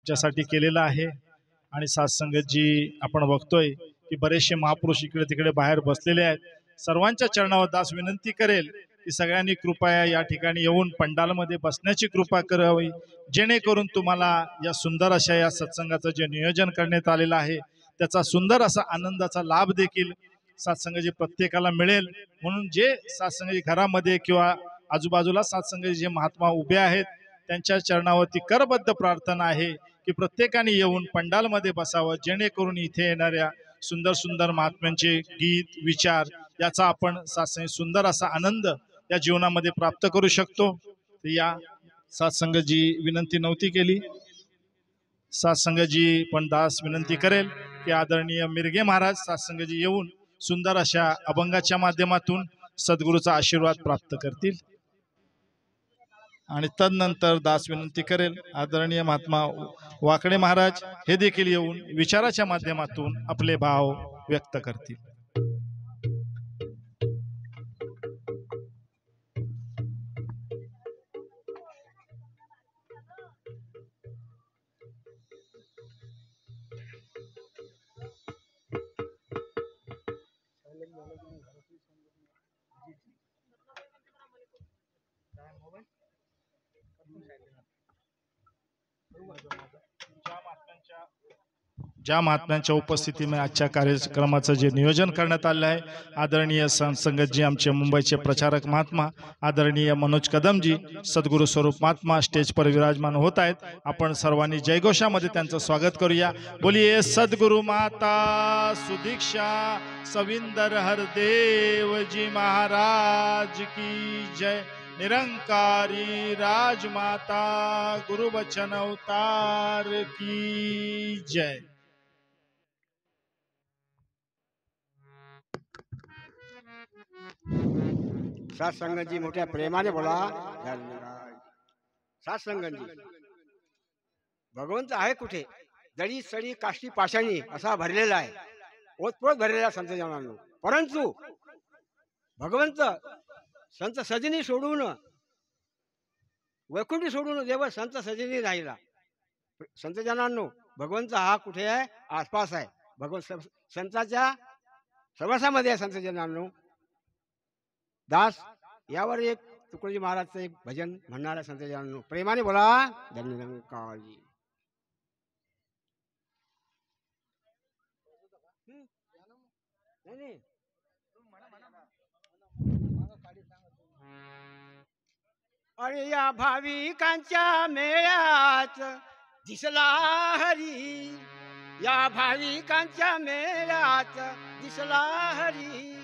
आमच्यासाठी केलेलं आहे। आणि सत्संगत जी आपण बघतोय की बरेचसे महापुरुष इकडे तिकडे बाहेर बसलेले आहेत। सर्वांच्या चरणावर दास विनंती करेल की सगळ्यांनी कृपया या ठिकाणी येऊन पंडालमध्ये बसण्याची कृपा करावी, जेणेकरून तुम्हाला या सुंदर अशा या सत्संगाचं जे नियोजन करण्यात आलेलं आहे त्याचा सुंदर असा आनंदाचा लाभ देखील सत्संगाची प्रत्येकाला मिळेल। म्हणून जे सत्संगाची घरामध्ये किंवा आजूबाजूला सत्संगाचे जे महात्मा उभे आहेत त्यांच्या चरणावरती करबद्ध प्रार्थना आहे की प्रत्येकाने येऊन पंडालमध्ये बसावं, जेणेकरून इथे येणाऱ्या सुंदर सुंदर महात्म्यांचे गीत विचार याचा आपण सत्संग सुंदर असा आनंद या जीवनामध्ये प्राप्त करू शकतो। या सत्संगाची विनंती नव्हती केली, सत्संगाची पण दास विनंती करेल की आदरणीय मिरगे महाराज सत्संगाची येऊन सुंदर अशा अभंगाच्या माध्यमातून सद्गुरूचा आशीर्वाद प्राप्त करतील। आणि तदनंतर दास विनंती करेल आदरणीय महात्मा वाकडे महाराज हे देखील येऊन विचाराच्या माध्यमातून आपले भाव व्यक्त करतील। ज्या महात्म्यांच्या उपस्थितीमध्ये आजच्या कार्यक्रमाचं जे नियोजन करण्यात आलं आहे, आदरणीय सत्संगतजी आमचे मुंबईचे प्रचारक महात्मा आदरणीय मनोज कदमजी सद्गुरू स्वरूप महात्मा स्टेज पर विराजमान होत आहेत। आपण सर्वांनी जयघोषामध्ये त्यांचं स्वागत करूया। बोलिये सद्गुरु माता सुदीक्षा सविंदर हरदेव जी महाराज की जय। निरंकारी राजमाता गुरु बचन अवतार की जय। सत्संगजी मोठ्या प्रेमाने बोला। सत्संगजी भगवंत आहे कुठे? दडी सडी काष्टी पाषाणी असा भरलेला आहे, ओतप्रोत भरलेला संत जनांनो। परंतु भगवंत संत सजनी सोडून वैकुंठी सोडून देव संत सजनी राहिला। संत जनांनो भगवंत हा कुठे आहे? आसपास आहे। भगवंत संतांच्या सहवासामध्ये आहे। संत जनांनो दास यावर एक तुकडोजी महाराजचं एक भजन म्हणणारा संत जनांनो प्रेमाने बोला। धन्यकाळजी अरे या भाविकांच्या मेळ्यात दिसला हरी, या भाविकांच्या मेळ्यात दिसला हरी,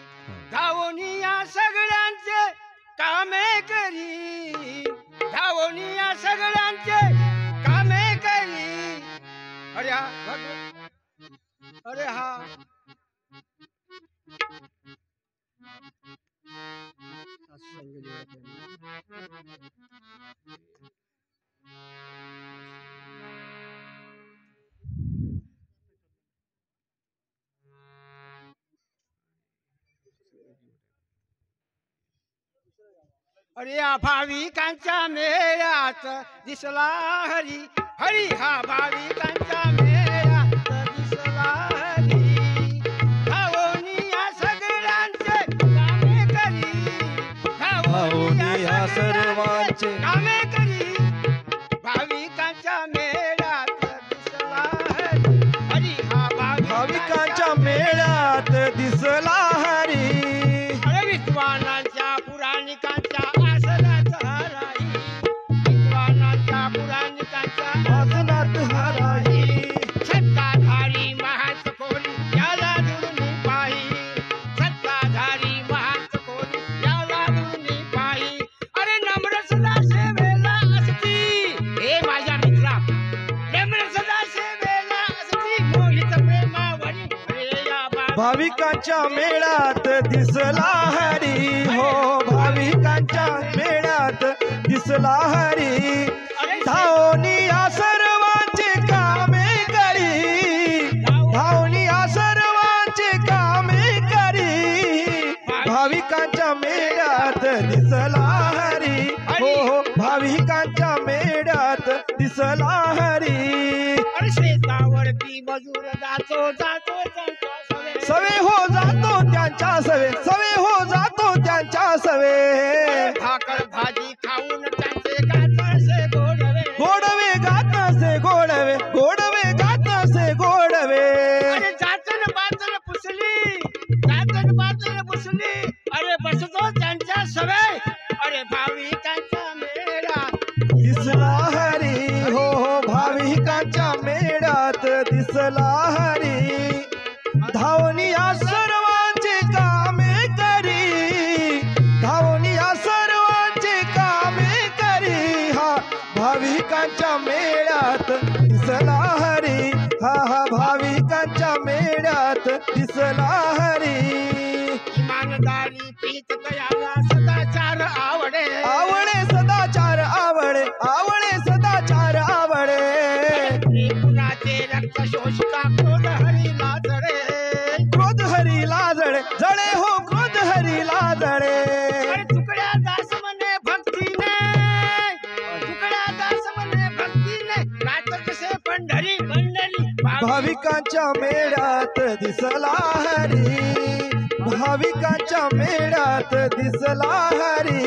धावून या सगळ्यांचे कामे करी, धावून या सगळ्यांचे कामे करी। अरे हा अरे हा अरे या भाविकांच्या मेळ्यात दिसला हरी, हरी हा भाविकांच्या मेळ्यात दिसला हरी, धावून या सगळ्यांचे कामे करी, धावून या सर्वांचे कामे करी, भाविकांच्या मेळ्यात दिसला हरी, हरी हा भाविकांच्या मेळ्यात दिसला हरी, अरे विद्वानांच्या पुराणिकांच्या सत्ताधारी महान कोणी याला दुर्नी पाही, सत्ताधारी महान कोणी याला दुर्नी पाही, अरे नम्र सदा सेवेला असती, हे माझ्या मित्रा नम्र सदा सेवेला असती, मोहित प्रेमावरी भाविकांच्या मेळ्यात दिसला हरी, हो भाविकांच्या मेळ्यात दिसला हरी, धावून या सर्वांचे कामे करी, धावून या सर्वांचे कामे करी, भाविकांच्या मेळ्यात दिसला हरी, हो भाविकांच्या मेळ्यात दिसला हरी। शेती मजूर जातो जातो त्यांच्या सवे. सवे हो जातो त्यांच्या सवे, सवे हो जातो त्यांच्या सवे. भाकर भाजी खाऊन त्यांचे गातसे गोडवे. गोडवे गातसे गोडवे, गोडवे गातसे गोडवे. अरे जातन बातन पुसली, जातन बातन पुसली. अरे बसतो त्यांच्या सवे. अरे भाविकांच्या मेळा दिसला हरी हो हो भाविकांच्या मेळ्यात दिसला हरी. धावणी या सर्वांचे कामे करी, धावणी या सर्वांचे कामे करी. हा भाविकांच्या मेळ्यात दिसला हरी, हा हा भाविकांच्या मेळ्यात दिसला हरी. इमानदारी पीत कयाला सदाचार आवडे. आवडे सदाचार आवडे, आवडे सदाचार आवडे. कुणाचे रक्त शोषका क्रोध हरीला जडे. क्रोध हरीला जडे, जडे हो क्रोध हरीला जडे. अरे तुकड्या दास म्हणे भक्तीने, तुकड्या दास म्हणे भक्तीने. नाच कसे पंढरी पंढरी. भाविकांच्या मेळ्यात दिसला हरी, भाविकांच्या मेळ्यात दिसला हरी.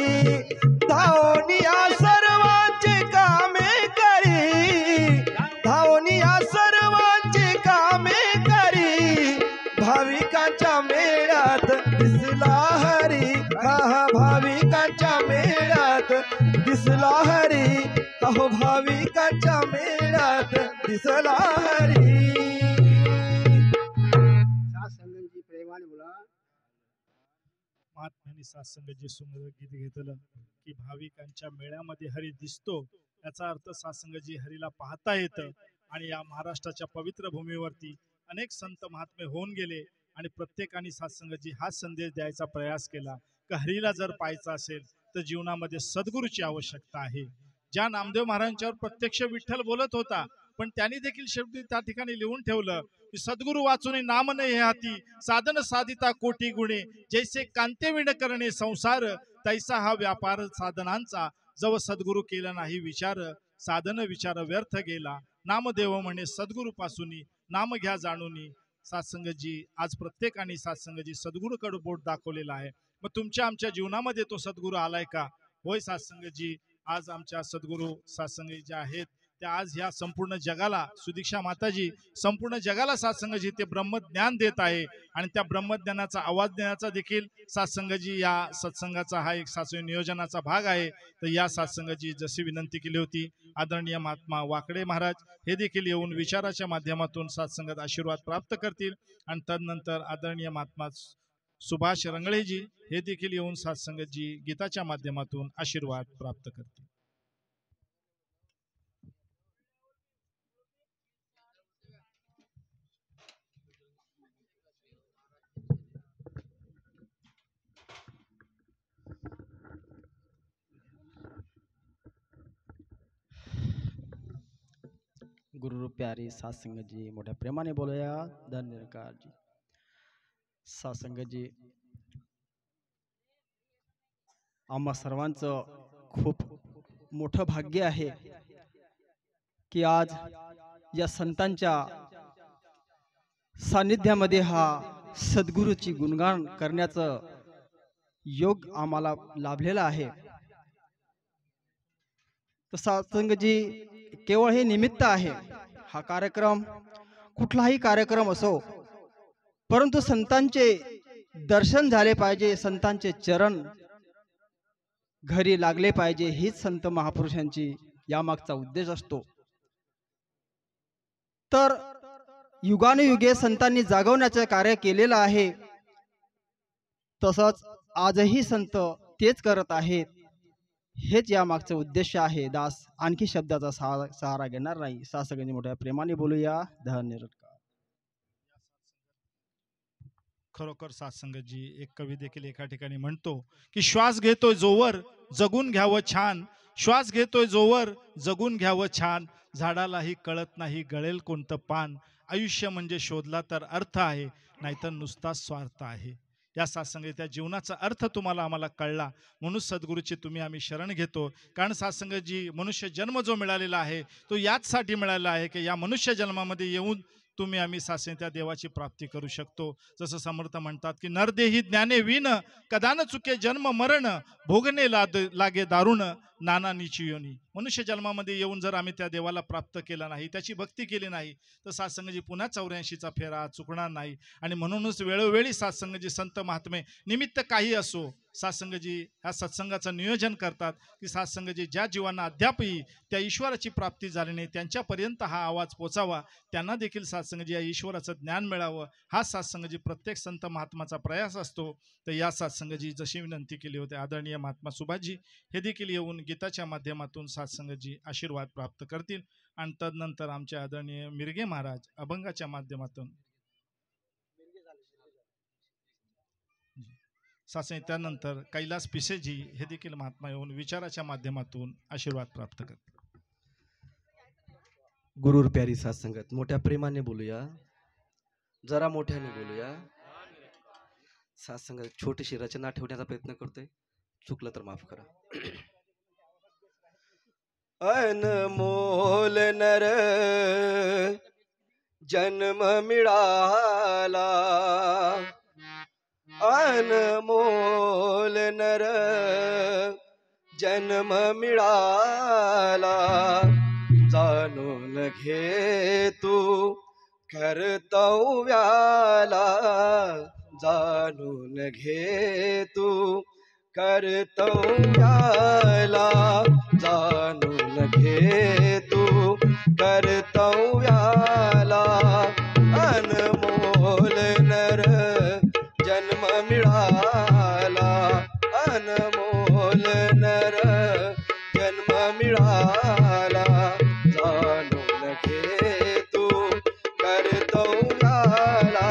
धावनिया सर्वांचे कामे करी, धावनिया सर्वांचे कामे करी. भाविकांच्या मेळ्यात दिसला हरी, हा हा भाविकांच्या मेळ्यात दिसला हरी. अहो भाविकांच्या मेळ्यात दिसला हरी. संगीत प्रेमाने बोला. महात्म्यांनी सात्संगजी सुंदर गीत घेतलं की भाविकांच्या मेळ्यामध्ये हरी दिसतो. याचा अर्थ सात्संगजी हरीला पाहता येतं. आणि या महाराष्ट्राच्या पवित्र भूमीवरती अनेक संत महात्मे होऊन गेले आणि प्रत्येकाने सात्संगजी हा संदेश द्यायचा प्रयास केला की हरीला जर पाहायचं असेल तर जीवनामध्ये सद्गुरूची आवश्यकता आहे. ज्या नामदेव महाराजांच्यावर प्रत्यक्ष विठ्ठल बोलत होता, पण त्यांनी देखील शेवटी त्या ठिकाणी लिहून ठेवलं की सद्गुरू वाचून नाम नाही हे हाती, साधन साधिता कोटी गुणे, जैसे कांते विण करणे संसार, तैसा हा व्यापार साधनांचा, जव सद्गुरू केला नाही विचार, साधन विचार व्यर्थ गेला, नामदेव म्हणे सद्गुरू पासूनी, नाम घ्या जाणूनी. सात्संगजी आज प्रत्येकाने सात्संगजी सद्गुरूकडे बोट दाखवलेला आहे. मग तुमच्या आमच्या जीवनामध्ये तो सद्गुरू आलाय का? होय सात्संगजी, आज आमच्या सद्गुरू सात्संगी जे आहेत त्या आज ह्या संपूर्ण जगाला, सुदीक्षा माताजी संपूर्ण जगाला सात्संगजी ते ब्रह्मज्ञान देत आहे. आणि त्या ब्रह्मज्ञानाचा आवाज देण्याचा देखील सात्संगजी या सत्संगाचा हा एक सात्संग नियोजनाचा भाग आहे. तर या सात्संगजी जशी विनंती केली होती, आदरणीय महात्मा वाकडे महाराज हे देखील येऊन विचाराच्या माध्यमातून सात्संगात आशीर्वाद प्राप्त करतील. आणि तदनंतर आदरणीय महात्मा सुभाष रंगळेजी हे देखील येऊन सात्संगजी गीताच्या माध्यमातून आशीर्वाद प्राप्त करतील. गुरु प्यारे सात्संग जी, मोठ्या प्रेमाने बोलूया. धन्यकार जी. सात्संग जी, आम्हा सर्वांचं खूप मोठं भाग्य आहे की आज या संतांच्या सानिध्यामध्ये हा सद्गुरूची गुणगान करण्याचं योग आम्हाला लाभलेला आहे. तर सात्संग जी केवळ हे निमित्त आहे. हा कार्यक्रम कुठलाही कार्यक्रम असो, परंतु संतांचे दर्शन झाले पाहिजे, संतांचे चरण घरी लागले पाहिजे, हीच संत महापुरुषांची यामागचा उद्देश असतो. तर युगानुयुगे संतांनी जागवण्याचे कार्य केलेलं आहे. तसंच आजही संत तेच करत आहेत. हेच या मागचं उद्देश आहे. दास आणखी शब्दाचा सहारा घेणार नाही. सासगणी मोठ्या प्रेमाने बोलूया. धन्यवाद. खरोखर सात्संगजी एक कवी देखील एका ठिकाणी म्हणतो की श्वास घेतोय जोवर जगून घ्यावं छान, श्वास घेतोय जोवर जगून घ्यावं छान, झाडालाही कळत नाही गळेल कोणतं पान, आयुष्य म्हणजे शोधला तर अर्थ आहे, नाहीतर नुसता स्वार्थ आहे. या सात्संगी त्या जीवनाचा अर्थ तुम्हाला आम्हाला कळला, म्हणून सद्गुरूची तुम्ही आम्ही शरण घेतो. कारण सात्संगजी मनुष्य जन्म जो मिळालेला आहे तो याचसाठी मिळालेला आहे की या मनुष्य जन्मामध्ये येऊन तुम्ही आम्ही सासे त्या देवाची प्राप्ती करू शकतो. जसं समर्थ म्हणतात की नरदेही ज्ञाने विन कदा न चुके जन्म मरण भोगणे लागे दारुण नाना नीची योनी. मनुष्य जन्मामध्ये येऊन जर आम्ही त्या देवाला प्राप्त केलं नाही, त्याची भक्ती केली नाही, तर सात्संगजी पुन्हा 84चा फेरा चुकणार नाही. आणि म्हणूनच वेळोवेळी सात्संगजी संत महात्मे निमित्त काही असो, सात्संगजी ह्या सत्संगाचं नियोजन करतात की सात्संगजी ज्या जीवांना अद्यापही त्या ईश्वराची प्राप्ती झाली नाही त्यांच्यापर्यंत हा आवाज पोचावा, त्यांना देखील सात्संगजी या ईश्वराचं ज्ञान मिळावं, हा सात्संगजी प्रत्येक संत महात्माचा प्रयास असतो. तर या सात्संगजी जशी विनंती केली होती आदरणीय महात्मा सुभाषजी हे देखील येऊन गीताच्या माध्यमातून सात्संगजी आशीर्वाद प्राप्त करतील. आणि तदनंतर आमचे आदरणीय मिरगे महाराज अभंगाच्या माध्यमातून सासने, त्यानंतर कैलास पिसेजी हे देखील महात्मा येऊन विचाराच्या माध्यमातून आशीर्वाद प्राप्त करतील. गुरुर प्यारी सात्संगत, मोठ्या प्रेमाने बोलूया, जरा मोठ्याने बोलूया. सात्संगत छोटीशी रचना ठेवण्याचा प्रयत्न करतोय, चुकलं तर माफ करा. अनमोल नर जन्म मिळाला, अनमोल नर जन्म मिळाला, जाणून घे तू कर्तव्याला, जाणून घे तू कर्तव्याला, जाणून घे तू कर्तव्याला. अनमोल नर जन्म मिळाला, अनमोल नर जन्म मिळाला, जाणून घे तू कर्तव्याला,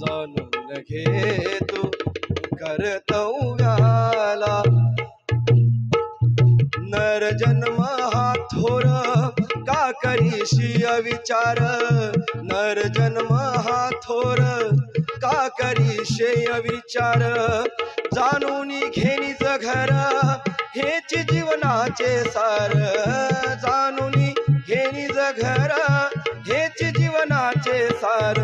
जाणून घे तू कर्तव्याला. नर जन्म हा थोर का करीशी अविचार, नर जन्म हा थोर का करीशे अविचार, जाणून घेनीच घर हेच जीवनाचे सार, जाणून घेनीच घर हेच जीवनाचे सार.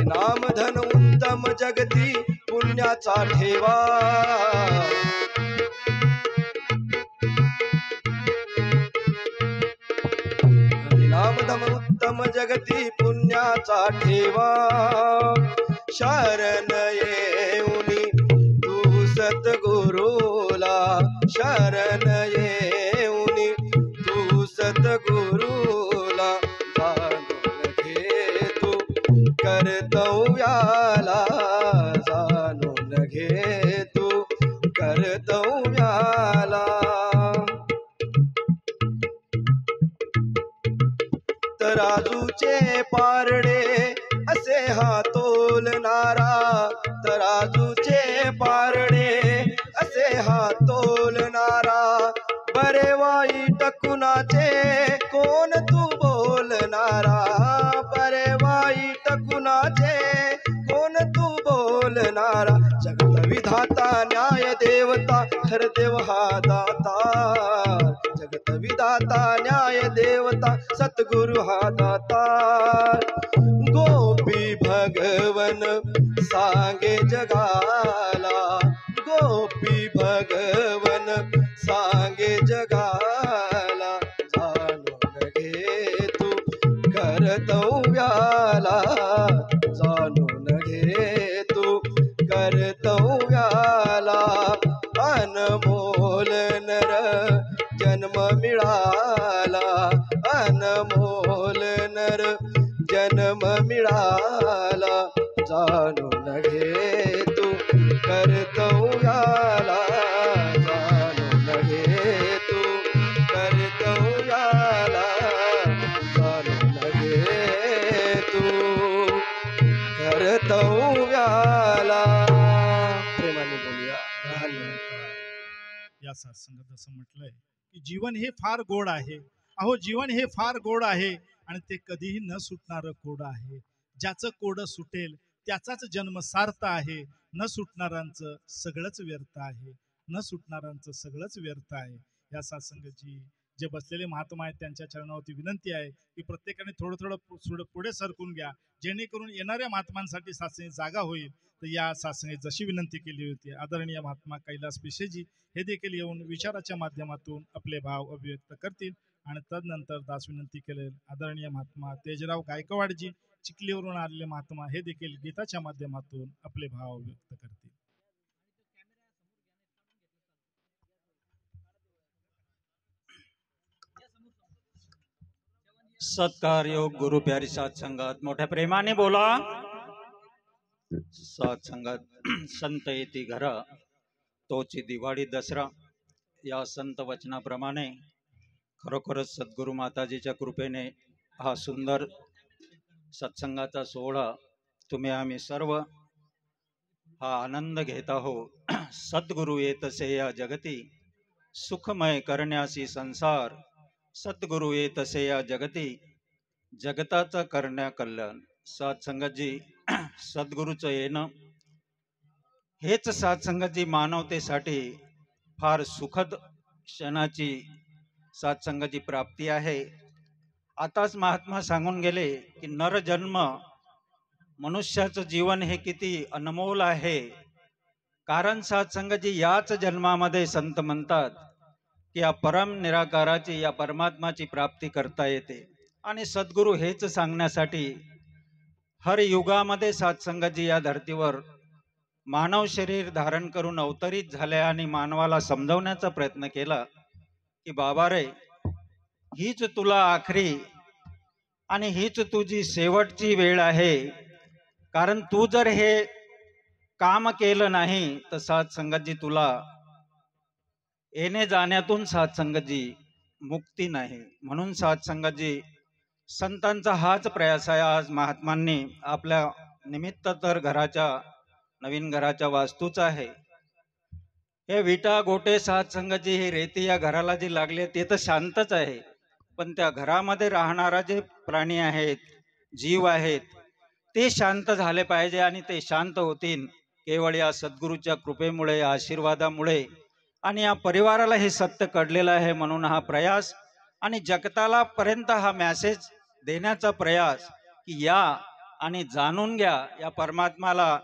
नाम धन उत्तम जगती पुण्याचा ठेवा, नाम धन उत्तम जगती पुण्याचा ठेवा. शरण येऊनी तू सद्गुरुला, शरण येऊनी तू सद्गुरुला, जाणून घे तू कर्तव्याला, जाणून घे तू कर्तव्याला. तराजूचे पारडे असे हा तोलणारा, तराजूचे पारडे असे हा तोलणारा, बरे वाईट कुणाचे कोण तू बोलणारा, बरे वाईट कुणाचे कोण तू बोलणारा. जगत विधाता न्याय देवता खर देव हा दाता, जगत विधाता न्याय देवता सद्गुरु हा दाता. गोपी भगवन सांगे जगाला, गोपी भगवन सांगे जगाला, जाणून घे तू कर्तव्याला, जाणून घे तू कर्तव्याला. अनमोल नर जन्म मिळाला, अनमोल नर जन्म मिळाला, जाणून घे तू कर्तव्याला, जाणून घे तू कर्तव्याला, जाणून घे तू कर्तव्याला. प्रेमाने बोलूया. या सत्संगात असं म्हटलंय की जीवन हे फार गोड आहे, अहो जीवन हे फार गोड आहे आणि ते कधीही न सुटणारं कोड आहे. ज्याचं कोड सुटेल त्याचाच जन्म सार्थ आहे, न सुटणाऱ्यांचं सगळंच व्यर्थ आहे, न सुटणाऱ्यांचं सगळंच व्यर्थ आहे. या सत्संगाची जे बसलेले महात्मा आहेत त्यांच्या चरणावरती विनंती आहे की प्रत्येकाने थोडं थोडं पुढे सरकून घ्या, जेणेकरून येणाऱ्या महात्मांसाठी सत्संगी जागा होईल. तर या सत्संगात जशी विनंती केली होती आदरणीय महात्मा कैलास पिसेजी हे देखील येऊन विचाराच्या माध्यमातून आपले भाव अभिव्यक्त करतील. आणि तदनंतर दास विनंती केलेले आदरणीय महात्मा तेजराव गायकवाडजी चिखलीवरून आलेले महात्मा हे देखील गीताच्या माध्यमातून आपले भाव व्यक्त करतील. सत्कार योग गुरु प्यारी सत्संगात मोठ्या प्रेमाने बोला. सत्संगात संत येती घरा तोची दिवाळी दसरा या संत वचनाप्रमाणे खरोखरच सद्गुरु माताजीच्या कृपेने हा सुंदर सत्संगाचा सोहळा तुम्ही आम्ही सर्व हा आनंद घेत आहोत. सद्गुरु येतसे या जगती सुखमय करण्यासी संसार, सद्गुरु येतसे या जगती जगताचा करण्या कल्याण. सत्संगतजी सद्गुरूचं येणं हेच सत्संगतजी मानवतेसाठी फार सुखद क्षणाची सत्संगाची प्राप्ती आहे. आताच महात्मा सांगून गेले की नरजन्म मनुष्याचं जीवन हे किती अनमोल आहे. कारण सत्संगाची याच जन्मामध्ये संत म्हणतात की या परम निराकाराची या परमात्माची प्राप्ती करता येते. आणि सद्गुरू हेच सांगण्यासाठी हर युगामध्ये सत्संगाची या धर्तीवर मानव शरीर धारण करून अवतरित झाल्या आणि मानवाला समजवण्याचा प्रयत्न केला की बाबा रे, हीच तुला आखरी आणि हीच तुझी शेवटची वेळ आहे. कारण तू जर हे काम केलं नाही तर सत्संगाची तुला येणे जाण्यातून सत्संगाची मुक्ती नाही. म्हणून सत्संगाची संतांचा हाच प्रयास आहे. आज महात्मांनी आपल्या निमित्त तर नवीन घराच्या वास्तूचा आहे. हे विटा गोटे सत्संगाची ही रेती या घराला जी लागली ते तर शांतच आहे, पण त्या घरामध्ये राहणारा जे प्राणी आहेत, जीव आहेत, ते शांत झाले पाहिजे. आणि ते शांत होतील केवळ या सद्गुरूच्या कृपेमुळे, आशीर्वादामुळे. आणि या परिवाराला हे सत्य कळलेलं आहे म्हणून हा प्रयास आणि जगताला पर्यंत हा मेसेज देण्याचा प्रयास की या आणि जाणून घ्या, या परमात्माला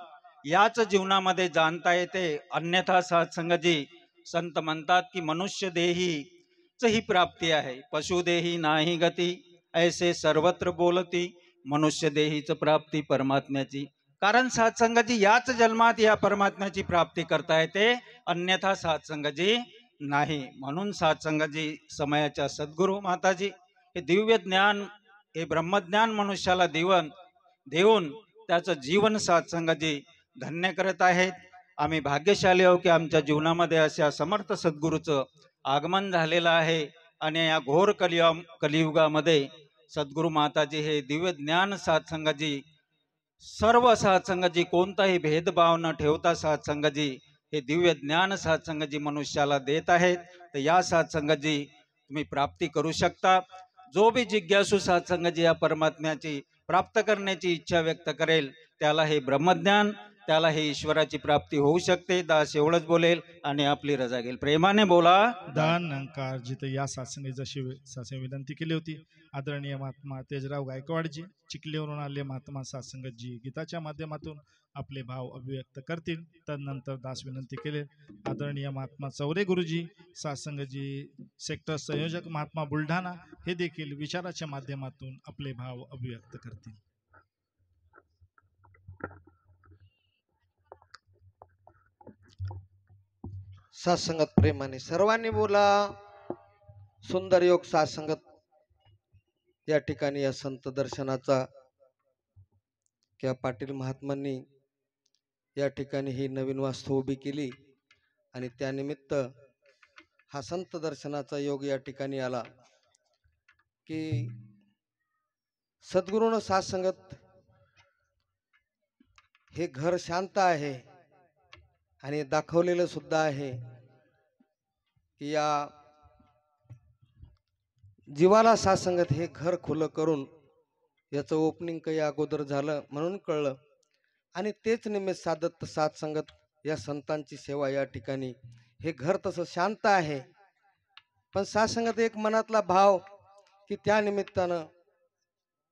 याच जीवनामध्ये जाणता येते. अन्यथा सत्संगजी संत म्हणतात की मनुष्य देहीच ही प्राप्ती आहे, पशुदेही नाही गती, ऐसे सर्वत्र बोलती, मनुष्य देहीच प्राप्ती परमात्म्याची. कारण सत्संगाची याच जन्मात या परमात्म्याची प्राप्ती करता येते, अन्यथा सत्संगाची नाही. म्हणून सत्संगाची समयाच्या सद्गुरू माताजी हे दिव्य ज्ञान, हे ब्रह्मज्ञान मनुष्याला देऊन त्याचं जीवन सत्संगाची धन्य करत आहेत. आम्ही भाग्यशाली आहोत की आमच्या जीवनामध्ये अशा समर्थ सद्गुरूचं आगमन झालेलं आहे. आणि या घोर कलियुगामध्ये सद्गुरू माताजी हे दिव्य ज्ञान सत्संगाची, सर्व सत्संगाची, कोणताही भेदभाव न ठेवता सत्संगाची हे दिव्य ज्ञान सत्संगाची मनुष्याला देत आहेत. तर या सत्संगाची तुम्ही प्राप्ती करू शकता. जो भी जिज्ञासू सत्संगाची या परमात्म्याची प्राप्त करण्याची इच्छा व्यक्त करेल त्याला हे ब्रह्मज्ञान, त्याला हे ईश्वराची प्राप्ती होऊ शकते. दास एवढंच बोलेल आणि आपली रजा घेईल. प्रेमाने बोला. दान अंकार जिथे या सत्संगी जशी विनंती केली होती आदरणीय महात्मा तेजराव गायकवाडजी चिखलीवरून आले महात्मा सत्संगतजी गीताच्या माध्यमातून आपले भाव अभिव्यक्त करतील. तदनंतर दास विनंती केले आदरणीय महात्मा चौरे गुरुजी सत्संगजी सेक्टर संयोजक महात्मा बुलढाणा हे देखील विचाराच्या माध्यमातून आपले भाव अभिव्यक्त करतील. सत्संगत प्रेमाने सर्वांनी बोला. सुंदर योग सत्संगत या ठिकाणी या संत दर्शनाचा किंवा पाटील महात्मांनी या ठिकाणी ही नवीन वास्तू उभी केली आणि त्यानिमित्त हा संत दर्शनाचा योग या ठिकाणी आला की सद्गुरूनं सत्संगत हे घर शांत आहे आणि दाखवलेलं सुद्धा आहे की या जीवाला सत्संगत हे घर खुलं करून याचं ओपनिंग काही अगोदर झालं म्हणून कळलं. आणि तेच निमित्त साधत सत्संगत या संतांची सेवा या ठिकाणी हे घर तसं शांत आहे पण सासंगात एक मनातला भाव की त्या निमित्तानं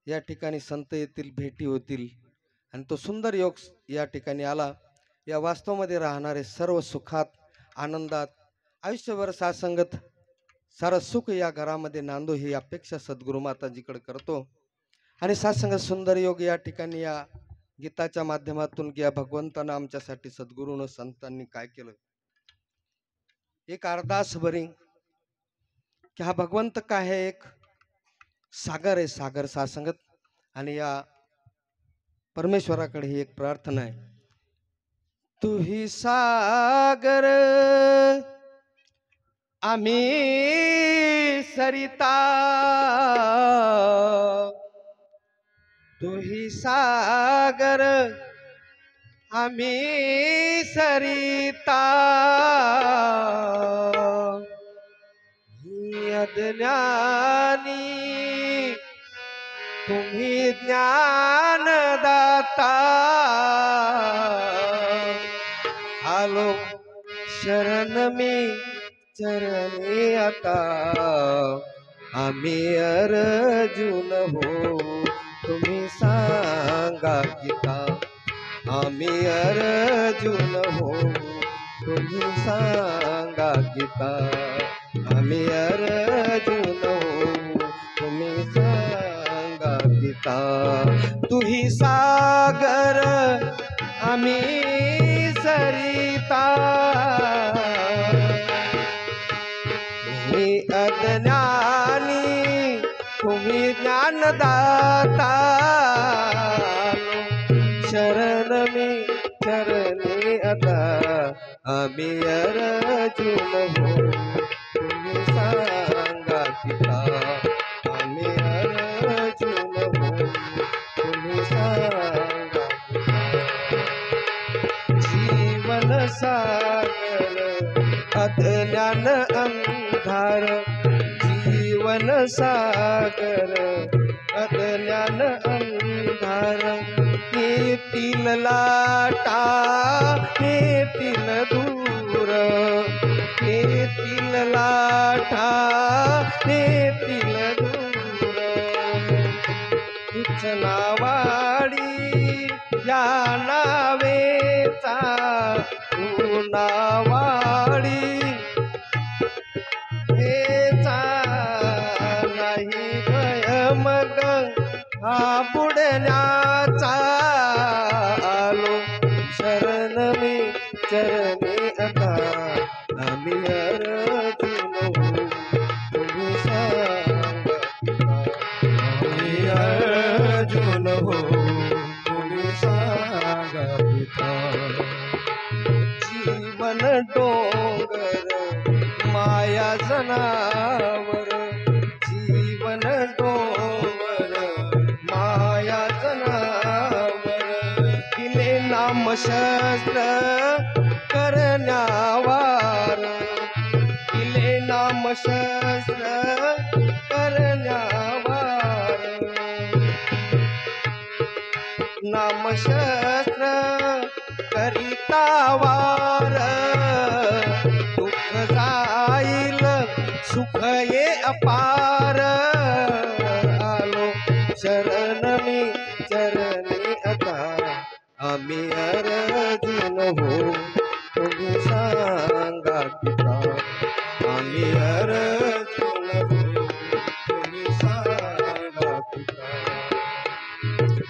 या ठिकाणी संत येतील, भेटी होतील आणि तो सुंदर योग या ठिकाणी आला. या वास्तवामध्ये राहणारे सर्व सुखात आनंदात आयुष्यभर सासंगत सारं सुख या घरामध्ये नांदो ही अपेक्षा सद्गुरु माताजीकडे करतो. आणि सासंगत सुंदर योग या ठिकाणी या गीताच्या माध्यमातून या भगवंतानं आमच्यासाठी सद्गुरूनं संतांनी काय केलं, एक अरदास भरी की हा भगवंत काय आहे, एक सागर आहे, सागर सासंगत. आणि या परमेश्वराकडे ही एक प्रार्थना आहे, तू ही सागर आम्ही सरिता, तू ही सागर आम्ही सरिता, अज्ञानी तुम्ही ज्ञानदाता, आलो शरण मी चरणी आता, आम्ही अर्जुन हो तुम्ही सांगा गीता, आम्ही अर्जुन हो तुम्ही सांगा गीता, आम्ही अर्जुन हो तुम्ही सांगा गीता. तुही सागर आम्ही सरिता, मी अज्ञानी तुम्ही ज्ञानदाता, शरण मी चरणी आता, आम्ही अर्जुन हो तुम्ही सांगा गीता, आम्ही अर्जुन हो तुम्ही सांगा गीता. जीवन सागर अज्ञान अंधार, जीवन सागर अज्ञान अंधार, येतील लाटा येतील दूर, येतील लाटा येतील दूर, तुझ नावाडी या नावेचा तू नावाडी हेचा नाही भय मग हा बुडण्याचा, आलो शरण मी चरणी आता, आम्ही अर्जुन हो तुम्ही सांगा, आम्ही अर्जुन हो तुम्ही सांगा गीता. जीवन डोंगर माया जनावर, जीवन डोंगर माया जनावर, दिले नाम शस्त्र करण्यावार, दिले नाम शस्त्र करण्यावार, नामशस्त्र करिता वार, दुःख जाईल सुख ये अपार, आलो शरण मी चरणी आता, आम्ही अर्जुन हो तुम्ही सांगा गीता, आम्ही अर्जुन हो तुम्ही सांगा गीता.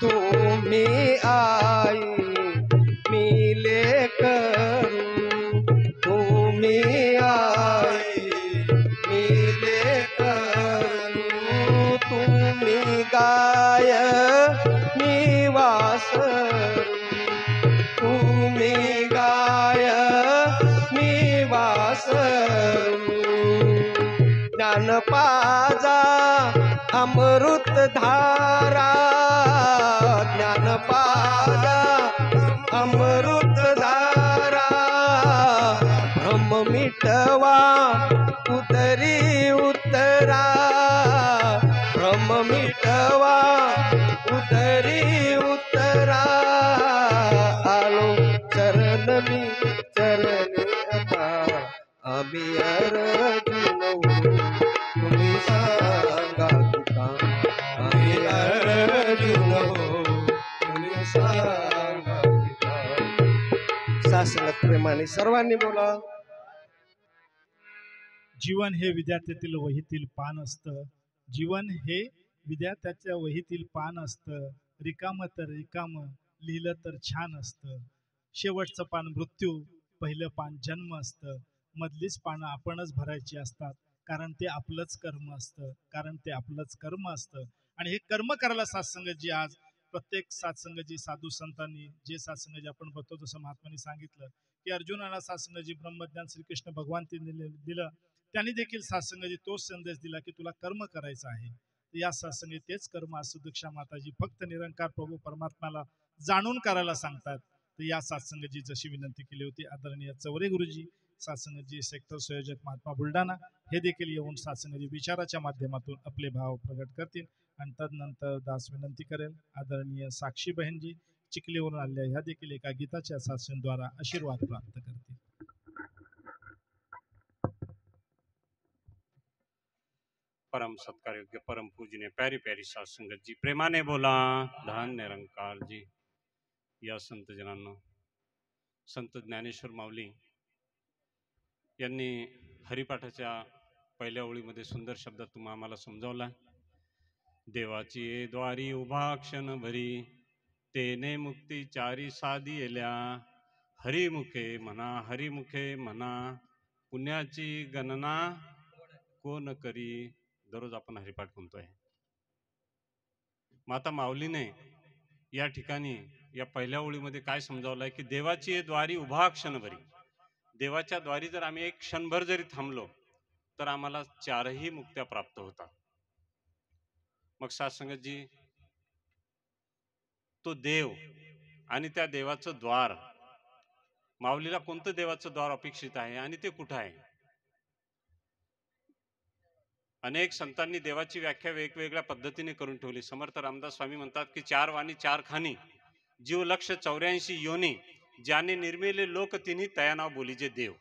तुम्ही आई मी लेकरू, तुम्ही आई मी लेकरू, तुम्ही गाय मी वासरू, तुम्ही गाय मी वासरू, ज्ञान पाजा अमृत धारा, ज्ञान पाजा अमृत धारा, भ्रम मिटवा उतरी उतरा, भ्रम मिटवा उतरी उतरा, आलो चरण मी चरणी आता, आम्ही अर्जुन हो माळी सर्वांनी बोला. जीवन हे विद्यार्थ्यातील वहीतील पान असतं. जीवन हे विद्यार्थ्याच्या वहीतील पान असतं. रिकाम तर रिकाम, लिहिलं तर छान असतं. शेवटचं पान मृत्यू, पहिलं पान जन्म असतं. मधलीच पानं आपणच भरायची असतात, कारण ते आपलंच कर्म असतं. आणि हे कर्म करायला सात्संगतजी आज प्रत्येक सात्संगतजी साधू संतांनी जे सात्संगतजी आपण बघतो, जसं महात्मांनी सांगितलं की अर्जुनाला सात्संगतजी ब्रह्मज्ञान श्रीकृष्ण भगवान ते दिलं. त्यांनी देखील सात्संगतजी तोच संदेश दिला की तुला कर्म करायचं आहे. या सात्संगी तेच कर्म आज सुदीक्षा माताजी फक्त निरंकार प्रभू परमात्म्याला जाणून करायला सांगतात. तर या सात्संगतजी जशी विनंती केली होती, आदरणीय चौरे गुरुजी, सात्संगतजी सेक्टर संयोजक महात्मा बुलढाणा हे देखील येऊन सात्संगतजी विचाराच्या माध्यमातून आपले भाव प्रगट करतील. आणि तदनंतर दास विनंती करेल आदरणीय साक्षी बहनजी चिखलीवरून आलेल्या ह्या देखील एका गीताच्या सात्संगद्वारा आशीर्वाद प्राप्त करतील. परम सत्कार योग्य परम पूजनीय प्यारी प्यारी सात संगत जी, प्रेमाने बोला धन निरंकार जी. या संत जनांनो, संत ज्ञानेश्वर माऊली यांनी हरिपाठाच्या पहिल्या ओळीमध्ये सुंदर शब्दात तुम्हा आम्हाला समजावला. देवाची द्वारी उभा क्षण भरी, तेने मुक्ती चारी साधी येल्या. हरिमुखे म्हणा, पुण्याची गणना कोण करी. दररोज आपण हरिपाठ म्हणतोय. माता माऊलीने या ठिकाणी या पहिल्या ओळीमध्ये काय समजावलंय की देवाची द्वारी उभा क्षण भरी. देवाच्या द्वारी जर आम्ही एक क्षणभर जरी थांबलो तर आम्हाला चारही मुक्त्या प्राप्त होतात. मग सात्संगतजी, तो देव आणि त्या देवाचं द्वार, माऊलीला कोणतं देवाचं द्वार अपेक्षित आहे आणि ते कुठं आहे. अनेक संतांनी देवाची व्याख्या वेगवेगळ्या पद्धतीने करून ठेवली. समर्थ रामदास स्वामी म्हणतात की चार वाणी चार खानी, जीव लक्ष 84 योनी, ज्याने निर्मिले लोक तिन्ही तया नाव बोलीजे देव.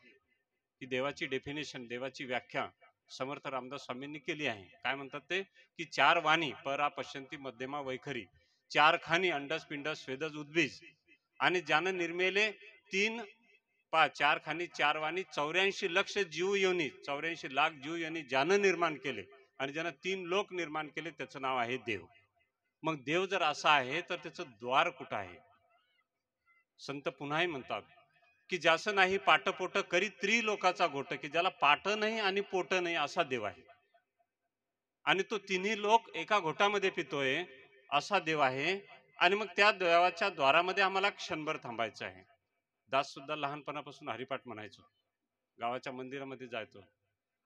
ही देवाची डेफिनेशन, देवाची व्याख्या समर्थ रामदास स्वामींनी केली आहे. काय म्हणतात ते की चार वाणी परा पश्यंती मध्यमा वैखरी, चार खानी अंडस पिंडस स्वेदज उद्बीज, आणि ज्यानं निर्मिले चार खानी चार वाणी 84 लक्ष जीव योनी, 84 लाख जीव योनी ज्यानं निर्माण केले आणि ज्यानं 3 लोक निर्माण केले, त्याचं नाव आहे देव. मग देव जर असा आहे तर त्याचं द्वार कुठं आहे. संत पुन्हाही म्हणतात की ज्याचं नाही पाटपोट करी त्रिलोकाचा गोट, की ज्याला पाट नाही आणि पोट नाही असा देव आहे. आणि तो तिन्ही लोक एका घोटामध्ये पितोय असा देव आहे. आणि मग त्या देवाच्या द्वारामध्ये आम्हाला क्षणभर थांबायचं आहे. दास सुद्धा लहानपणापासून हरिपाठ म्हणायचो, गावाच्या मंदिरामध्ये जायचो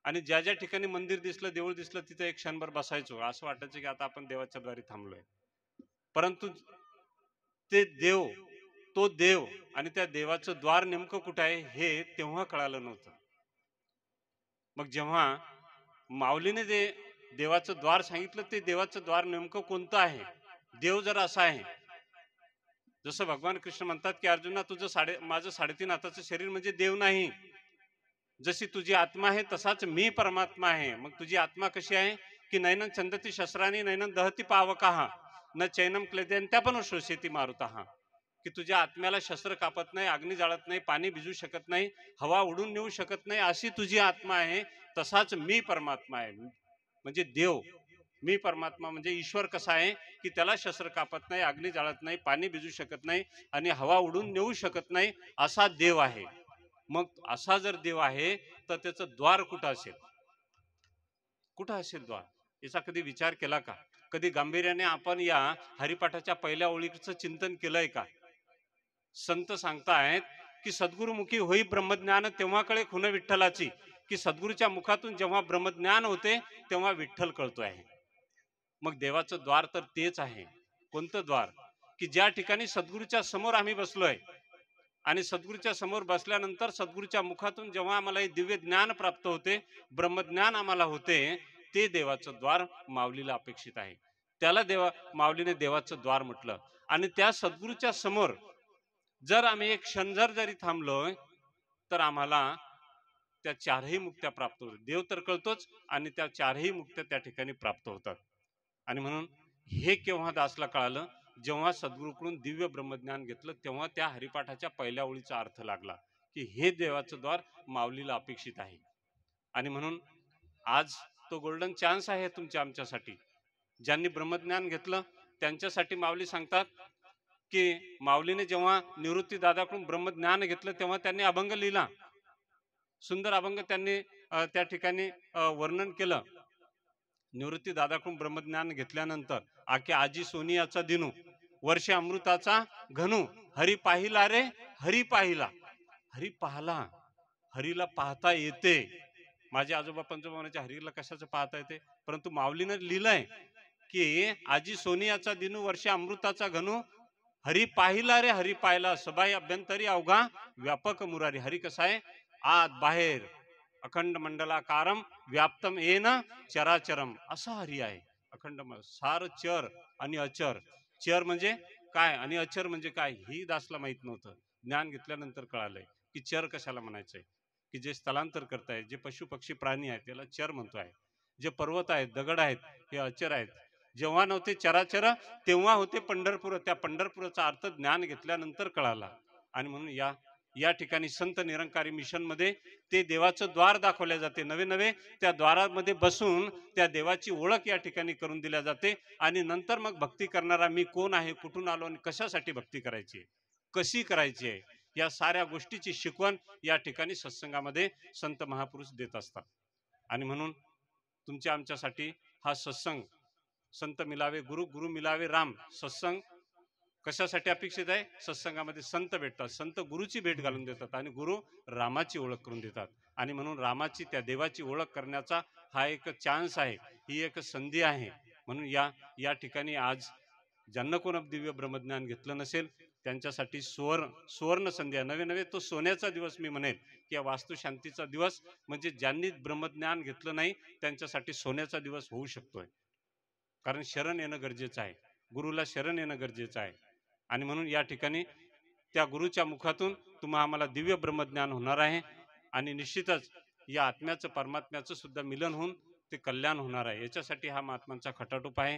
आणि ज्या ज्या ठिकाणी मंदिर दिसलं, देऊळ दिसलं, तिथे एक क्षणभर बसायचो. असं वाटायचं की आता आपण देवाच्या द्वारी थांबलोय. परंतु ते देव, तो देव आणि त्या देवाचं द्वार नेमकं कुठं आहे हे तेव्हा कळालं नव्हतं. मग जेव्हा माऊलीने जे देवाचं द्वार सांगितलं, ते देवाचं द्वार नेमकं कोणतं आहे. देव जर असा आहे, जसं भगवान कृष्ण म्हणतात की अर्जुना, माझं 3.5 हाताचं शरीर म्हणजे देव नाही. जशी तुझी आत्मा आहे तसाच मी परमात्मा आहे. मग तुझी आत्मा कशी आहे की नैनन चंदती शस्त्रानी नैनन दहती पावकहा न चैनम क्लेद्यंत्या पण शोषेती मारुतहा, की तुझ्या आत्म्याला शस्त्र कापत नाही, अग्नी जाळत नाही, पाणी भिजू शकत नाही, हवा उडून नेऊ शकत नाही, अशी तुझी आत्मा आहे. तसाच मी परमात्मा आहे. म्हणजे देव, मी परमात्मा म्हणजे ईश्वर कसा आहे की त्याला शस्त्र कापत नाही, अग्नी जाळत नाही, पाणी भिजू शकत नाही आणि हवा उडून नेऊ शकत नाही, असा देव आहे. मग असा जर देव आहे तर त्याचं द्वार कुठं असेल, कुठं असेल द्वार, याचा कधी विचार केला का. कधी गांभीर्याने आपण या हरिपाठाच्या पहिल्या ओळीचं चिंतन केलंय का. संत सांगतायत की सद्गुरुमुखी होई ब्रह्मज्ञान तेव्हा कळे खुन विठ्ठलाची, की सद्गुरूच्या मुखातून जेव्हा ब्रह्मज्ञान होते तेव्हा विठ्ठल कळतो आहे. मग देवाचं द्वार तर तेच आहे. कोणतं द्वार की ज्या ठिकाणी सद्गुरूच्या समोर आम्ही बसलोय आणि सद्गुरूच्या समोर बसल्यानंतर सद्गुरूच्या मुखातून जेव्हा आम्हाला हे दिव्य ज्ञान प्राप्त होते, ब्रह्मज्ञान आम्हाला होते, ते देवाचं द्वार माऊलीला अपेक्षित आहे. त्याला माऊलीने देवाचं द्वार म्हटलं. आणि त्या सद्गुरूच्या समोर जर आम्ही एक क्षणभर जरी थांबलोय तर आम्हाला त्या चारही मुक्त्या प्राप्त होतात. देव तर कळतोच आणि त्या चारही मुक्त्या त्या ठिकाणी प्राप्त होतात. आणि म्हणून हे केव्हा दासला कळालं, जेव्हा सद्गुरूकडून दिव्य ब्रह्मज्ञान घेतलं, तेव्हा त्या हरिपाठाच्या पहिल्या ओळीचा अर्थ लागला की हे देवाचं द्वार माऊलीला अपेक्षित आहे. आणि म्हणून आज तो गोल्डन चान्स आहे तुमच्या आमच्यासाठी. ज्यांनी ब्रह्मज्ञान घेतलं त्यांच्यासाठी माऊली सांगतात की माऊलीने जेव्हा निवृत्ती दादाकडून ब्रह्मज्ञान घेतलं तेव्हा त्यांनी अभंग लिहिला, सुंदर अभंग त्यांनी त्या ठिकाणी वर्णन केलं. निवृत्ती दादाकडून ब्रह्मज्ञान घेतल्यानंतर आखे आजी सोनियाचा दिनू वर्षे अमृताचा घनू हरी पाहिला रे हरी पाहिला. हरी पाहला, हरीला पाहता येते. माझे आजोबा पंजोबाच्या हरीला कशाचं पाहता येते, परंतु माऊलीनं लिहिलंय की आजी सोनियाचा दिनू वर्षे अमृताचा घनू हरी पाहिला रे हरी पाहिला सबाई अभ्यंतरी अवघा व्यापक मुरारी. हरी कसा आहे, आत बाहेर अखंड मंडलाकारम व्याप्तम येन चराचरम असा हरी आहे. अखंड सार चर आणि अचर. चर म्हणजे काय आणि अचर म्हणजे काय ही दासला माहित नव्हतं. ज्ञान घेतल्यानंतर कळालंय की चर कशाला म्हणायचंय, की जे स्थलांतर करतायत, जे पशु पक्षी प्राणी आहेत त्याला चर म्हणतोय. जे पर्वत आहेत, दगड आहेत, हे अचर आहेत. जेव्हा नव्हते चराचर तेव्हा होते पंढरपूर. त्या पंढरपुराचा अर्थ ज्ञान घेतल्यानंतर कळाला. आणि म्हणून या ठिकाणी संत निरंकारी मिशन मध्ये ते देवाचं द्वार दाखवल्या जाते. नवे नवे त्या द्वारामध्ये बसून त्या देवाची ओळख या ठिकाणी करून दिल्या जाते. आणि नंतर मग भक्ती करणारा मी कोण आहे, कुठून आलो आणि कशासाठी भक्ती करायची, कशी करायची आहे, या साऱ्या गोष्टीची शिकवण या ठिकाणी सत्संगामध्ये संत महापुरुष देत असतात. आणि म्हणून तुमच्या आमच्यासाठी हा सत्संग संत मिलावे गुरु, गुरु मिलावे राम. सत्संग कशासाठी अपेक्षित आहे, सत्संगामध्ये संत भेटतात, संत गुरुची भेट घालून देतात आणि गुरु रामाची ओळख करून देतात. आणि म्हणून रामाची त्या देवाची ओळख करण्याचा हा एक चान्स आहे, ही एक संधी आहे. म्हणून या ठिकाणी आज ज्यांना कोण दिव्य ब्रह्मज्ञान घेतलं नसेल त्यांच्यासाठी सुवर्ण संधी आहे. नवे नवे तो सोन्याचा दिवस मी म्हणेल की या वास्तुशांतीचा दिवस म्हणजे ज्यांनी ब्रह्मज्ञान घेतलं नाही त्यांच्यासाठी सोन्याचा दिवस होऊ शकतोय. कारण शरण येणं गरजेचं आहे, गुरुला शरण येणं गरजेचं आहे. आणि म्हणून या ठिकाणी त्या गुरुच्या मुखातून तुम्हा आम्हाला दिव्य ब्रह्मज्ञान होणार आहे. आणि निश्चितच या आत्म्याचं परमात्म्याचं सुद्धा मिलन होऊन ते कल्याण होणार आहे. याच्यासाठी हा महात्मांचा खटाटोप आहे.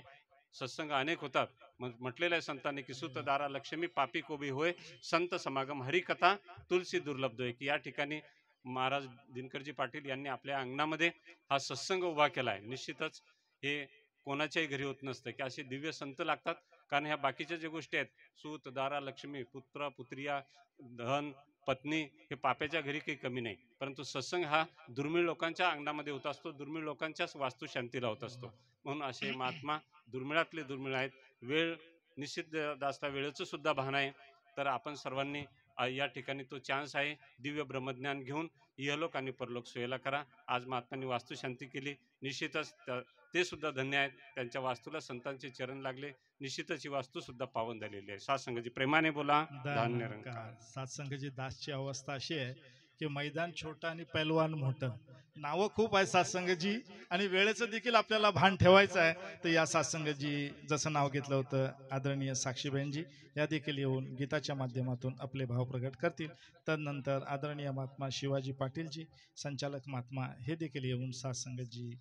सत्संग अनेक होतात. म्हटलेलं आहे संतांनी की सुतदारा लक्ष्मी पापी कोबी होय संत समागम हरिकथा तुलसी दुर्लभ होय. की या ठिकाणी महाराज दिनकरजी पाटील यांनी आपल्या अंगणामध्ये हा सत्संग उभा केला आहे. निश्चितच हे कोणाच्याही घरी होत नसतं की असे दिव्य संत लागतात. कारण ह्या बाकीच्या ज्या गोष्टी आहेत, सूत दारा लक्ष्मी पुत्र पुत्रिया धन पत्नी, हे पाप्याच्या घरी काही कमी नाही. परंतु सत्संग हा दुर्मिळ लोकांच्या अंगणामध्ये होत असतो, दुर्मिळ लोकांच्याच वास्तुशांतीला होत असतो. म्हणून असे महात्मा दुर्मिळातले दुर्मिळ आहेत. वेळ निश्चित दासला वेळेचं सुद्धा भान आहे. तर आपण सर्वांनी या ठिकाणी तो चान्स आहे, दिव्य ब्रह्मज्ञान घेऊन इहलोक आणि परलोक सोयीला करा. आज महात्मांनी वास्तुशांती केली, निश्चितच ते सुद्धा धन्य आहेत. त्यांच्या वास्तूला संतांचे चरण लागले, निश्चितच ही वास्तू सुद्धा पावन झालेली आहे. सातसंगजी प्रेमाने बोला दान निरंकार. सातसंगजी दासची अवस्था अशी आहे की मैदान छोटं आणि पैलवान मोठं. नावं खूप आहे सातसंगजी आणि वेळेचं देखील आपल्याला भान ठेवायचं आहे. तर या सातसंगजी जसं नाव घेतलं होतं आदरणीय साक्षीबेनजी या देखील येऊन गीताच्या माध्यमातून आपले भाव प्रकट करतील. तदनंतर आदरणीय महात्मा शिवाजी पाटीलजी संचालक महात्मा हे देखील येऊन सातसंगजी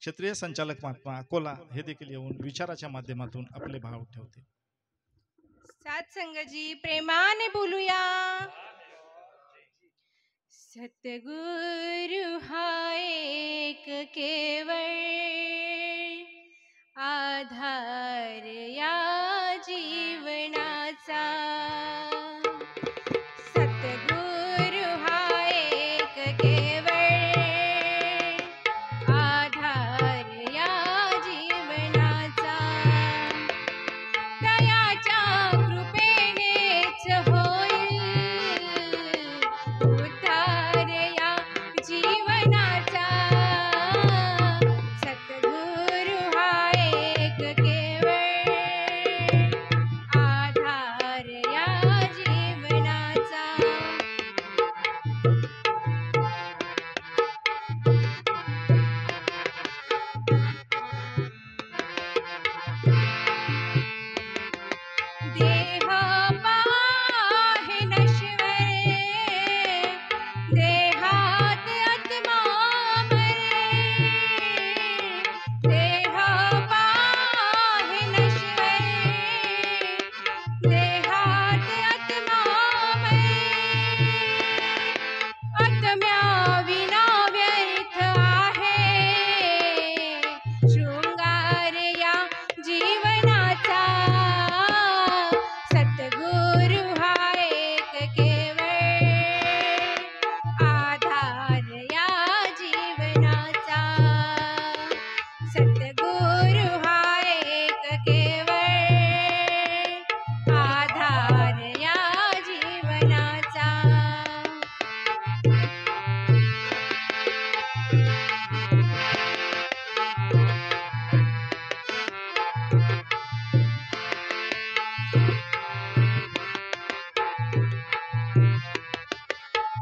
क्षेत्रीय संचालक महात्मा अकोला हे देखील येऊन विचाराच्या माध्यमातून आपले भाव ठेवतील. सातसंगजी प्रेमाने बोलूया. सतगुरु हा एक केवळ आधार या जीवनाचा. सतगुरु हा एक केवळ आधार या जीवनाचा. दयाच्या कृपेनेच होईल उद्धार या जीवनाचा.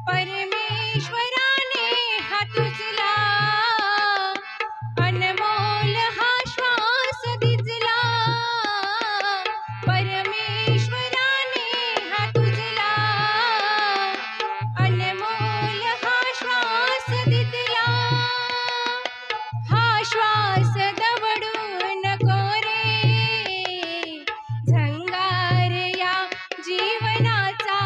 परमेश्वराने हात उचला, अनमोल हा श्वास दिजला. परमेश्वराने हात उचला, अनमोल हा श्वास दिजला. हा श्वास दवडू नको रे, झंगार या जीवनाचा.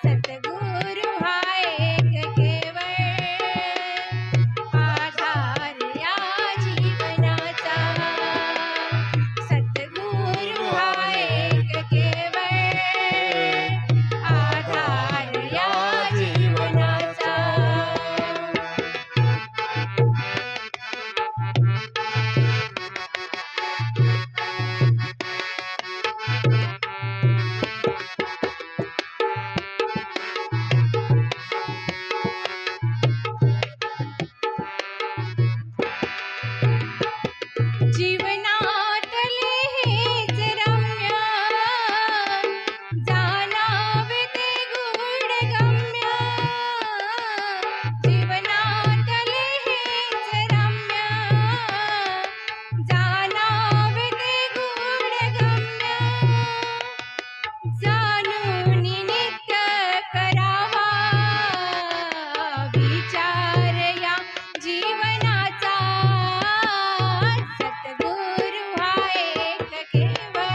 सद्गुरु हा एक केवळ आधार या जीवनाचा. सद्गुरु हा एक केवळ आधार या जीवनाचा. जीवनातले हेच रम्य, जाणावे ते गूढ गम्य. जीवनातले हेच रम्य, जाणावे ते गूढ गम्य. जाणून नित्य करावा विचार या जीवनाचा. सद्गुरु हा एक केवळ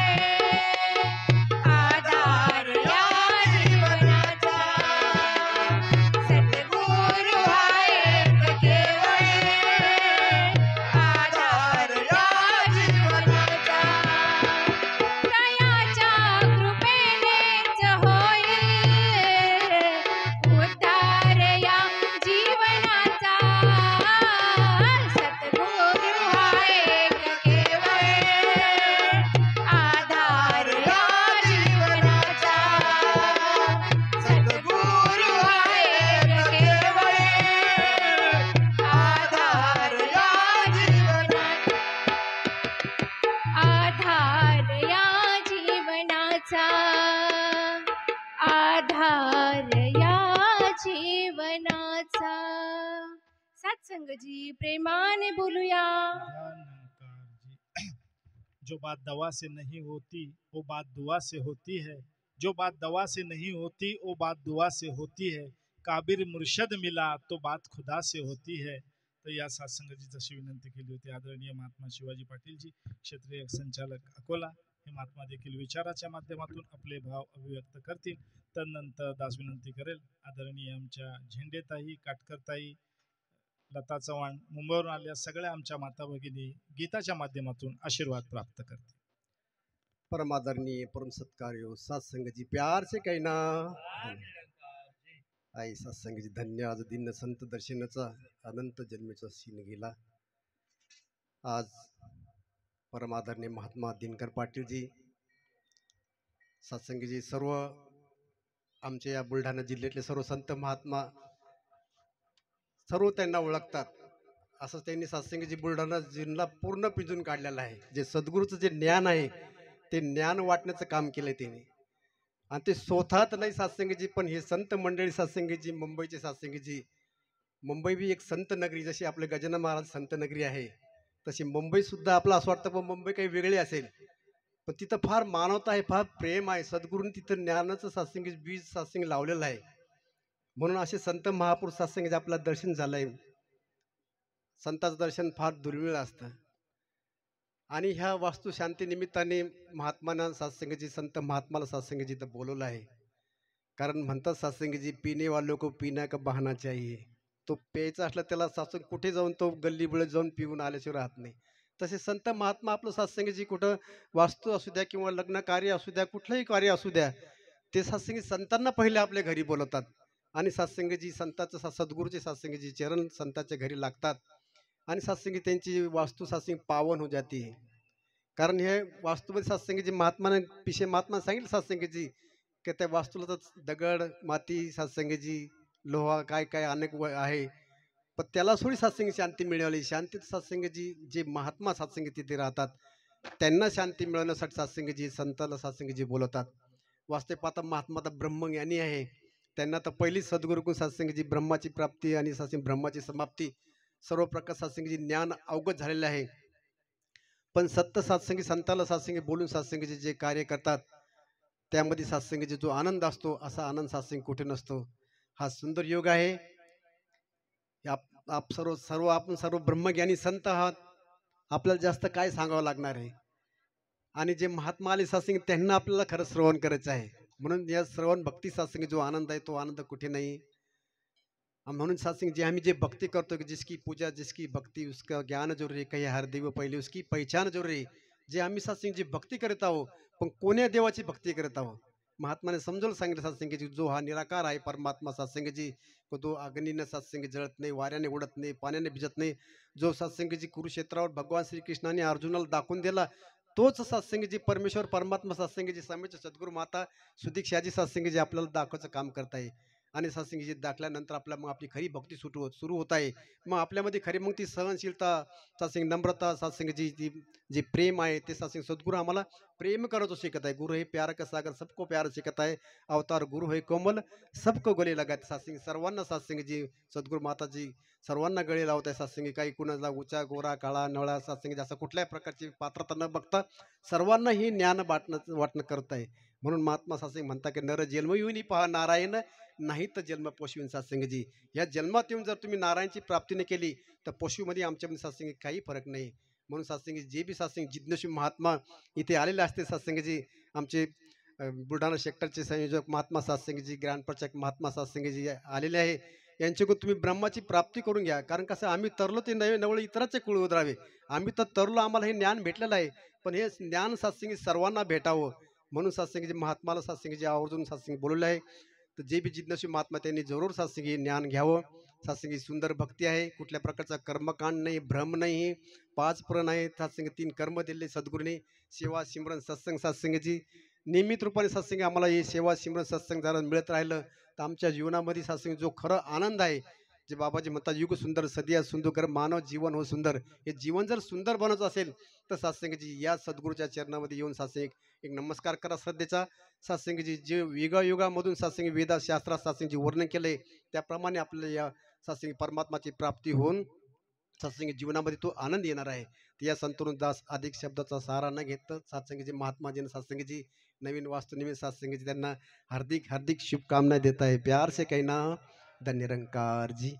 आधार या जीवनाचा. सद्गुरु हा एक केवळ आधार या जीवनाचा. दयाच्या कृपेनेच होईल उद्धार या जीवनाचा. सद्गुरु हा एक केवळ आधार या जीवनाचा. सद्गुरु हा एक केवळ आधार या जीवनाचा. आधार या जीवनाचा. आधार या जीवनाचा. सत्संगजी प्रेमाने बोलूया. जो बात दवा से नहीं होती वो बात दुआ से होती है. जो बात दवा से नहीं होती वो बात दुआ से होती है. काबिर मुर्शद मिला तो बात खुदा से होती है. तर या सत्संगाची जशी विनंती केली होती आदरणीय महात्मा शिवाजी पाटीलजी क्षेत्रीय संचालक अकोला हे महात्मा देखील विचाराच्या माध्यमातून आपले भाव अभिव्यक्त करतील. तदनंतर दास विनंती करेल आदरणीय आमच्या झेंडेताई, काटकरताई, लता चव्हाण, मुंबईवरून आलेल्या सगळ्या आमच्या माता भगिनी गीताच्या माध्यमातून आशीर्वाद प्राप्त करतील. परम आदरणीय परम सत्कार्य सत्संग जी प्यार से कहना आई सत्संग जी धन्य. आज दिन संत दर्शनाचा अनंत जन्मेचा सीन गेला. आज परम आदरणीय महात्मा दिनकर पाटीलजी सत्संगीजी सर्व आमच्या या बुलढाणा जिल्ह्यातले सर्व संत महात्मा सर्व त्यांना ओळखतात. असं त्यांनी सत्संगीजी बुलढाणा जिल्हा पूर्ण पिंजून काढलेला आहे. जे सद्गुरूचं जे ज्ञान आहे ते ज्ञान वाटण्याचं काम केलंय त्यांनी. आणि ते स्वतःच नाही सत्संगीजी पण हे संत मंडळी सत्संगीजी मुंबईचे सत्संगीजी. मुंबई बी एक संत नगरी, जशी आपले गजानन महाराज संत नगरी आहे तशी मुंबई सुद्धा आपलं असं वाटतं पण मुंबई काही वेगळी असेल पण तिथं फार मानवता आहे, फार प्रेम आहे. सद्गुरूंनी तिथं ज्ञानाचं सत्संगी बीज सत्संग लावलेलं आहे. म्हणून असे संत महापुरुष सत्संगीचे आपलं दर्शन झालंय. संताचं दर्शन फार दुर्मिळ असतं. आणि ह्या वास्तुशांती निमित्ताने महात्माना सत्संगीजी संत महात्माला सत्संगीजी इथं बोलवलं आहे. कारण म्हणतात सत्संगीजी पीने वालों को पीना का बहाना चाहिए. तो प्यायचा असला त्याला सत्संग कुठे जाऊन तो गल्ली बिळत जाऊन पिऊन आल्याशिवाय राहत नाही. तसे संत महात्मा आपलं सत्संगीजी कुठं वास्तू असू द्या किंवा लग्न कार्य असू द्या कुठलंही कार्य असू द्या ते सत्संगी संतांना पहिले आपल्या घरी बोलवतात. आणि सत्संगीजी संताचं सद्गुरूचे सत्संगीजी चरण संतांच्या घरी लागतात आणि सत्संगी त्यांची वास्तू सत्संग पावन हो जाती है. कारण हे वास्तूमध्ये सत्संगीजी महात्माने पिशे महात्मा सांगितलं सत्संगीजी की त्या वास्तूला तर दगड माती सत्संगीजी लोहा काय काय अनेक आहे पण त्याला थोडी सत्संगी शांती मिळाली. शांतीत सत्संगजी जे महात्मा सत्संगी तिथे राहतात त्यांना शांती मिळवण्यासाठी सत्संगजी संतांना सत्संगजी बोलवतात. वास्तविक पाहता महात्मा तर ब्रह्मज्ञानी आहे. त्यांना तर पहिली सद्गुरुकडून सत्संगजी ब्रह्माची प्राप्ती आणि सत्संग ब्रह्माची समाप्ती सर्व प्रकार सत्संगजी ज्ञान अवगत झालेलं आहे. पण सत्य सत्संगी संतांना सत्संगी बोलून सत्संगीचे जे कार्य करतात त्यामध्ये सत्संगीचा जो आनंद असतो असा आनंद सत्संग कुठे नसतो. हा सुंदर योग आहे. आपण सर्व ब्रह्मज्ञानी संत आहात. आपल्याला जास्त काय सांगावं लागणार आहे. आणि जे महात्मा आले सत्संग त्यांना आपल्याला खरं श्रवण करायचं आहे. म्हणून या श्रवण भक्ती सत्संगी जो आनंद आहे तो आनंद कुठे नाही. म्हणून सत्संग जे आम्ही जे भक्ती करतो की जिसकी पूजा जिसकी भक्ती उसका ज्ञान जरूरी काही हर देव पहिले उसकी पहिचान जरूरी. जे आम्ही सत्संग जी भक्ती करत आहोत पण कोण्या देवाची भक्ती करत आहोत. महात्माने समजून सांगितलं सत्संगीची जो हा निराकार आहे परमात्मा सत्संगीची तो अग्नीनं सत्संगी जळत नाही, वाऱ्याने उडत नाही, पाण्याने भिजत नाही. जो सत्संगीची कुरुक्षेत्रावर भगवान श्रीकृष्णाने अर्जुनाला दाखवून दिला तोच सत्संगीची परमेश्वर परमात्मा सत्संगीची समेत सद्गुरू माता सुदीक्षाजी सत्संगीची आपल्याला दाखवायचं काम करत आहे. आणि सत्संगीची दाखल्यानंतर आपल्या मग आपली खरी भक्ती सुरू होत आहे. मग आपल्यामध्ये खरी मग ती सहनशीलता सत्संग नम्रता सत्संगीची ती जे प्रेम आहे ते सत्संग सद्गुरू आम्हाला प्रेम करायचं शिकत आहे. गुरु हे प्यार का सागर सबको प्यार शिकत आहे. अवतार गुरु हे कोमल सबको गले लगात. सत्संग सर्वांना सत्संगीची सद्गुरू माताजी सर्वांना गळे लावत आहे. सत्संगी काही कुणाला उचा गोरा काळा नळा सत्संगी असं कुठल्याही प्रकारची पात्रता न बघता सर्वांना ही ज्ञान वाटणं करत आहे. म्हणून महात्मा सत्संग म्हणता की नर जन्म येऊन पहा नारायण नाही तर जन्म पशुविन सत्संगजी. या जन्मात येऊन जर तुम्ही नारायणची प्राप्ती नाही केली तर पशुमध्ये आमच्यामध्ये सत्संगी काही फरक नाही. म्हणून सत्संगी जे बी सत्संग जिज्ञासू महात्मा इथे आलेले असते सत्संगजी आमचे बुलढाणा सेक्टरचे संयोजक महात्मा सत्संगजी ग्रँड प्रचारक महात्मा सत्संगजी आलेले आहे. यांच्याकडून तुम्ही ब्रह्माची प्राप्ती करून घ्या. कारण कसं आम्ही तरलो ते नवळे इतरांचे कुळ उधरावे. आम्ही तर तरलो आम्हाला हे ज्ञान भेटलेलं आहे पण हे ज्ञान सत्संगी सर्वांना भेटावं म्हणून सत्संगीजी महात्माला सत्संगीजी आवर्जून सत्संगी बोलवलं आहे. तर जे बी जिज्ञासू महात्मा त्यांनी जरूर सत्संगी ज्ञान घ्यावं. सत्संगी सुंदर भक्ती आहे. कुठल्या प्रकारचा कर्मकांड नाही, भ्रम नाही, 5 प्रण आहे. सत्संग 3 कर्म दिले सद्गुरूने. सेवा सिमरन सत्संग सत्संगीची नियमित रूपाने सत्संग आम्हाला हे सेवा सिमरन सत्संग जरा मिळत राहिलं तर आमच्या जीवनामध्ये सत्संग जो खरं आनंद आहे जे बाबाजी म्हणतात युग सुंदर सदिया सुंदर मानव जीवन हो सुंदर. हे जीवन जर सुंदर बनवायचं असेल तर सत्संगीजी या सद्गुरूच्या चरणामध्ये येऊन सत्संग एक नमस्कार करा श्रद्धेचा. सत्संगीजी जे युगायुगामधून सत्संगी वेदा शास्त्रात सत्संगीचे वर्णन केले त्याप्रमाणे आपल्याला या सत्संगी परमात्माची प्राप्ती होऊन सत्संगी जीवनामध्ये तो आनंद येणार आहे. या संतोष दास अधिक शब्दाचा सहारा न घेत सत्संगीचे महात्माजीने सत्संगीची नवीन वास्तू निमित्त सत्संगीची त्यांना हार्दिक हार्दिक शुभकामना देत आहे. प्यार से कहना धन्यरंकार जी.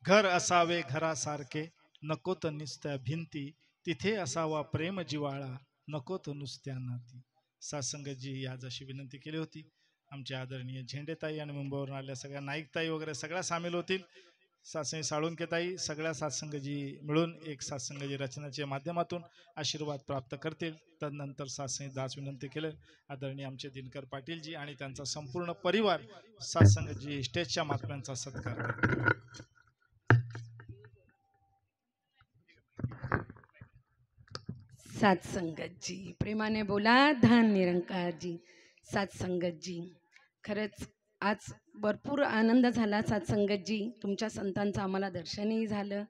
घर असावे घरासारखे नको तर नुसत्या भिंती तिथे असावा प्रेम जिवाळा नको तर नुसत्या नाती. सत्संगजी आज अशी विनंती केली होती. आमचे आदरणीय झेंडेताई आणि मुंबईवरून आलेल्या सगळ्या नाईकताई वगैरे सगळ्या सामील होतील. सत्संगी साळुंकेताई सगळ्या सत्संगजी मिळून एक सत्संगजी रचनेच्या माध्यमातून आशीर्वाद प्राप्त करतील. तदनंतर सत्संगी दास विनंती केले आदरणीय आमचे दिनकर पाटीलजी आणि त्यांचा संपूर्ण परिवार सत्संगजी स्टेजच्या महात्म्यांचा सत्कार करतील. सत्संगतजी प्रेमाने बोला धन निरंकारजी. सत्संगतजी खरंच आज भरपूर आनंद झाला. सत्संगतजी तुमच्या संतांचं आम्हाला दर्शनही झालं.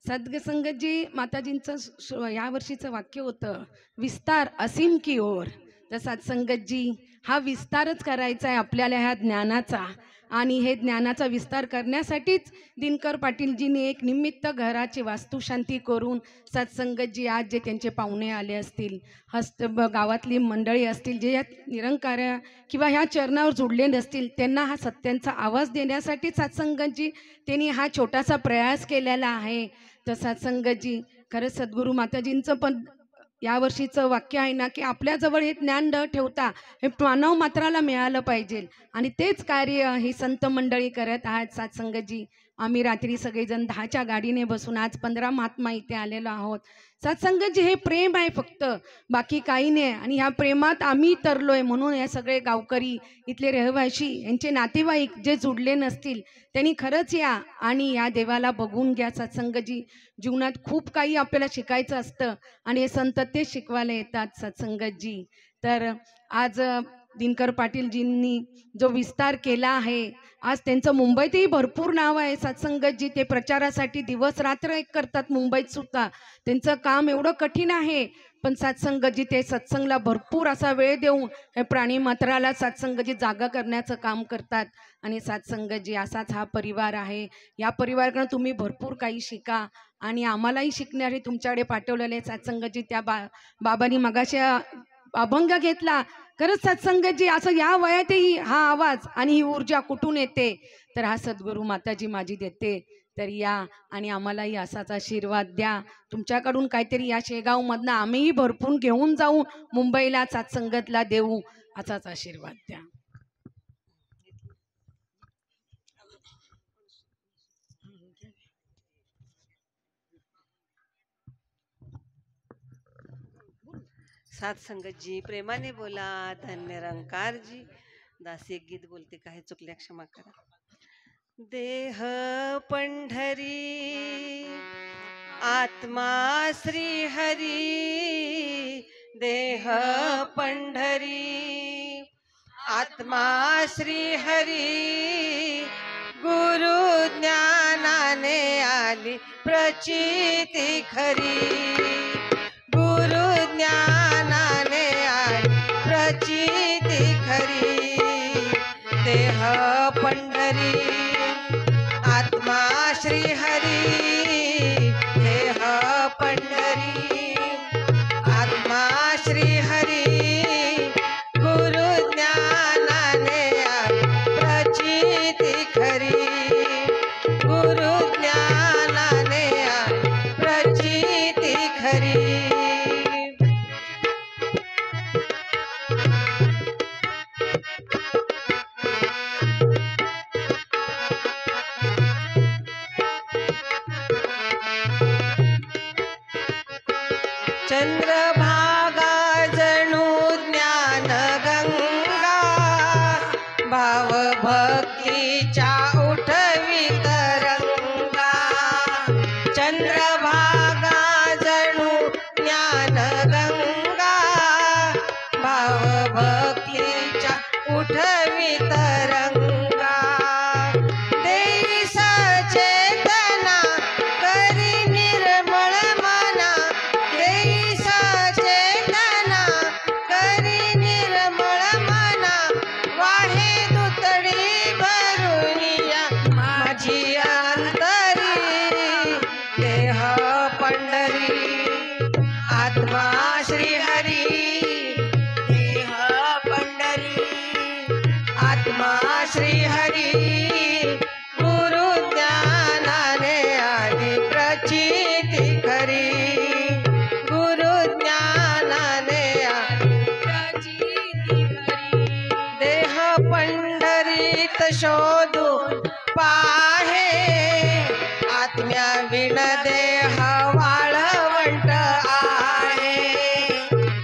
सद्गसंगतजी माताजींचं या वर्षीचं वाक्य होतं विस्तार असीम की ओर. तर सत्संगतजी हा विस्तारच करायचा आहे आपल्याला ह्या ज्ञानाचा आणि हे ज्ञानाचा विस्तार करण्यासाठीच दिनकर पाटीलजींनी एक निमित्त घराची वास्तुशांती करून सत्संगतजी आज जे त्यांचे पाहुणे आले असतील गावातली मंडळी असतील जे या निरंकार्या किंवा ह्या चरणावर जोडले नसतील त्यांना हा सत्यांचा आवाज देण्यासाठी सत्संगतजी त्यांनी हा छोटासा प्रयास केलेला आहे. तर सत्संगतजी खरंच सद्गुरू माताजींचं पण यावर्षीचं वाक्य आहे ना की आपल्याजवळ हे ज्ञान न ठेवता हे मानव मात्राला मिळालं पाहिजे आणि तेच कार्य ही संत मंडळी करत आहेत. सत्संगतजी आम्ही रात्री सगळेजण 10च्या गाडीने बसून आज 15 महात्मा इथे आलेलो आहोत. सत्संगतजी हे प्रेम आहे फक्त, बाकी काही नाही. आणि ह्या प्रेमात आम्ही तरलोय म्हणून या सगळे गावकरी इथले रहिवासी यांचे नातेवाईक जे जुडले नसतील त्यांनी खरंच या आणि या देवाला बघून घ्या. सत्संगतजी जीवनात खूप काही आपल्याला शिकायचं असतं आणि हे संत ते शिकवायला येतात. सत्संगतजी तर आज दिनकर पाटीलजींनी जो विस्तार केला आहे, आज त्यांचं मुंबईतही भरपूर नाव आहे. सत्संगतजी ते प्रचारासाठी दिवस रात्र एक करतात मुंबईत सुद्धा. त्यांचं काम एवढं कठीण आहे, पण सत्संगतजी ते सत्संगला भरपूर असा वेळ देऊन हे प्राणी मात्राला सत्संगजी जागा करण्याचं काम करतात. आणि सत्संगजी असाच हा परिवार आहे. या परिवाराकडून तुम्ही भरपूर काही शिका आणि आम्हालाही शिकणारे तुमच्याकडे पाठवलेले सत्संगजी. त्या बाबांनी मगाशी अभंग घेतला. खरंच सत्संगजी असं या वयातही हा आवाज आणि ही ऊर्जा कुठून येते, तर हा सद्गुरू माताजी माझी देते. तर या आणि आम्हालाही असाच आशीर्वाद द्या. तुमच्याकडून काहीतरी या शेगावमधनं आम्हीही भरपूर घेऊन जाऊ मुंबईला सत्संगतला देऊ, असाच आशीर्वाद द्या. सत्संगत जी प्रेमाने बोला. धन्य निरंकार जी. दासी एक गीत बोलते, काही चुकल्या क्षमा करा. देह पंढरी आत्मा श्री हरी. देह पंढरी आत्मा श्री हरी. गुरु ज्ञानाने आली प्रचिती खरी. गुरु ज्ञानाने आली प्रचिती खरी. देह पंढरी आत्मा श्री हरी. देह पंढरी आत्मा श्री हरी. गुरु ज्ञानाने आली प्रचिती खरी. गुरु ज्ञानाने आली प्रचिती खरी. चंद्रभागा जणू ज्ञान गंगा. भाव भक्तीच्या उठवीत रंगा. चंद्रभागा जणू ज्ञान गंगा. भाव भक्तीच्या उठवीत रंगा. देई सचेतना करी निर्मळ मना. देई सचेतना करी निर्मळ मना. वाहे दुतडी भरुनिया माझी अंतरी. देह पंढरी आत्मा श्री हरी. देह पंढरी आत्मा श्री हरी. गुरु ज्ञानाने आली प्रचिती खरी. गुरु ज्ञानाने आली प्रचिती खरी. देह पंढरीत शोधून पाहे. आत्म्या विण देह वाळवंट आहे.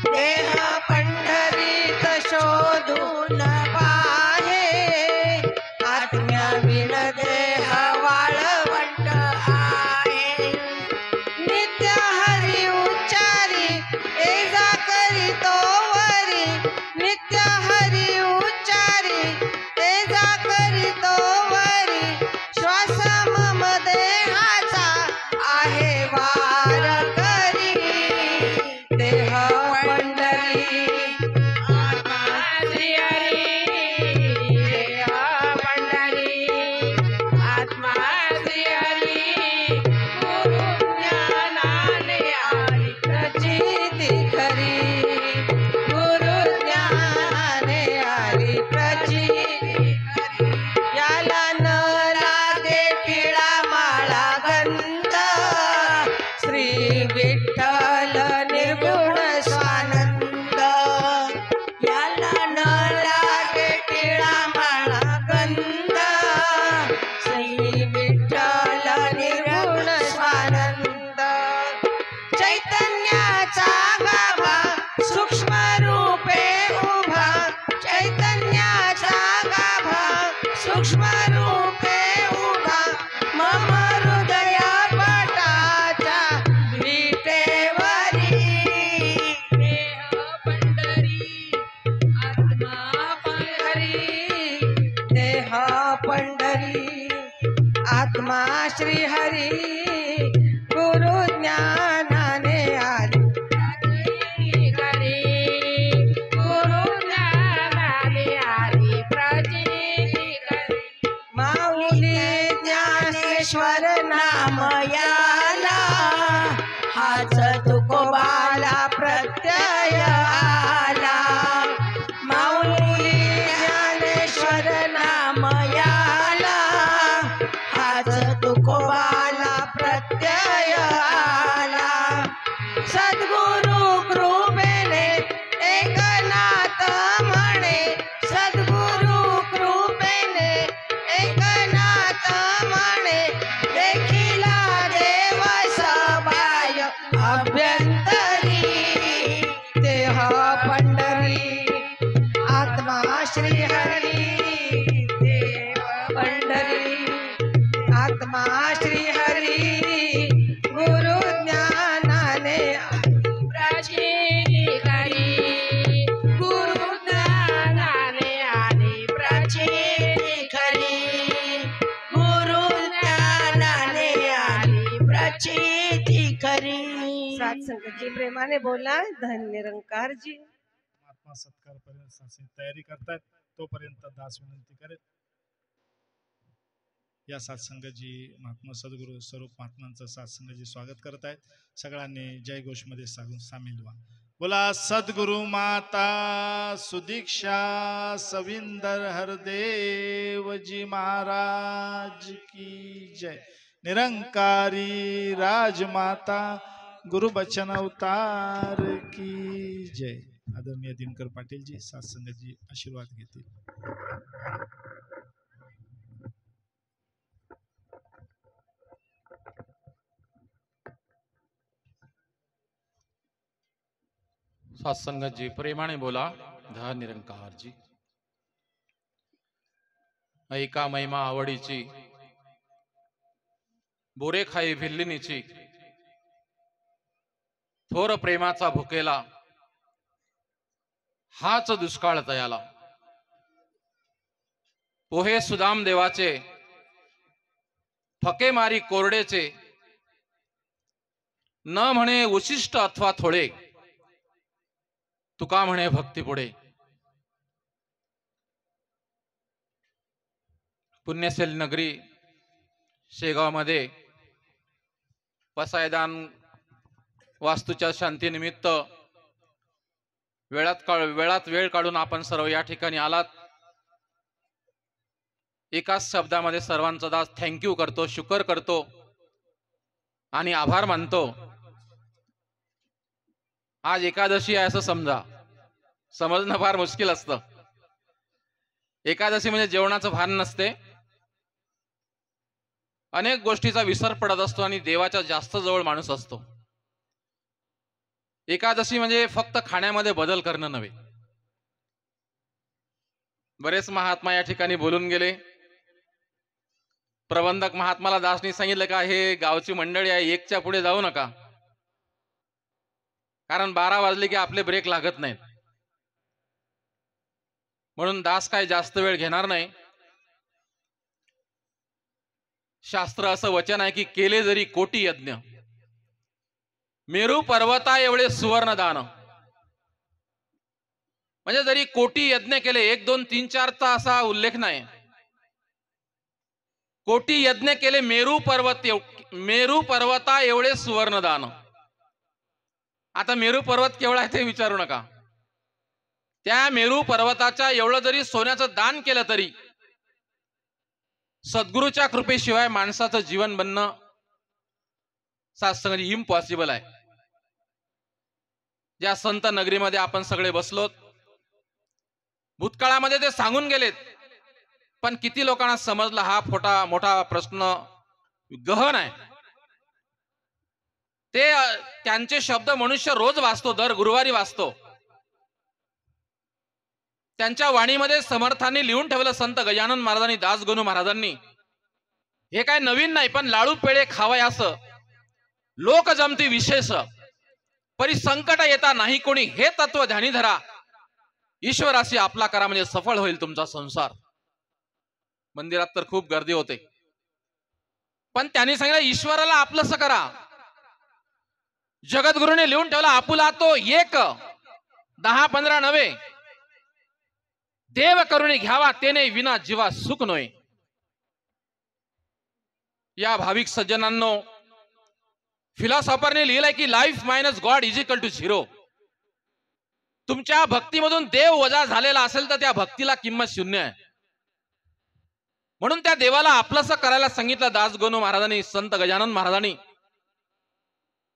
देह पंढरीत शोधून पाहे. आत्म्या विण देह वाळवंट आहे. नित्य हरी उच्चारी एजा करीतो वरी. नित्य हरी उच्चारी एजा करीतो वरी. श्वास मम देहाचा आहे वा श्री हरी गुरु ज्ञानाने आली गुरु ज्ञानाने आली प्रचिती करी. माऊली ज्ञानेश्वर नाम याला हाच तुकोबाला प्रत्यय आला. माऊली ज्ञानेश्वर नाम याला हाच तुकोबाला प्रत्यय आला. सद्गुरु कृपेने एकनाथ म्हणे सद्गुरु कृपेने एकनाथ म्हणे देखिला देव सबाय अभ्यंतरी देह पंढरी आत्मा श्री हरी देव पंढरी आत्मा श्री हरी गुरु ज्ञानाने प्रचिती करी. गुरु ज्ञानाने आली प्रचिती खरी गुरु ज्ञानाने आली प्रचिती खरी. सत्संगजी प्रेमाने बोला धन निरंकारजी. महात्मा सत्कार पर्यंत तयारी करतायत तोपर्यंत दास विनंती करेल. या सत्संगाची महात्मा सद्गुरू स्वरूप महात्मांचं सत्संगाची स्वागत करत आहेत. सगळ्यांनी जय घोष मध्ये सामील व्हा. बोला सद्गुरु माता सुदीक्षा सविंदर हरदेव जी महाराज की जय. निरंकारी राजमाता गुरु बचन अवतार की जय. आदरणीय दिनकर पाटील जी सत्संगाची आशीर्वाद घेतील. सत्संगजी प्रेमाने बोला धन निरंकारजी. ऐका महिमा आवडीची बोरे खाई भिल्लिनीची थोर प्रेमाचा भुकेला हाच दुष्काळ तयाला. पोहे सुदाम देवाचे फके मारी कोरडेचे न म्हणे उशिष्ट अथवा थोडे तुका म्हणे भक्ती पुढे. पुण्यशील नगरी शेगाव मध्ये पसायदान वास्तूच्या शांतीनिमित्त वेळात वेळ काढून आपण सर्व या ठिकाणी आलात. एकाच शब्दामध्ये सर्वांचा दास थँक्यू करतो, शुकर करतो आणि आभार मानतो. आज एकादशी आहे असं समजा, समजणं फार मुश्किल असतं. एकादशी म्हणजे जेवणाचं भान नसते, अनेक गोष्टीचा विसर पडत असतो आणि देवाच्या जास्त जवळ माणूस असतो. एकादशी म्हणजे फक्त खाण्यामध्ये बदल करणं नव्हे. बरेच महात्मा या ठिकाणी बोलून गेले. प्रबंधक महात्माला दासनी सांगितलं का हे गावची मंडळी आहे, एकच्या पुढे जाऊ नका, कारण 12 वाजले की आपले ब्रेक लागत नाहीत. म्हणून दास काय जास्त वेळ घेणार नाही. शास्त्र असं वचन आहे की केले जरी कोटी यज्ञ मेरू पर्वता एवढे सुवर्ण दान. म्हणजे जरी कोटी यज्ञ केले, 1 2 3 4 चा असा उल्लेख नाही. कोटी यज्ञ केले मेरू पर्वता एवढे सुवर्ण दान. आता मेरू पर्वत केवढा आहे ते विचारू नका. त्या मेरू पर्वताच्या एवढं जरी सोन्याचं दान केलं तरी सद्गुरूच्या कृपेशिवाय माणसाचं जीवन बनणं सत्संगाची इम्पॉसिबल आहे. ज्या संत नगरीमध्ये आपण सगळे बसलोत, भूतकाळामध्ये ते सांगून गेलेत, पण किती लोकांना समजला हा मोठा प्रश्न गहन आहे. ते त्यांचे शब्द मनुष्य रोज वाचतो, दर गुरुवारी वाचतो. त्यांच्या वाणीमध्ये समर्थांनी लिहून ठेवलं संत गजानन महाराजांनी, दासगणू महाराजांनी. हे काय नवीन नाही, पण लाडू पेळे खावयास लोक जमती विशेष परी संकट येता नाही कोणी, हे तत्व ध्यानी धरा. ईश्वराशी आपला करा म्हणजे सफळ होईल तुमचा संसार. मंदिरात तर खूप गर्दी होते. पण त्यांनी सांगितलं ईश्वराला आपलंसं करा. जगद्गुरूने लिहून ठेवला आपुला तो एक 10-15 नव्हे, देव करुणी घ्यावा तेने विना जीवा सुख नोय. या भाविक सज्जनांनो, फिलॉसॉफरने लिहिलंय की life minus God is equal to 0. तुमच्या भक्तीमधून देव वजा झालेला असेल तर त्या भक्तीला किंमत शून्य आहे. म्हणून त्या देवाला आपलंसं करायला सांगितलं दासगणू महाराजांनी, संत गजानन महाराजांनी.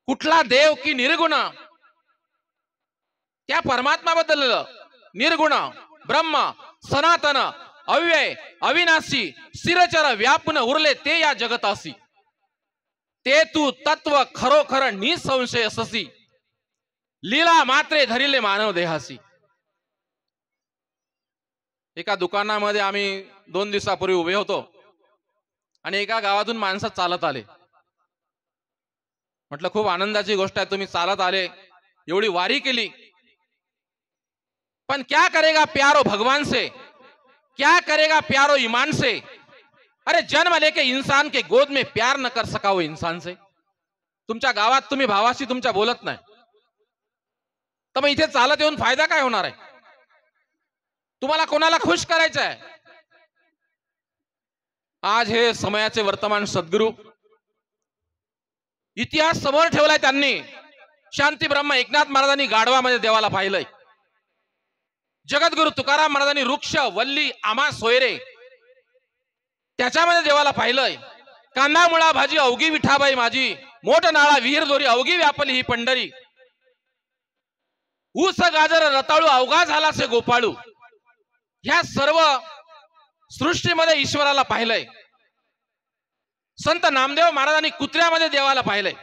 कुठला देव की निर्गुण, त्या परमात्माबद्दल निर्गुण ब्रह्म सनातन अव्यय अविनाशी स्थिरचर व्यापून उरले ते या जगतासी. ते तू तत्व खरोखर निसंशय अससी, लीला मात्रे धरिले मानव देहासी. एका दुकानामध्ये आम्ही 2 दिवसापूर्वी उभे होतो आणि एका गावातून माणसं चालत आले. म्हटलं खूप आनंदाची गोष्ट आहे, तुम्ही चालत आले, एवढी वारी केली, पण क्या करेगा प्यारो भगवान से, क्या करेगा प्यारो ईमान से. अरे जन्म लेके इंसान के गोद में प्यार न कर सका वो इंसान से. तुमच्या गावात तुम्ही भावाशी तुमच्या बोलत नाही, तर मग इथे चालत येऊन फायदा काय होणार आहे? तुम्हाला कोणाला खुश करायचं आहे? आज हे समयाचे वर्तमान सद्गुरू इतिहास समोर ठेवलाय त्यांनी. शांती ब्रह्म एकनाथ महाराजांनी गाढवामध्ये देवाला पाहिलंय. जगद्गुरु तुकाराम महाराजांनी वृक्ष वल्ली आमा सोयरे त्याच्यामध्ये देवाला पाहिलंय. कांदा मुळा भाजी अवघी विठाबाई माझी, मोठ नाळा विहीर दोरी अवघी व्यापली ही पंढरी. ऊस गाजर रताळू अवघा झाला से गोपाळू. ह्या सर्व सृष्टीमध्ये ईश्वराला पाहिलंय. संत नामदेव महाराजांनी कुत्र्यामध्ये देवाला पाहिलंय.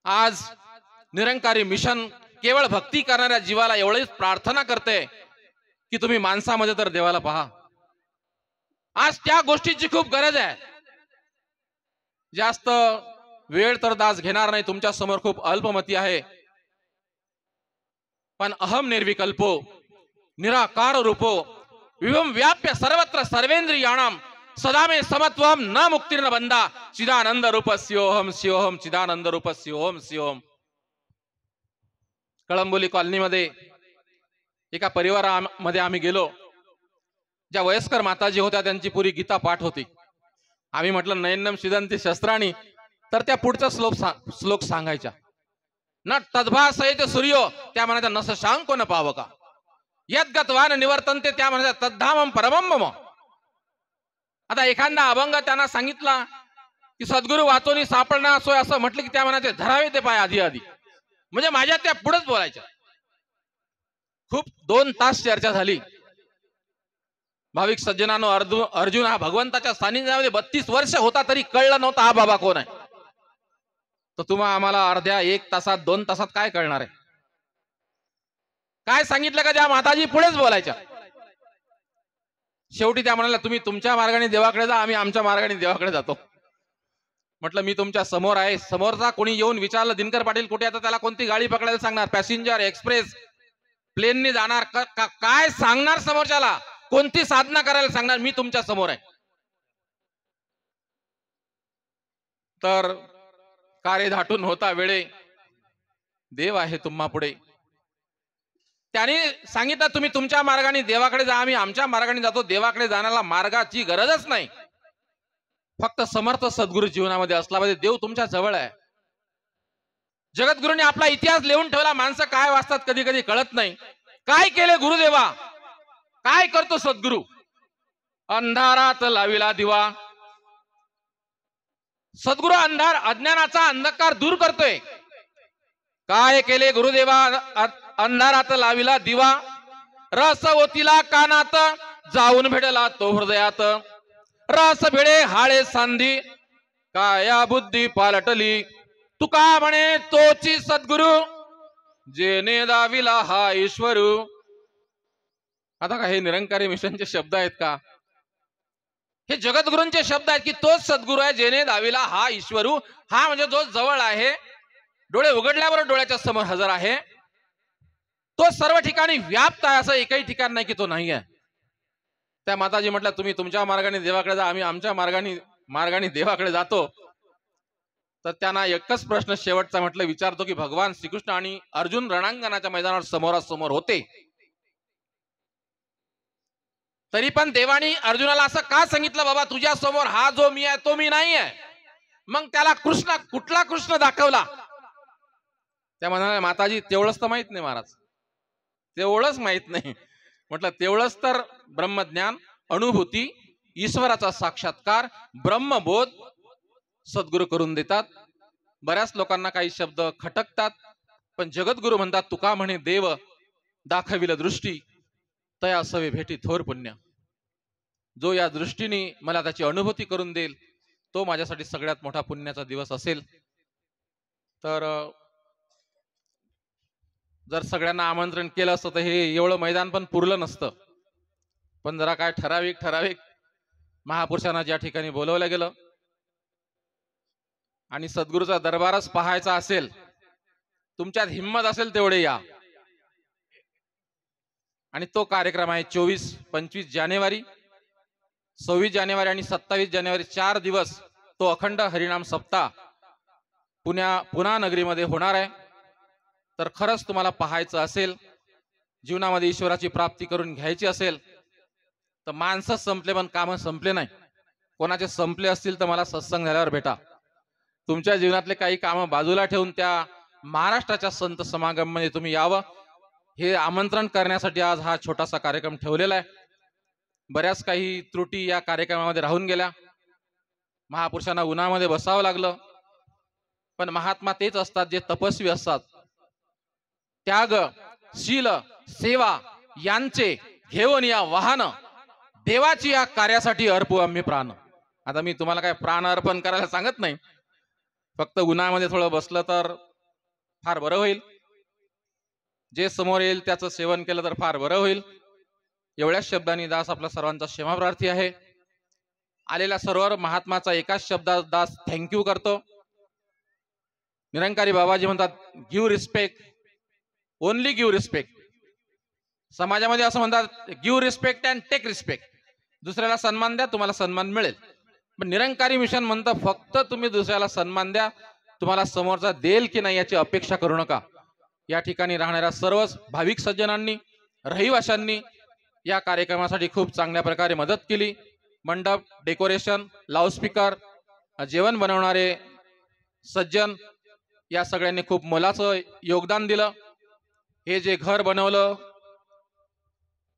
आज निरंकारी मिशन केवळ भक्ती करणाऱ्या जीवाला एवढीच प्रार्थना करते की तुम्ही माणसामध्ये तर देवाला पहा. आज त्या गोष्टीची खूप गरज आहे. जास्त वेळ तर दास घेणार नाही, तुमच्या समोर खूप अल्पमती आहे. पण अहम निर्विकल्पो निराकार रूपो विभम व्याप्य सर्वत्र सर्वेंद्रियाणाम सदा मे समत्वम न मुक्तिर्न बंधा चिदानंद रूप स्योहम स्योहम चिदानंद रूप स्योहम स्योहम. कळंबोली कॉलनीमध्ये एका परिवारामध्ये आम्ही गेलो. ज्या वयस्कर माताजी होत्या त्यांची पुरी गीता पाठ होती. आम्ही म्हटलं नयनम शिदंती शस्त्राणी, तर त्या पुढचा श्लोक सांगायच्या. न तद्भासयते सूर्यो, त्या म्हणायच्या नस शांको न पावका. यद्गतवान निवर्तन्ते, त्या म्हणायच्या तद्धामम परमम मम. आता एखादा अभंग त्यांना सांगितला की सद्गुरु वाचोनी सापडणार असोय असं म्हटलं की त्या म्हणायचे धरावे ते पाय आधी आधी. म्हणजे माझ्या त्या पुढेच बोलायच्या. खूप 2 तास चर्चा झाली. भाविक सज्जनानो, अर्जुन हा भगवंताच्या सानिध्यामध्ये 32 वर्ष होता तरी कळलं नव्हतं हा बाबा कोण आहे. तर तुम्हाला आम्हाला अर्ध्या 1 तासात 2 तासात काय कळणार आहे? काय सांगितलं का त्या माताजी पुढेच बोलायच्या. शेवटी त्या म्हणाल्या तुम्ही तुमच्या मार्गाने देवाकडे जा, आम्ही आमच्या मार्गाने देवाकडे जातो. म्हटलं मी तुमच्या समोर आहे. समोरचा कोणी येऊन विचारलं दिनकर पाटील कुठे, आता त्याला कोणती गाडी पकडायला सांगणार? पॅसेंजर एक्सप्रेस प्लेनने जाणार काय सांगणार? समोरच्याला कोणती साधना करायला सांगणार? मी तुमच्या समोर आहे. तर कार्य धाटून होता वेळे, देव आहे तुम्हा पुढे. त्याने सांगितलं तुम्ही तुमच्या मार्गाने देवाकडे जा, आम्ही आमच्या मार्गाने जातो. देवाकडे जाण्याला मार्गाची गरजच नाही, फक्त समर्थ सद्गुरू जीवनामध्ये असला पाहिजे. देव तुमच्या जवळ आहे. जगद्गुरूंनी आपला इतिहास लिहून ठेवला. माणसं काय वाचतात कधी कधी कळत नाही. काय केले गुरुदेवा, काय करतो सद्गुरू? अंधारात लाविला दिवा. सद्गुरू अंधार अज्ञानाचा अंधकार दूर करतोय. काय केले गुरुदेवा? अंधारात लाविला दिवा. रस ओतीला कानात, जाऊन भेटला तो हृदयात. रस भिडे हाळे सांधी, काया बुद्धी पालटली. तुका म्हणे तोची सद्गुरू, जेने दाविला हा ईश्वरू. आता का हे निरंकारी मिशनचे शब्द आहेत का? हे जगद्गुरूंचे शब्द आहेत की तोच सद्गुरू आहे जेने दाविला हा ईश्वरू. हा म्हणजे जो जवळ आहे, डोळे उघडल्यावर डोळ्याच्या समोर हजर आहे. तो सर्व ठिकाणी व्याप्त आहे, असं एकही ठिकाण नाही की तो नाही आहे. त्या माताजी म्हटल्या तुम्ही तुमच्या मार्गाने देवाकडे जा, आम्ही आमच्या मार्गाने देवाकडे जातो. तर त्यांना एकच प्रश्न शेवटचा म्हटलं विचारतो की भगवान श्रीकृष्ण आणि अर्जुन रणांगणाच्या मैदानावर समोरासमोर होते, तरी पण देवानी अर्जुनाला असं का सांगितलं बाबा तुझ्या समोर हा जो मी आहे तो मी नाही आहे? मग त्याला कृष्ण कुठला कृष्ण दाखवला? त्या म्हणाल्या माताजी तेवढंच तर माहित नाही महाराज, तेवढंच माहित नाही. म्हटलं तेवढंच तर ब्रह्मज्ञान, अनुभूती, ईश्वराचा साक्षात्कार, ब्रह्मबोध सद्गुरू करून देतात. बऱ्याच लोकांना काही शब्द खटकतात, पण जगद्गुरु म्हणतात तुका म्हणे देव दाखविल दृष्टी, तया सवे भेटी थोर पुण्य. जो या दृष्टीने मला त्याची अनुभूती करून देईल तो माझ्यासाठी सगळ्यात मोठा पुण्याचा दिवस असेल. तर जर सगळ्यांना आमंत्रण केलं असतं तर हे एवढं मैदान पण पुरलं नसतं. पण जरा काय ठराविक महापुरुषांना ज्या ठिकाणी बोलवलं गेलं आणि सद्गुरूचा दरबारच पाहायचा असेल, तुमच्यात हिंमत असेल तेवढे या. आणि तो कार्यक्रम आहे 24, 25 जानेवारी, 26 जानेवारी आणि 27 जानेवारी 4 दिवस तो अखंड हरिनाम सप्ताह पुणा नगरीमध्ये होणार आहे. तर खरंच तुम्हाला पाहायचं असेल, जीवनामध्ये ईश्वराची प्राप्ती करून घ्यायची असेल तर माणसं संपले पण कामं संपले नाही. कोणाचे संपले असतील तर मला सत्संग झाल्यावर भेटा. तुमच्या जीवनातले काही कामं बाजूला ठेवून त्या महाराष्ट्राच्या संत समागम मध्ये तुम्ही यावं हे आमंत्रण करण्यासाठी आज हा छोटासा कार्यक्रम ठेवलेला आहे. बऱ्याच काही त्रुटी या कार्यक्रमामध्ये राहून गेल्या. महापुरुषांना उन्हामध्ये बसावं लागलं, पण महात्मा तेच असतात जे तपस्वी असतात. त्याग, शील, सेवा यांचे घेऊन या वाहन देवाची या कार्यासाठी अर्पू आम्ही प्राण. आता मी तुम्हाला काय प्राण अर्पण करायला सांगत नाही, फक्त उन्हामध्ये थोडं बसलं तर फार बरं होईल. जे समोर येईल त्याचं सेवन केलं तर फार बरं होईल. एवढ्याच शब्दांनी दास आपल्या सर्वांचा क्षमाप्रार्थी आहे. आलेल्या सर्व महात्माचा एकाच शब्दात दास थँक्यू करतो. निरंकारी बाबाजी म्हणतात give respect, only give respect. समाजामध्ये असं म्हणतात give respect and take respect. दुसऱ्याला सन्मान द्या, तुम्हाला सन्मान मिळेल. पण निरंकारी मिशन म्हणतं फक्त तुम्ही दुसऱ्याला सन्मान द्या, तुम्हाला समोरचा देईल की नाही याची अपेक्षा करू नका. या ठिकाणी राहणाऱ्या सर्वच भाविक सज्जनांनी, रहिवाशांनी या कार्यक्रमासाठी खूप चांगल्या प्रकारे मदत केली. मंडप, डेकोरेशन, लाऊडस्पीकर, जेवण बनवणारे सज्जन या सगळ्यांनी खूप मोलाचं योगदान दिलं. हे जे घर बनवलं,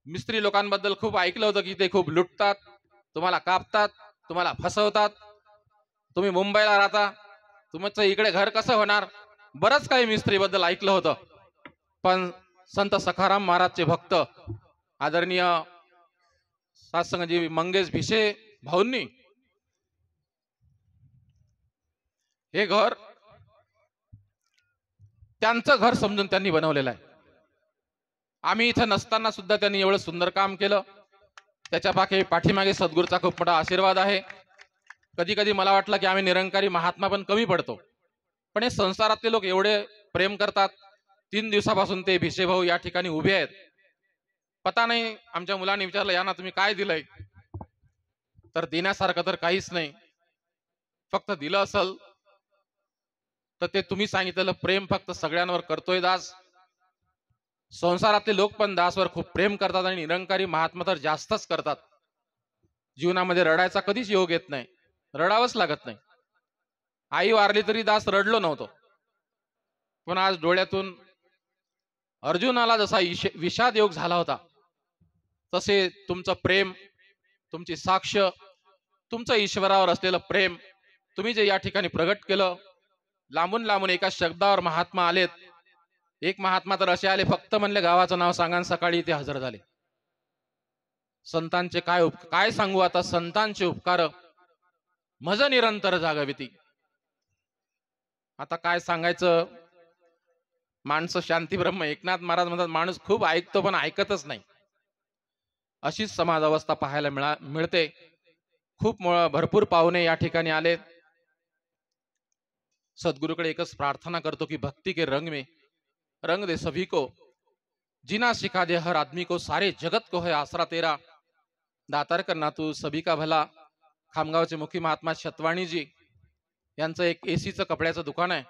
मिस्त्री लोकांबद्दल खूप ऐकलं होतं की ते खूप लुटतात, तुम्हाला कापतात, तुम्हाला फसवतात. तुम्ही मुंबईला राहता, तुमचं इकडे घर कसं होणार, बरंच काही मिस्त्री बद्दल ऐकलं होतं. पण संत सखाराम महाराजचे भक्त आदरणीय सत्संगजी मंगेश भिशे भाऊंनी हे घर त्यांचं घर समजून त्यांनी बनवलेलं आहे. आम्ही इथं नसताना सुद्धा त्यांनी एवढं सुंदर काम केलं. त्याच्या पाठीमागे सद्गुरूचा खूप मोठा आशीर्वाद आहे. कधी कधी मला वाटलं की आम्ही निरंकारी महात्मा पण कमी पडतो, पण हे संसारातले लोक एवढे प्रेम करतात. 3 दिवसापासून ते भिशे भाऊ या ठिकाणी उभे आहेत. पता नाही, आमच्या मुलांनी विचारलं या ना तुम्ही काय दिलंय, तर देण्यासारखं तर काहीच नाही. फक्त दिलं असल तर ते तुम्ही सांगितलेलं प्रेम फक्त सगळ्यांवर करतोय दास. संसारातले लोक पण दासवर खूप प्रेम करतात आणि निरंकारी महात्मा तर जास्तच करतात. जीवनामध्ये रडायचा कधीच योग येत नाही, रडावंच लागत नाही. आई वारली तरी दास रडलो नव्हतो, पण आज डोळ्यातून अर्जुनाला जसा विषाद योग झाला होता तसे तुमचं प्रेम, तुमची साक्ष, तुमचं ईश्वरावर असलेलं प्रेम तुम्ही जे या ठिकाणी प्रगट केलं. लांबून लांबून एका शब्दावर महात्मा आलेत. एक महात्मा तर असे आले, फक्त म्हणले गावाचं नाव सांगा आणि सकाळी ते हजर झाले. संतांचे काय सांगू आता, संतांचे उपकार मज निरंतर जागविती. आता काय सांगायचं. माणसं शांती ब्रह्म एकनाथ महाराज म्हणतात माणूस खूप ऐकतो पण ऐकतच नाही. अशीच समाज अवस्था पाहायला मिळते. खूप भरपूर पाहुणे या ठिकाणी आले. सद्गुरुकडे एकच प्रार्थना करतो की भक्ति के रंग में रंग दे सभी को, जीना सिखा दे हर आदमी को, सारे जगत को है आसरा तेरा, दातार कर नातू सभी का भला खामगावचे मुखी महात्मा शतवाणीजी यांचं एक एसीचं कपड्याचं दुकान आहे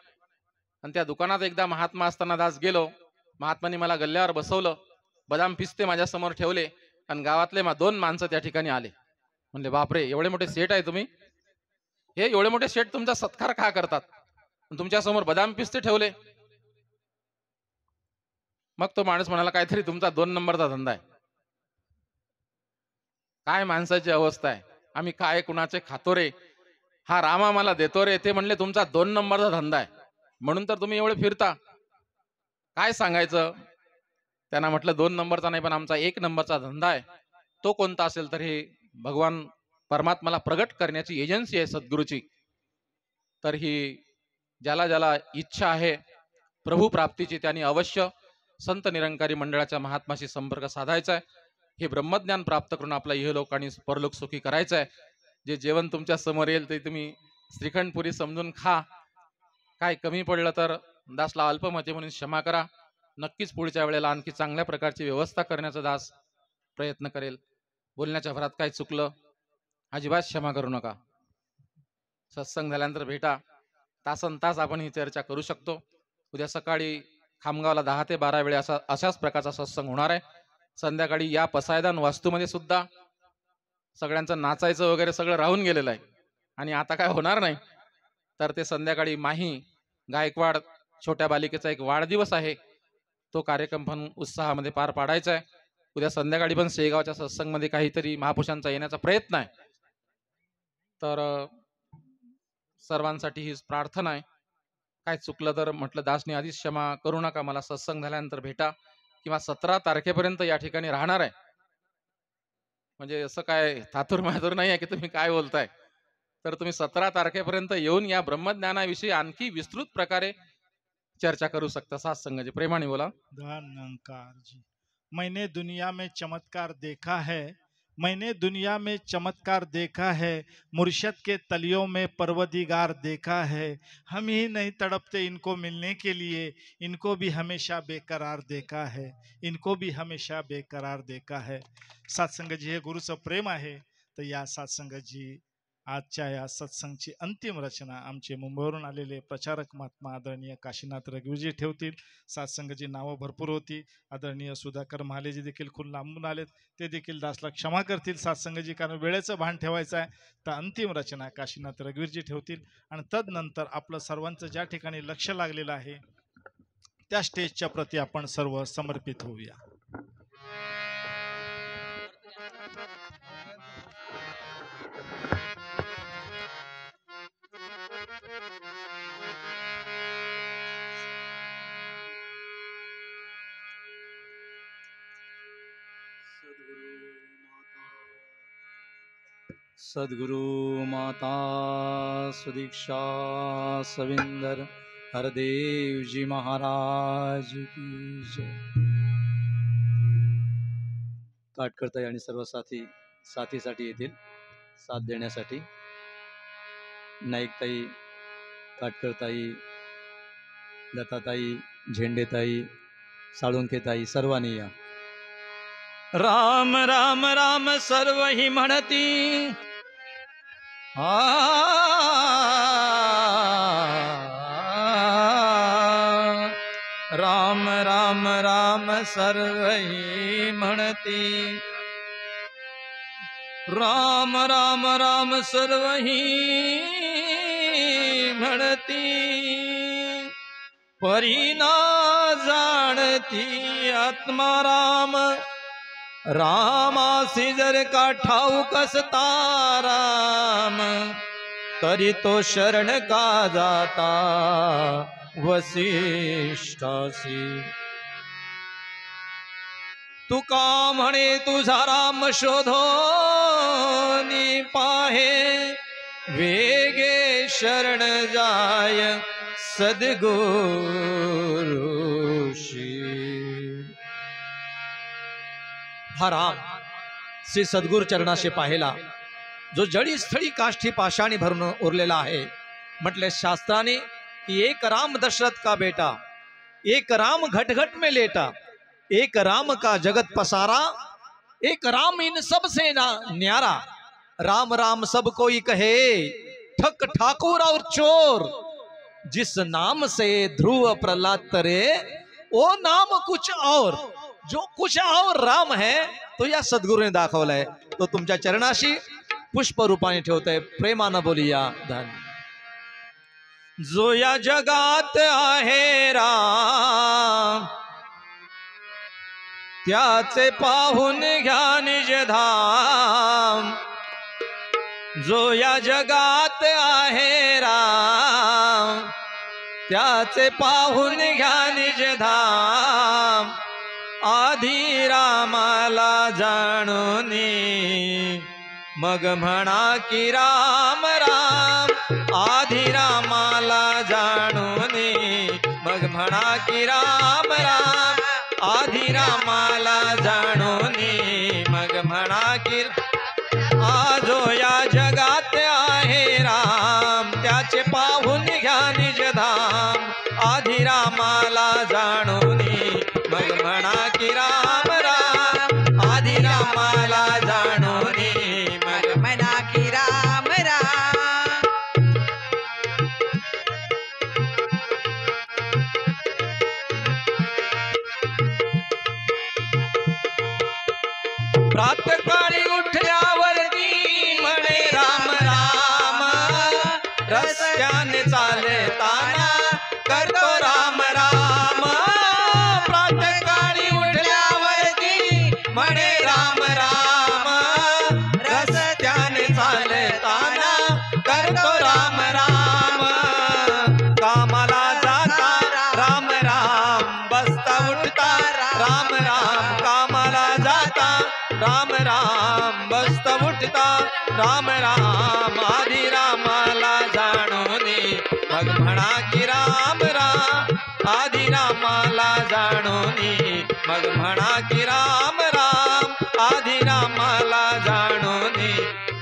आणि त्या दुकानात एकदा महात्मा असताना दास गेलो. महात्माने मला गल्ल्यावर बसवलं, बदाम पिस्ते माझ्या समोर ठेवले आणि गावातले 2 माणसं त्या ठिकाणी आले. म्हणले बापरे, एवढे मोठे सेठ आहे तुम्ही, हे एवढे मोठे सेठ तुमचा सत्कार का करतात, तुमच्या समोर बदाम पिस्ते ठेवले. मग तो माणूस म्हणाला काहीतरी तुमचा 2 नंबरचा धंदा आहे. काय माणसाची अवस्था आहे, आम्ही काय कुणाचे खातो रे, हा राम आम्हाला देतो रे, ते म्हणले तुमचा 2 नंबरचा धंदा आहे म्हणून तर तुम्ही एवढे फिरता. काय सांगायचं त्यांना. म्हटलं 2 नंबरचा नाही पण आमचा 1 नंबरचा धंदा आहे. तो कोणता असेल तर हे भगवान परमात्माला प्रगट करण्याची एजन्सी आहे सद्गुरूची. तर ही ज्याला ज्याला इच्छा आहे प्रभू प्राप्तीची त्यांनी अवश्य संत निरंकारी मंडळाच्या महात्माशी संपर्क साधायचा आहे. हे ब्रह्मज्ञान प्राप्त करून आपला इहलोक आणि परलोक सुखी करायचं आहे. जे जेवण तुमच्या समोर येईल ते तुम्ही श्रीखंडपुरी समजून खा. काय कमी पडलं तर दासला अल्पमती म्हणून क्षमा करा. नक्कीच पुढच्या वेळेला आणखी चांगल्या प्रकारची व्यवस्था करण्याचा दास प्रयत्न करेल. बोलण्याच्या भरात काय चुकलं अजिबात क्षमा करू नका. सत्संग झाल्यानंतर भेटा, तासन तास आपण ही चर्चा करू शकतो. उद्या सकाळी खामगावला 10 ते 12 वेळे अशाच प्रकारचा सत्संग होणार आहे. संध्याकाळी या पसायदान वास्तूमध्ये सुद्धा सगळ्यांचं नाचायचं वगैरे सगळं राहून गेलेलं आहे आणि आता काय होणार नाही. तर ते संध्याकाळी माही गायकवाड छोट्या बालिकेचा एक वाढदिवस आहे, तो कार्यक्रम पण उत्साहामध्ये पार पाडायचा आहे. उद्या संध्याकाळी पण शेगावच्या सत्संगमध्ये काहीतरी महापुरुषांचा येण्याचा प्रयत्न आहे. तर सर्वांसाठी ही प्रार्थना आहे. काय चुकलं तर म्हटलं दासनी आधीच क्षमा करू नका. मला सत्संग झाल्यानंतर भेटा किंवा 17 तारखेपर्यंत या ठिकाणी राहणार आहे. म्हणजे असं काय थातूर मातूर नाही आहे की तुम्ही काय बोलताय. तर तुम्ही 17 तारखेपर्यंत येऊन या ब्रह्मज्ञानाविषयी आणखी विस्तृत प्रकारे चर्चा करू शकता. सत्संगाची प्रेमाने बोला. धन्यकार जी. मैंने दुनिया में चमत्कार देखा है, मैंने दुनिया में चमत्कार देखा है, मुर्शद के तलियों में परवदिगार देखा है. हम ही नहीं तड़पते इनको मिलने के लिए, इनको भी हमेशा बेकरार देखा है, इनको भी हमेशा बेकरार देखा है. सत्संग जी हे गुरुचं प्रेम आहे. तर या सत्संग जी आजच्या या सत्संगची अंतिम रचना आमचे मुंबईवरून आलेले प्रचारक महात्मा आदरणीय काशीनाथ रघुजी ठेवतील. सत्संगची नावं भरपूर होती. आदरणीय सुधाकर महालेजी देखील खूप लांबून आलेत, ते देखील दासला क्षमा करतील सत्संगजी, कारण वेळेचं भान ठेवायचं आहे. तर अंतिम रचना काशीनाथ रघुवीरजी ठेवतील आणि तदनंतर आपलं सर्वांचं ज्या ठिकाणी लक्ष लागलेलं आहे त्या स्टेजच्या प्रती आपण सर्व समर्पित होऊया. सद्गुरु माता सुदीक्षा सविंदर हरदेव जी महाराज की जय. काटकरताई आणि सर्व साथीसाठी येतील साथ देण्यासाठी. नाईकताई, काटकरताई, दत्ताताई, झेंडेताई, साळुंखेताई सर्वांनी या. राम राम राम सर्व ही म्हणती, राम राम राम सर्व ही म्हणती, राम राम राम सर्व ही म्हणती, परीना जाणती आत्मा राम, रामासी जर का ठाऊक असता राम, तरी तो शरण का जाता वसिष्ठासी. तुका म्हणे तुझा राम शोधोनी पाहे, वेगे शरण जाय सद्गुरुशी. हा राम श्री सद्गुरु चरणाशी पाहिला, जो जडी स्थळी काष्ठी पाषाणी भरून उरलेला आहे. म्हटले शास्त्राने की एक राम दशरथ का बेटा, एक राम घट घट में लेटा, एक राम का जगत पसारा, एक राम इन सबसे न्यारा, राम राम सब कोई कहे, ठक ठाकुर और चोर, जिस नाम से ध्रुव प्रहलाद तरे, वो नाम कुछ और, जो कुछ और राम है तो या सद्गुरूने दाखवलाय. तो तुमच्या चरणाशी पुष्प रूपाने ठेवतोय. प्रेमानं बोलूया. धन्य. जो या जगात आहे राम, त्याचे पाहून घ्या निज धाम. जो या जगात आहे राम, त्याचे पाहून घ्या निज धाम. आधी रामाला जाणूनी मग म्हणा की राम राम. आधी रामाला जाणूनी मग म्हणा की राम राम. आधी रामाला जाणूनी मग म्हणा की आजो या जगात आहे राम, त्याचे पाहून घ्या निज धाम. आधी रामाला जाणूनी मग म्हणा की राम राम. आधी रामाला जाणूनी मग म्हणा की राम राम. प्रातःकाळी उठल्यावरती म्हणे राम राम. रस्त्याने चालताना करतो राम राम. प्रातःकाळी उठल्यावरती म्हणे राम राम. रस्त्याने चालताना करतो राम राम. कामाला जाता राम राम, बसता उठता राम राम. कामाला जाता राम राम, बसता उठता राम राम. आधी रामाला जाणूनी मग म्हणा की राम राम. आधी रामाला जाणूनी मग म्हणा की राम राम. आधी रामाला जाणूनी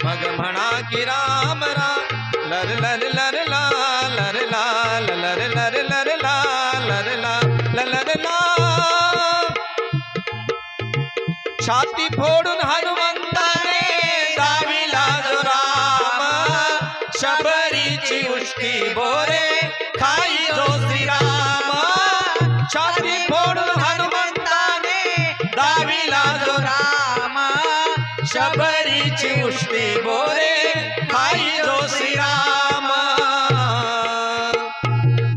मग म्हणा की राम राम. लर लर लर ला लर ला लर लर लर ला लर ला लर ला. छाती फोडून हनुमंताने दाविला जो राम. शबरीची उष्टी बोरे खाई जो श्रीराम. छाती फोडून हनुमंताने दाविला जो राम. शबरीची उष्टी बोरे खाई जो श्रीराम.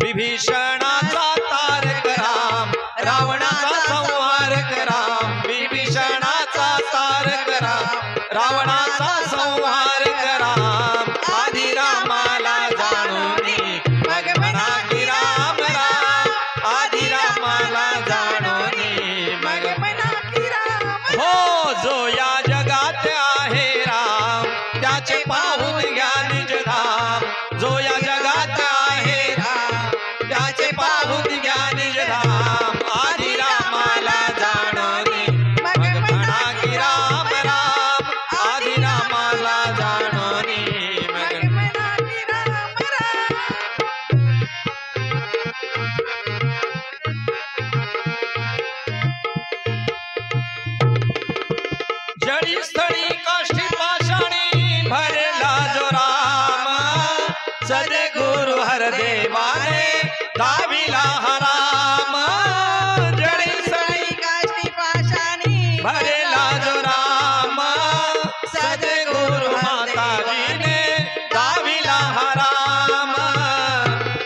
विभीषणाचा तारक राम, रावणाचा संहारक राम. विभीषणाचा तारक राम, रावणाचा संहारक राम. आधी रामाला जाणूनी मग म्हणा की राम राम. आधी रामाला जाणूनी मग म्हणा की राम. हो जो या जगात आहे राम, त्याचे पाहून घ्या निज धाम. जो या जगात आहे राम, त्याचे पाहून घ्या निज धाम. आधी रामाला जाणूनी मग म्हणा की राम राम. आधी रामाला जाणूनी मग म्हणा की राम राम. जडी स्थळी काष्टी पाषाणी भरला जो राम. सद्गुरु हरदेवाने दाविला हा राम. जडी स्थळी काष्टी पाषाणी भरला जो राम. सद्गुरु माताजीने दाविला हा राम.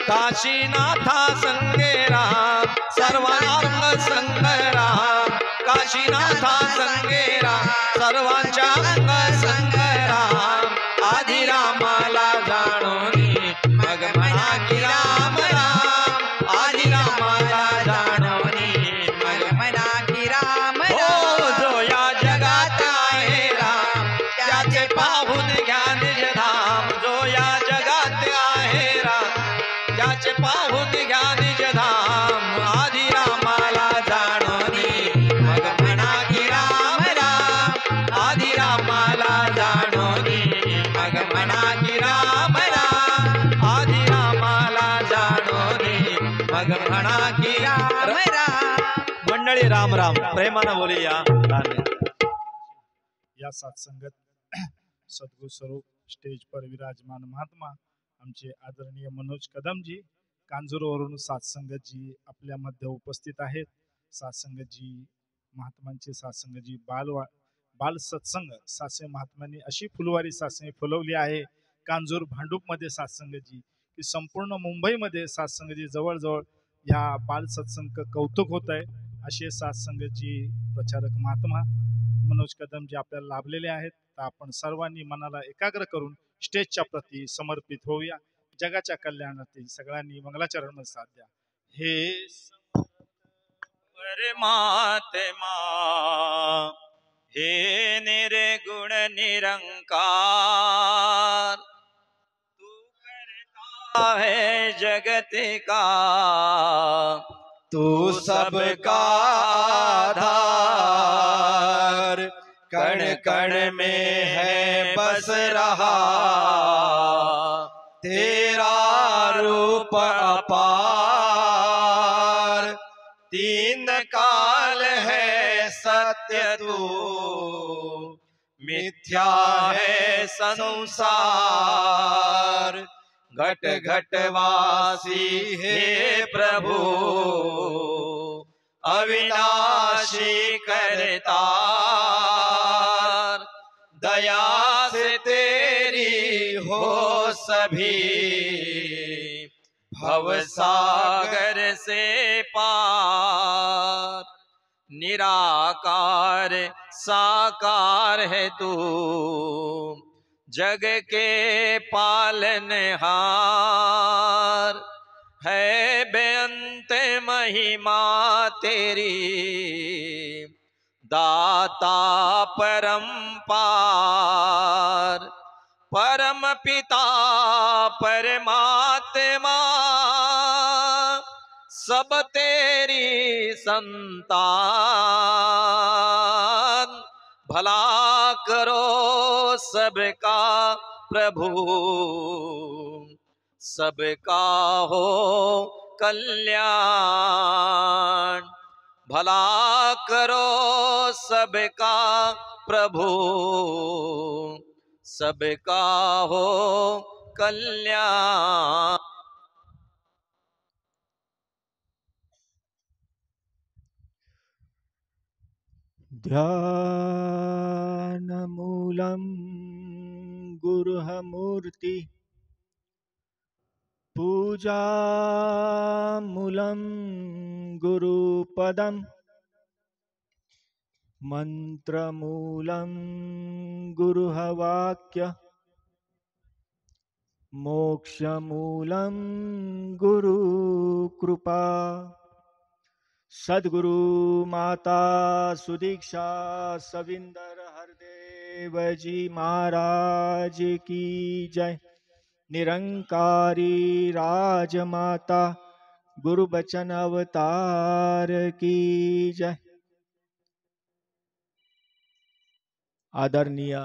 काशीनाथा संगे राम, सर्वांग संग राम. काशीनाथा संगे राम, सर्वांच्या अंग संग राम. आधी रामाला जाणूनी मग म्हणा की राम राम. आधी रामाला जाणूनी मग म्हणा की राम राम. हो जो या जगात आहे राम, त्याचे पाहून घ्या निज धाम. जो या जगात आहे राम, त्याचे पाहून घ्या निज धाम. आधी रामाला जाणूनी मग म्हणा की राम राम. आधी रामाला जाणूनी मग म्हणा की राम राम. आधी रामाला जाणूनी मग म्हणा की राम राम. मंडळी राम राम प्रेमानं बोलूया. धन्यवाद. या सत्संगत सद्गुरु स्वरूप स्टेज पर विराजमान महात्मा आमचे आदरणीय मनोज कदमजी कांजूरवरून सत्संगतजी आपल्या मध्ये उपस्थित आहेत. सत्संगतजी महात्मांचे सत्संगतजी बाल सत्संग सासे महात्म्यांनी अशी फुलवारी सासे फुलवली आहे कांजूर भांडूपमध्ये सत्संगतजी की संपूर्ण मुंबईमध्ये सत्संगतजी जवळजवळ या बाल सत्संग कौतुक होत आहे. असे सत्संगतजी प्रचारक महात्मा मनोज कदमजी आपल्याला लाभलेले आहेत. तर आपण सर्वांनी मनाला एकाग्र करून स्टेजच्या प्रती समर्पित होऊया. जगाच्या कल्याणार्थी सगळ्यांनी मंगलाचरण मध्ये साथ द्या. हे परमात्मा हे निर्गुण निरंकार तू करता है जगत का तू सबका आधार कण कण में है बस रहा तेरा रूप अपार तीन काल है सत्य तू मिथ्या है संसार घट घट वासी हे प्रभु अविनाशी करतार दया से तेरी हो सभी भव सागर से पार निराकार साकार है तू जग के पालनहार है बेअंत महिमा तेरी दाता परंपार परम पिता परमात्मा सब तेरी संतान भला करो सबका प्रभु सबका हो कल्याण भला करो सबका प्रभु सबका हो कल्याण ध्यानमूलं गुरुमूर्ति पूजामूलं गुरुपदं मंत्रमूलं गुरुवाक्य मोक्षमूलं गुरुकृपा सद्गुरु माता सुदीक्षा सविंदर हरदेव जी महाराज की जय। निरंकारी राजमाता गुरु बचन अवतार की जय। आदरणीय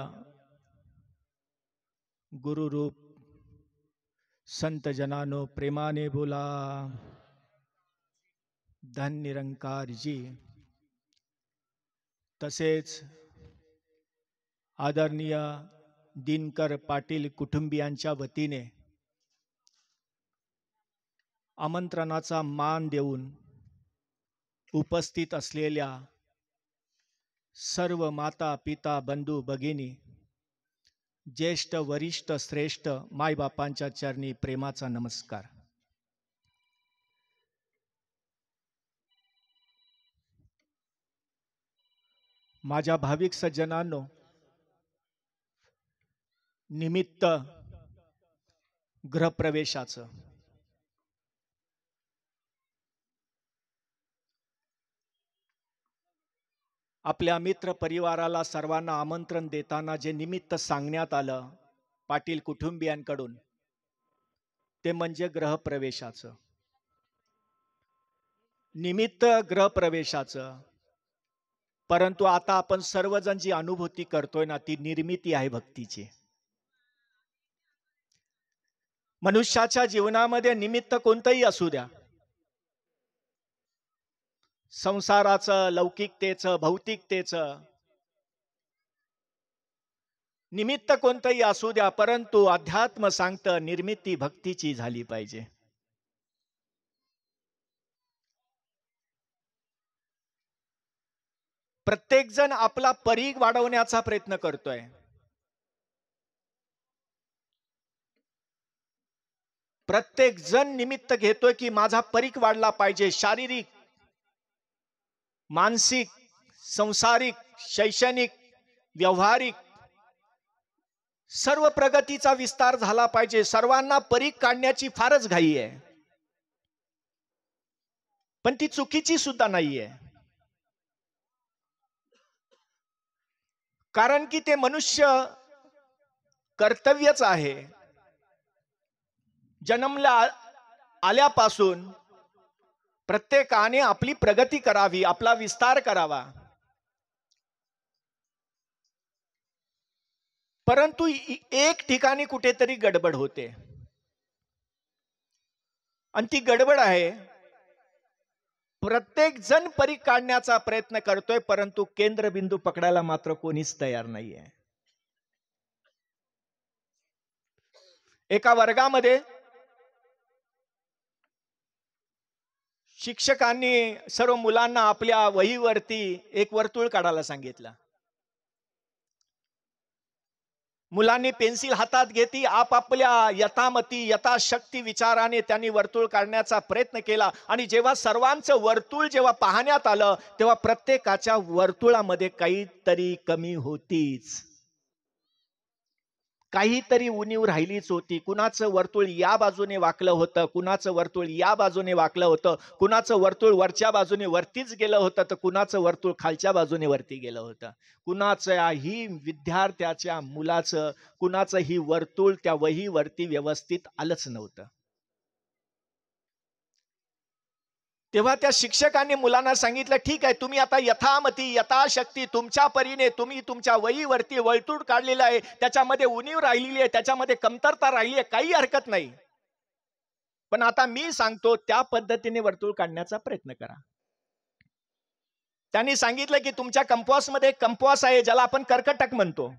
गुरु रूप संत जनानो प्रेमाने बोला धन निरंकार जी। तसेच आदरणीय दिनकर पाटील कुटुंबियांच्या वतीने आमंत्रणाचा मान देऊन उपस्थित असलेल्या सर्व माता पिता बंधू भगिनी ज्येष्ठ वरिष्ठ श्रेष्ठ मायबापांच्या चरणी प्रेमाचा नमस्कार। माझ्या भाविक सज्जनांनो, निमित्त गृहप्रवेशाचं आपल्या मित्र परिवाराला सर्वांना आमंत्रण देताना जे निमित्त सांगण्यात आलं पाटील कुटुंबियांकडून ते म्हणजे गृहप्रवेशाचं निमित्त गृहप्रवेशाचं। परंतु आता आपण सर्वजण जी अनुभूती करतोय ना ती निर्मिती आहे भक्तीची। मनुष्याच्या जीवनामध्ये निमित्त कोणतंही असू द्या, संसाराचं लौकिकतेचं भौतिकतेचं निमित्त कोणतंही असू द्या, परंतु अध्यात्म सांगतं निर्मिती भक्तीची झाली पाहिजे. प्रत्येक जण आपला परीघ वाढवण्याचा प्रयत्न करतोय. प्रत्येक जण निमित्त घेतोय की माझा परीघ वाढला पाहिजे. शारीरिक, मानसिक, संसारिक, शैक्षणिक, व्यावहारिक सर्व प्रगतीचा विस्तार झाला पाहिजे. सर्वांना परीघ काढण्याची फारच घाई आहे, पण ती चुकीची सुद्धा नाहीये. कारण की ते मनुष्य कर्तव्यच आहे. जन्मला आल्यापासून प्रत्येकाने आपली प्रगती करावी, आपला विस्तार करावा. परंतु एक ठिकाणी कुठेतरी गडबड होते, आणि ती गडबड आहे प्रत्येक जण परीघ काढण्याचा प्रयत्न करतोय, परंतु केंद्रबिंदू पकडायला मात्र कोणीच तयार नाहीये. एका वर्गामध्ये शिक्षकांनी सर्व मुलांना आपल्या वहीवरती एक वर्तुळ काढायला सांगितलं. मुलांनी पेन्सिल हातात घेतली, आपापल्या यथामती यथाशक्ती विचाराने त्यांनी वर्तुळ काढण्याचा प्रयत्न केला. आणि जेव्हा सर्वांचं वर्तुळ जेव्हा पाहण्यात आलं, तेव्हा प्रत्येकाच्या वर्तुळामध्ये काहीतरी कमी होतीच, काहीतरी उणीव राहिलीच होती. कुणाचं वर्तुळ या बाजूने वाकलं होतं, कुणाचं वर्तुळ या बाजूने वाकलं होतं, कुणाचं वर्तुळ वरच्या बाजूने वरतीच गेलं होतं, तर कुणाचं वर्तुळ खालच्या बाजूने वरती गेलं होतं. कुणाचंही विद्यार्थ्याच्या मुलाचं कुणाचंही वर्तुळ त्या वहीवरती व्यवस्थित आलंच नव्हतं. तेव्हा त्या शिक्षकांनी मुलांना सांगितलं, ठीक आहे, तुम्ही आता यथामती यथाशक्ती तुमच्या परीने तुम्ही तुमच्या वहीवरती वर्तुळ काढलेलं आहे, त्याच्यामध्ये उणीव राहिलेली आहे, त्याच्यामध्ये कमतरता राहिली आहे, काही हरकत नाही. पण आता मी सांगतो त्या पद्धतीने वर्तुळ काढण्याचा प्रयत्न करा. त्यांनी सांगितलं की तुमच्या कंपॉसमध्ये कंपॉस आहे, ज्याला आपण कर्कटक म्हणतो.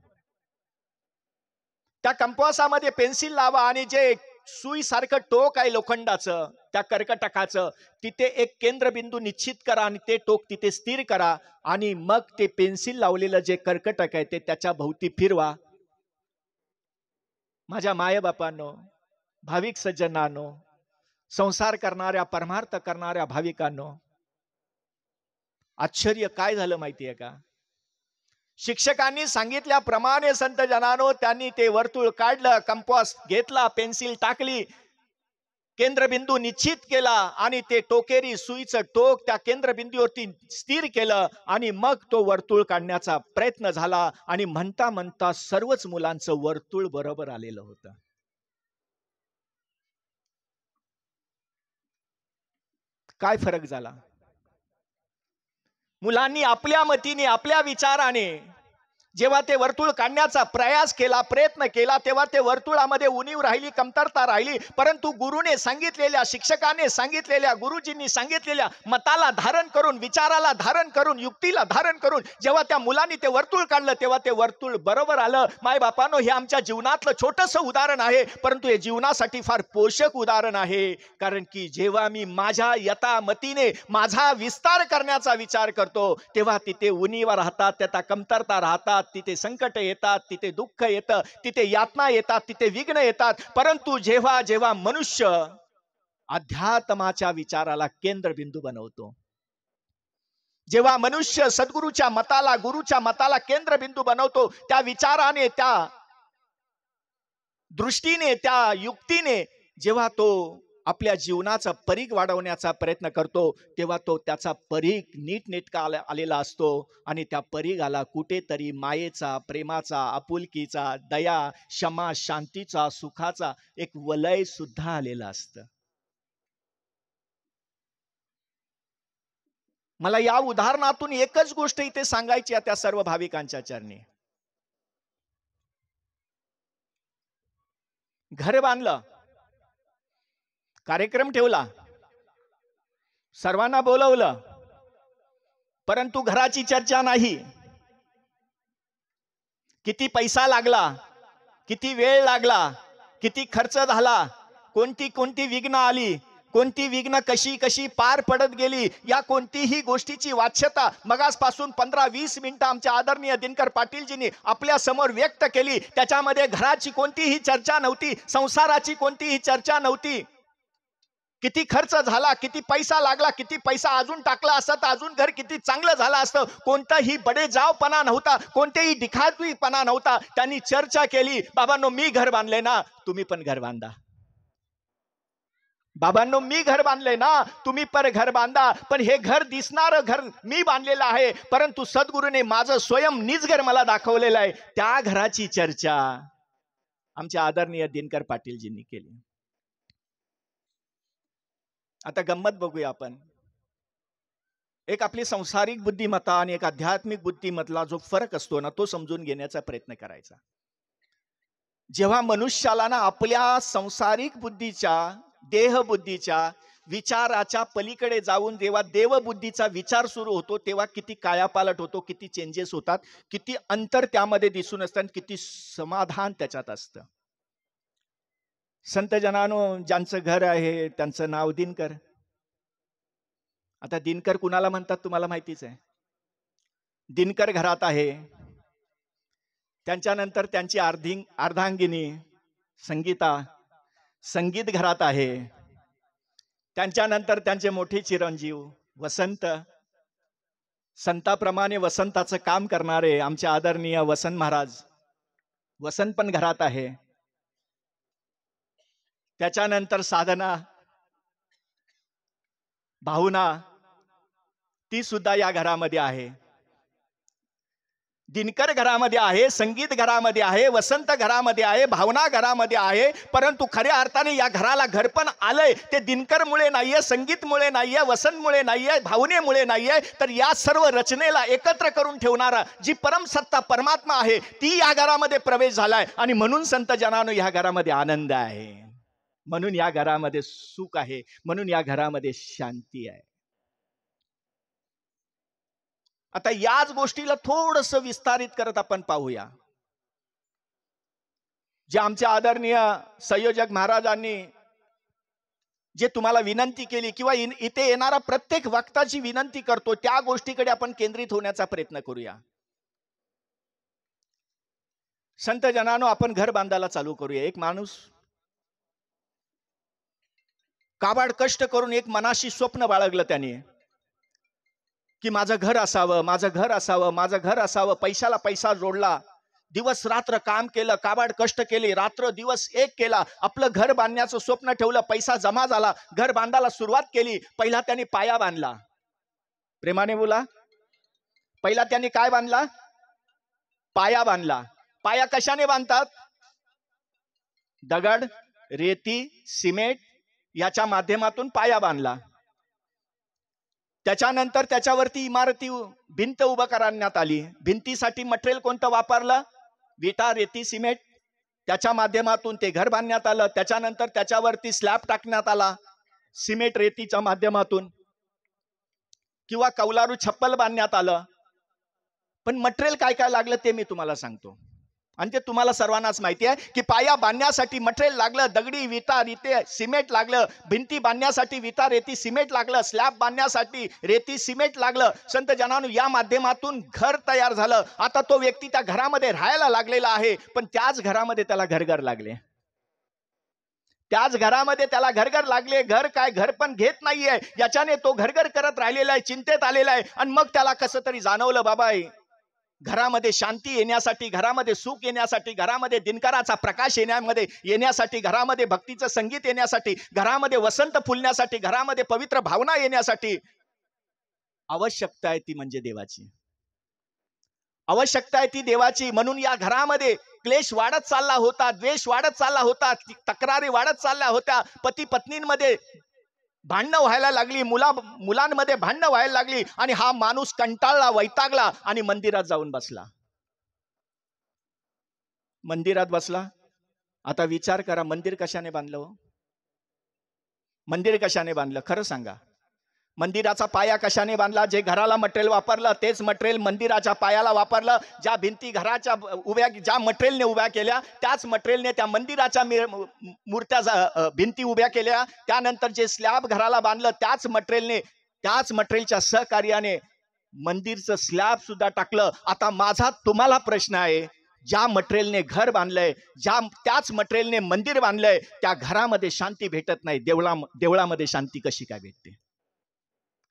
त्या कंपॉसामध्ये पेन्सिल लावा आणि जे सुई सारखं टोक आहे लोखंडाचं, त्या कर्कटकाचं, तिथे एक केंद्रबिंदू निश्चित करा आणि ते टोक तिथे स्थिर करा. आणि मग ते पेन्सिल लावलेलं जे कर्कटक आहे ते त्याच्या भोवती फिरवा. माझ्या मायबापांनो, भाविक सज्जनांनो, संसार करणाऱ्या परमार्थ करणाऱ्या भाविकांनो, आश्चर्य काय झालं माहितीये का? शिक्षकांनी सांगितल्याप्रमाणे संत जनानो त्यांनी ते वर्तुळ काढलं, कंपास घेतला, पेन्सिल टाकली, केंद्रबिंदू निश्चित केला आणि ते टोकेरी सुईचं टोक त्या केंद्रबिंदूवरती स्थिर केलं. आणि मग तो वर्तुळ काढण्याचा प्रयत्न झाला आणि म्हणता म्हणता सर्वच मुलांचं वर्तुळ बरोबर आलेलं होतं. काय फरक झाला? मुलांनी आपल्या मतीने आपल्या विचाराने जेव्हा ते वर्तुळ काढण्याचा प्रयास केला, प्रयत्न केला, तेव्हा ते वर्तुळामध्ये उणीव राहिली, कमतरता राहिली. परंतु गुरुने सांगितलेल्या, शिक्षकाने सांगितलेल्या, गुरुजींनी सांगितलेल्या मताला धारण करून, विचाराला धारण करून, युक्तीला धारण करून जेव्हा त्या मुलांनी ते वर्तुळ काढलं, तेव्हा ते वर्तुळ बरोबर आलं. माय बापांनो, हे आमच्या जीवनातलं छोटंसं उदाहरण आहे, परंतु हे जीवनासाठी फार पोषक उदाहरण आहे. कारण की जेव्हा मी माझ्या यथामतीने माझा विस्तार करण्याचा विचार करतो, तेव्हा तिथे उणीवा राहतात, त्या कमतरता राहतात, तिथे संकट येतात, तिथे दुःख येतं, तिथे यातना येतात, तिथे विघ्न येतात. परंतु जेव्हा जेव्हा मनुष्य अध्यात्माच्या विचाराला केंद्रबिंदू बनवतो, जेव्हा मनुष्य सद्गुरूच्या मताला, गुरुच्या मताला केंद्रबिंदू बनवतो, त्या विचाराने, त्या दृष्टीने, त्या युक्तीने जेव्हा तो आपल्या जीवनाचा परीघ वाढवण्याचा प्रयत्न करतो, तेव्हा तो त्याचा परीघ नीटनेटका आलेला असतो. आणि त्या परीघाला कुठेतरी मायेचा, प्रेमाचा, आपुलकीचा, दया, क्षमा, शांतीचा, सुखाचा एक वलय सुद्धा आलेला असतं. मला या उदाहरणातून एकच गोष्ट इथे सांगायची आहे त्या सर्व भाविकांच्या चरणी. घर बांधलं, कार्यक्रम ठेवला, सर्वांना बोलवलं, परंतु घराची चर्चा नाही. किती पैसा लागला, किती वेळ लागला, किती खर्च झाला, कोणती कोणती विघ्न आली, कोणती विघ्न कशी कशी पार पडत गेली, या कोणतीही गोष्टीची वाच्यता मगासपासून 15-20 मिनिटं आमच्या आदरणीय दिनकर पाटीलजींनी आपल्या समोर व्यक्त केली. त्याच्यामध्ये घराची कोणतीही चर्चा नव्हती, संसाराची कोणतीही चर्चा नव्हती. किती खर्च झाला, किती पैसा लागला, किती पैसा अजून टाकला असता तर अजून घर किती चांगलं झालं असतं. कोणताही बडेजावपणा नव्हता, कोणतेही दिखातवीपणा नव्हता. त्यांनी चर्चा केली, बाबांनो मी घर बांधले ना, तुम्ही पण घर बांधा. बाबांनो मी घर बांधले ना, तुम्ही पण घर बांधा. पण हे घर दिसणारं घर मी बांधलेलं आहे, परंतु सद्गुरूने माझं स्वयं निज घर मला दाखवलेलं आहे. त्या घराची चर्चा आमच्या आदरणीय दिनकर पाटीलजींनी केली. आता गंमत बघूया आपण. एक आपली संसारिक बुद्धिमत्ता आणि एक आध्यात्मिक बुद्धिमत्तेला जो फरक असतो ना, तो समजून घेण्याचा प्रयत्न करायचा. जेव्हा मनुष्याला ना आपल्या संसारिक बुद्धीच्या, देहबुद्धीच्या, विचाराच्या पलीकडे जाऊन जेव्हा देवबुद्धीचा विचार सुरू होतो, तेव्हा किती कायापालट होतो, किती चेंजेस होतात, किती अंतर त्यामध्ये दिसून असतं, किती समाधान त्याच्यात असतं. संत जनानो, ज्यांचं घर आहे त्यांचं नाव दिनकर. आता दिनकर कुणाला म्हणतात तुम्हाला माहितीच आहे. दिनकर घरात आहे, त्यांच्यानंतर त्यांची अर्धांगिनी संगीता, संगीत घरात आहे. त्यांच्यानंतर त्यांचे मोठे चिरंजीव वसंत, संताप्रमाणे वसंताचं काम करणारे आमचे आदरणीय वसंत महाराज, वसंत पण घरात आहे. त्याच्यानंतर साधना, भावना, ती सुद्धा या घरामध्ये आहे. दिनकर घरामध्ये आहे, संगीत घरामध्ये आहे, वसंत घरामध्ये आहे, भावना घरामध्ये आहे. परंतु खऱ्या अर्थाने या घराला घर पण आलंय ते दिनकरमुळे नाहीये, संगीतमुळे नाहीये, वसंतमुळे नाहीये, भावनेमुळे नाहीये, तर या सर्व रचनेला एकत्र करून ठेवणारा जी परमसत्ता परमात्मा आहे ती या घरामध्ये प्रवेश झालाय. आणि म्हणून संत जनानो या घरामध्ये आनंद आहे, म्हणून या घरामध्ये सुख आहे, म्हणून या घरामध्ये शांती आहे. आता याच गोष्टीला थोडस विस्तारित करत आपण पाहूया. जे आमच्या आदरणीय संयोजक महाराजांनी जे तुम्हाला विनंती केली, किंवा इथे येणारा प्रत्येक वक्ताची विनंती करतो, त्या गोष्टीकडे आपण केंद्रित होण्याचा प्रयत्न करूया. संत जनानो, आपण घर बांधायला चालू करूया. एक माणूस काबाड कष्ट करून एक मनाशी स्वप्न बाळगलं त्याने, की माझं घर असावं, माझं घर असावं, माझं घर असावं. पैशाला पैसा जोडला, दिवस रात्र काम केलं, काबाड कष्ट केले, रात्र दिवस एक केला, आपलं घर बांधण्याचं स्वप्न ठेवलं, पैसा जमा झाला, घर बांधायला सुरुवात केली. पहिला त्यांनी पाया बांधला. प्रेमाने बोला. पहिला त्यांनी काय बांधला? पाया बांधला. पाया कशाने बांधतात? दगड, रेती, सिमेंट याच्या माध्यमातून पाया बांधला. त्याच्यानंतर त्याच्यावरती इमारती, भिंत उभं करण्यात आली. भिंतीसाठी मटेरियल कोणतं वापरलं? विटा, रेती, सिमेंट. त्याच्या माध्यमातून ते घर बांधण्यात आलं. त्याच्यानंतर त्याच्यावरती स्लॅब टाकण्यात आला सिमेंट रेतीच्या माध्यमातून, किंवा कौलारू छप्पल बांधण्यात आलं. पण मटेरियल काय काय लागलं ते मी तुम्हाला सांगतो, आणि ते तुम्हाला सर्वांनाच माहिती आहे की पाया बांधण्यासाठी मटेरियल लागलं, दगडी, विटा, रेती, सिमेंट लागलं. भिंती बांधण्यासाठी विटा, रेती, सिमेंट लागलं. स्लॅब बांधण्यासाठी रेती, सिमेंट लागलं. संत जनानो, या माध्यमातून घर तयार झालं. आता तो व्यक्ती त्या घरामध्ये राहायला लागलेला आहे, पण त्याच घरामध्ये त्याला घरघर लागले. त्याच घरामध्ये त्याला घरघर लागले. घर काय, घर पण घेत नाहीये, याच्याने तो घरघर करत राहिलेला आहे, चिंतेत आलेला आहे. आणि मग त्याला कसं तरी जाणवलं, बाबा घरामध्ये शांती येण्यासाठी, घरामध्ये सुख येण्यासाठी, घरामध्ये दिनकराचा प्रकाश येण्यासाठी, घरामध्ये भक्तीचं संगीत येण्यासाठी, घरामध्ये वसंत फुलण्यासाठी, घरामध्ये पवित्र भावना येण्यासाठी आवश्यकता आहे ती म्हणजे देवाची. आवश्यकता आहे ती देवाची. म्हणून या घरामध्ये क्लेश वाढत चालला होता, द्वेष वाढत चालला होता, तक्रारी वाढत चालल्या होत्या, पती पत्नींमध्ये भांडणं व्हायला लागली, मुलांमध्ये भांडणं व्हायला लागली. आणि हा माणूस कंटाळला, वैतागला आणि मंदिरात जाऊन बसला. मंदिरात बसला. आता विचार करा, मंदिर कशाने बांधलं हो? मंदिर कशाने बांधलं? खरं सांगा. मंदिराचा पाया कशाने बांधला? जे घराला मटेरियल वापरलं तेच मटेरियल मंदिराच्या पायाला वापरलं. ज्या भिंती घराच्या उभ्या, ज्या मटेरियलने उभ्या केल्या त्याच मटेरियलने त्या मंदिराच्या मूर्त्या भिंती उभ्या केल्या. त्यानंतर जे स्लॅब घराला बांधलं त्याच मटेरियलच्या सहकार्याने मंदिरचं स्लॅब सुद्धा टाकलं. आता माझा तुम्हाला प्रश्न आहे, ज्या मटेरियलने घर बांधलंय, त्याच मटेरियलने मंदिर बांधलंय, त्या घरामध्ये शांती भेटत नाही, देवळामध्ये शांती कशी काय भेटते?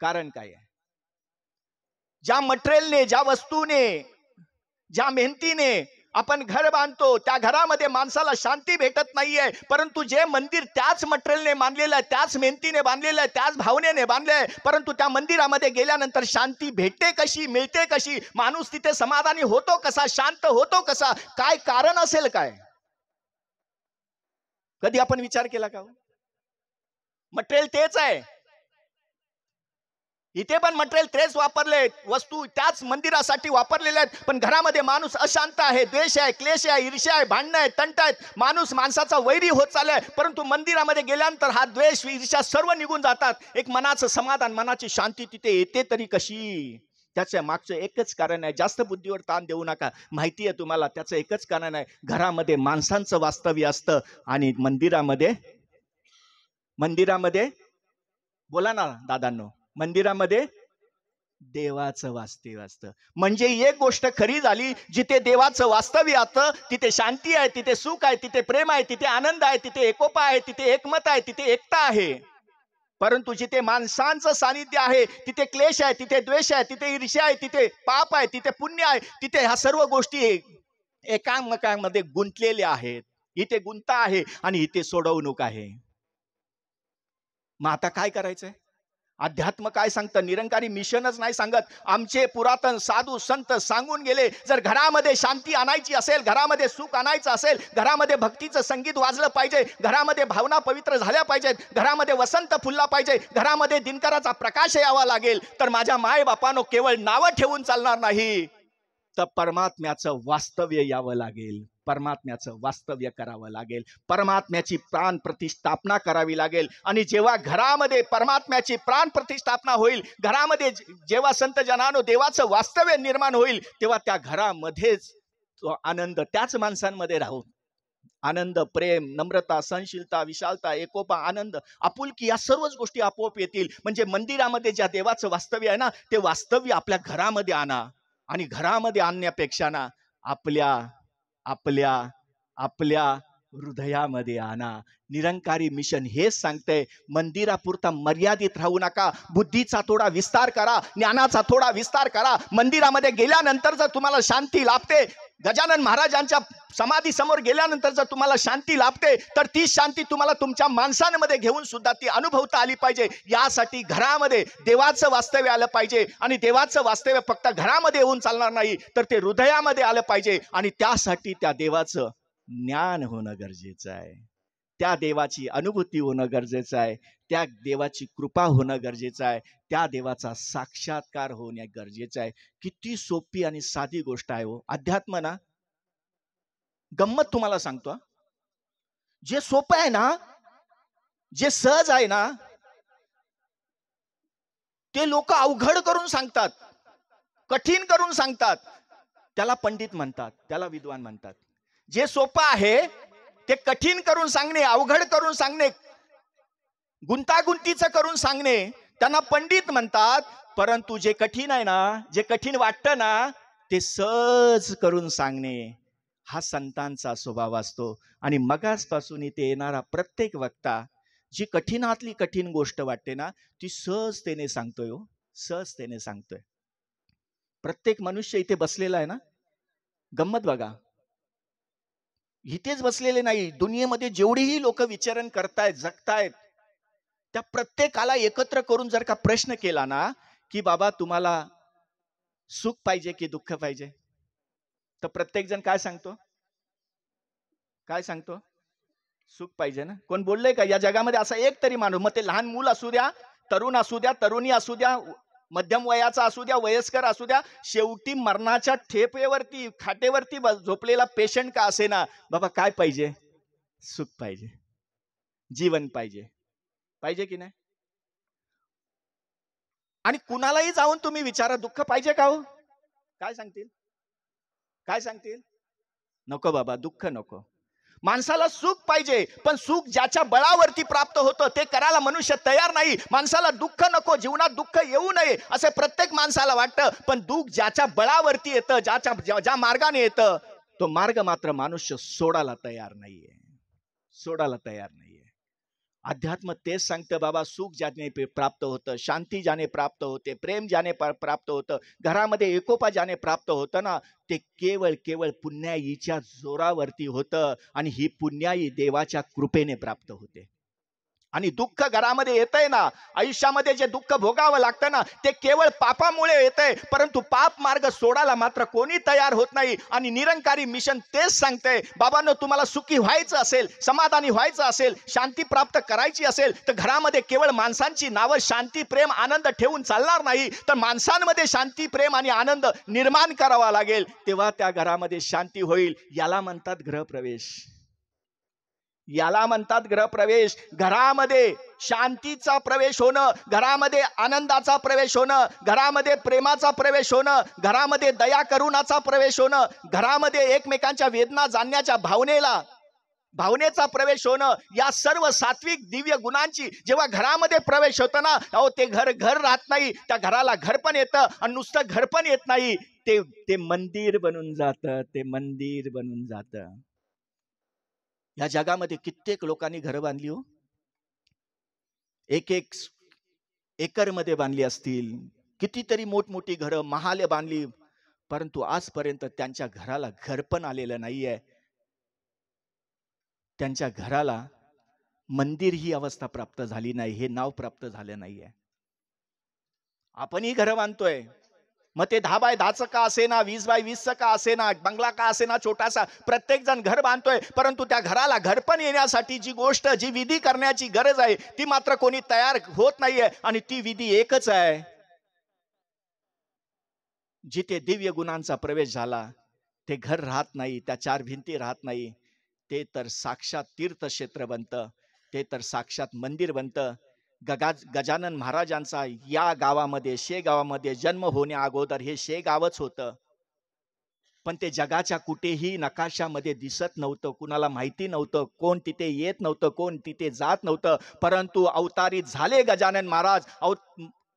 कारण काय आहे? ज्या मटेरियलने, ज्या वस्तूने, ज्या मेहनतीने आपण घर बांधतो त्या घरामध्ये माणसाला शांती भेटत नाहीये, परंतु जे मंदिर त्याच मटेरियलने बांधलेलं आहे, त्याच मेहनतीने बांधलेलं आहे, त्याच भावनेने बांधलंय, परंतु त्या मंदिरामध्ये गेल्यानंतर शांती भेटते कशी, मिळते कशी? माणूस तिथे समाधानी होतो कसा, शांत होतो कसा? काय कारण असेल? काय कधी आपण विचार केला का? मटेरियल तेच आहे, इथे पण मटेरियल तेच वापरले, वस्तू त्याच मंदिरासाठी वापरलेल्या आहेत, पण घरामध्ये माणूस अशांत आहे, द्वेष आहे, क्लेश आहे, ईर्ष्या आहे, भांडणं आहे, तंट आहेत, माणूस माणसाचा वैरी होत चाललाय. परंतु मंदिरामध्ये गेल्यानंतर हा द्वेष, ईर्ष्या सर्व निघून जातात. एक मनाचं समाधान, मनाची शांती तिथे येते तरी कशी? त्याच्या मागचं एकच कारण आहे. जास्त बुद्धीवर ताण देऊ नका, माहिती आहे तुम्हाला. त्याचं एकच कारण आहे, घरामध्ये माणसांचं वास्तव्य असतं आणि मंदिरामध्ये बोला ना दादांनो, मंदिरामध्ये देवाचं वास्तव्य असतं. म्हणजे एक गोष्ट खरी झाली, जिथे देवाचं वास्तव्य असतं तिथे शांती आहे, तिथे सुख आहे, तिथे प्रेम आहे, तिथे आनंद आहे, तिथे एकोपा आहे, तिथे एकमत आहे, तिथे एकता आहे. परंतु जिथे माणसांचं सानिध्य आहे तिथे क्लेश आहे, तिथे द्वेष आहे, तिथे ईर्ष्या आहे, तिथे पाप आहे, तिथे पुण्य आहे, तिथे ह्या सर्व गोष्टी एकामेकांमध्ये गुंतलेल्या आहेत. इथे गुंता आहे आणि इथे सोडवणूक आहे. मग आता काय करायचंय? अध्यात्म काय सांगतं? निरंकारी मिशनच नाही सांगत, आमचे पुरातन साधू संत सांगून गेले. जर घरामध्ये शांती आणायची असेल, घरामध्ये सुख आणायचं असेल, घरामध्ये भक्तीचं संगीत वाजलं पाहिजे, घरामध्ये भावना पवित्र झाल्या पाहिजेत, घरामध्ये वसंत फुलला पाहिजे, घरामध्ये दिनकराचा प्रकाश यावा लागेल, तर माझ्या माय बापानो केवळ नावं ठेवून चालणार नाही, तर परमात्म्याचं वास्तव्य यावं लागेल, परमात्म्याचं वास्तव्य करावं लागेल, परमात्म्याची प्राण प्रतिष्ठापना करावी लागेल. आणि जेव्हा घरामध्ये परमात्म्याची प्राण प्रतिष्ठापना होईल, घरामध्ये जेव्हा संत जनानो देवाचं वास्तव्य निर्माण होईल, तेव्हा त्या घरामध्येच तो आनंद त्याच माणसांमध्ये राहून आनंद, प्रेम, नम्रता, सहनशीलता, विशालता, एकोपा, आनंद, आपुलकी या सर्वच गोष्टी आपोआप येतील. म्हणजे मंदिरामध्ये ज्या देवाचं वास्तव्य आहे ना, ते वास्तव्य आपल्या घरामध्ये आणा. आणि घरामध्ये आणण्यापेक्षा ना आपल्या हृदयामध्ये आणा. निरंकारी मिशन हेच सांगतंय, मंदिरापुरता मर्यादित राहू नका, बुद्धीचा थोडा विस्तार करा, ज्ञानाचा थोडा विस्तार करा. मंदिरामध्ये गेल्यानंतर जर तुम्हाला शांती लाभते, गजानन महाराजांच्या समाधी समोर गेल्यानंतर जर तुम्हाला शांती लाभते, तर ती शांती तुम्हाला तुमच्या माणसांमध्ये घेऊन सुद्धा ती अनुभवता आली पाहिजे. यासाठी घरामध्ये देवाचं वास्तव्य आलं पाहिजे. आणि देवाचं वास्तव्य फक्त घरामध्ये येऊन चालणार नाही, तर ते हृदयामध्ये आलं पाहिजे. आणि त्यासाठी त्या देवाचं ज्ञान होणं गरजेचं आहे, त्या देवाची अनुभूती होणं गरजेचं आहे, त्या देवाची कृपा होणं गरजेचं आहे, त्या देवाचा साक्षात्कार होणे गरजेचं आहे. किती सोपी आणि साधी गोष्ट आहे हो अध्यात्म ना. गंमत तुम्हाला सांगतो, जे सोपं आहे ना, जे सहज आहे ना, ते लोक अवघड करून सांगतात, कठीण करून सांगतात. त्याला पंडित म्हणतात, त्याला विद्वान म्हणतात. जे सोपं आहे ते कठीण करून सांगणे, अवघड करून सांगणे, गुंतागुंतीचं करून सांगणे, त्यांना पंडित म्हणतात. परंतु जे कठीण आहे ना, जे कठीण वाटतं ना, ते सहज करून सांगणे हा संतांचा स्वभाव असतो. आणि मगासपासून इथे येणारा प्रत्येक वक्ता जी कठीणातली कठीण गोष्ट वाटते ना, ती सहजतेने सांगतोय हो, सहजतेने सांगतोय. प्रत्येक मनुष्य इथे बसलेला आहे ना, गंमत बघा, इथेच बसलेले नाही, दुनियेमध्ये जेवढीही लोक विचरण करतायत, जगतायत, त्या प्रत्येकाला एकत्र करून जर का प्रश्न केला ना, की बाबा तुम्हाला सुख पाहिजे की दुःख पाहिजे, तर प्रत्येक जण काय सांगतो? काय सांगतो? सुख पाहिजे ना. कोण बोललंय का या जगामध्ये असा एक तरी माणूस? मग ते लहान मूल असू द्या, तरुण असू द्या, तरुणी असू द्या, मध्यम वयाचा असू द्या, वयस्कर असू द्या, शेवटी मरणाच्या ठेपेवरती, खाटेवरती झोपलेला पेशंट का असे ना, बाबा काय पाहिजे? सुख पाहिजे, जीवन पाहिजे, पाहिजे की नाही? आणि कुणालाही जाऊन तुम्ही विचारा दुःख पाहिजे का हो, काय सांगतील? काय सांगतील? नको बाबा, दुःख नको. माणसाला सुख पाहिजे, पण सुख ज्याच्या बळावरती प्राप्त होतं ते करायला मनुष्य तयार नाही. माणसाला दुःख नको, जीवनात दुःख येऊ नये असे प्रत्येक माणसाला वाटतं, पण दुःख ज्याच्या बळावरती येतं, ज्या मार्गाने येतं, तो मार्ग मात्र मनुष्य सोडायला तयार नाहीये, सोडायला तयार नाहीये. अध्यात्म तेच सांगतं बाबा, सुख ज्याने प्राप्त होतं, शांती ज्याने प्राप्त होते, प्रेम ज्याने प्राप्त होतं, घरामध्ये एकोपा ज्याने प्राप्त होतं ना, ते केवळ केवळ पुण्याईच्या जोरावरती होतं. आणि ही पुण्याई देवाच्या कृपेने प्राप्त होते. आणि दुःख घरामध्ये येतंय ना, आयुष्यामध्ये जे दुःख भोगावं लागतं ना, ते केवळ पापामुळे येतंय. परंतु पाप मार्ग सोडायला मात्र कोणी तयार होत नाही. आणि निरंकारी मिशन तेच सांगतंय, बाबांनो, तुम्हाला सुखी व्हायचं असेल, समाधानी व्हायचं असेल, शांती प्राप्त करायची असेल, तर घरामध्ये केवळ माणसांची नावं शांती, प्रेम, आनंद ठेवून चालणार नाही, तर माणसांमध्ये शांती, प्रेम आणि आनंद निर्माण करावा लागेल. तेव्हा त्या घरामध्ये शांती होईल. याला म्हणतात गृहप्रवेश. याला म्हणतात गृहप्रवेश. घरामध्ये शांतीचा प्रवेश होणं, घरामध्ये आनंदाचा प्रवेश होणं, घरामध्ये प्रेमाचा प्रवेश होणं, घरामध्ये दया करुणाचा प्रवेश होणं, घरामध्ये एकमेकांच्या वेदना जाणण्याच्या भावनेचा प्रवेश होणं, या सर्व सात्विक दिव्य गुणांची जेव्हा घरामध्ये प्रवेश होतो ना, अहो ते घर राहत नाही, त्या घराला घर पण येतं. आणि नुसतं घर पण येत नाही, ते मंदिर बनून जातं, ते मंदिर बनून जातं. या जगामध्ये कित्येक लोकांनी घरं बांधली हो, एक एकर मध्ये बांधली असतील, कितीतरी मोठमोठी घरं, महाले बांधली, परंतु आजपर्यंत त्यांच्या घराला घर पण आलेलं नाहीये. त्यांच्या घराला मंदिर ही अवस्था प्राप्त झाली नाही, हे नाव प्राप्त झालं नाहीये. आपणही घरं बांधतोय, मग ते 10 बाय 10चं का असेना, 20 बाय 20चं का असेना, बंगला का असेना छोटासा, प्रत्येक जण घर बांधतोय. परंतु त्या घराला घरपण येण्यासाठी जी गोष्ट, जी विधी करण्याची गरज आहे, ती मात्र कोणी तयार होत नाहीये. आणि ती विधी एकच आहे, जिथे दिव्य गुणांचा प्रवेश झाला, ते घर राहत नाही, त्या 4 भिंती राहत नाही, ते तर साक्षात तीर्थक्षेत्र बनतं, ते तर साक्षात मंदिर बनतं. गजानन महाराजांचा या गावामध्ये, शेगावामध्ये जन्म होण्या अगोदर हे शेगावच होतं. पण ते जगाच्या कुठेही नकाशामध्ये दिसत नव्हतं, कुणाला माहिती नव्हतं, कोण तिथे येत नव्हतं, कोण तिथे जात नव्हतं. परंतु अवतारित झाले गजानन महाराज.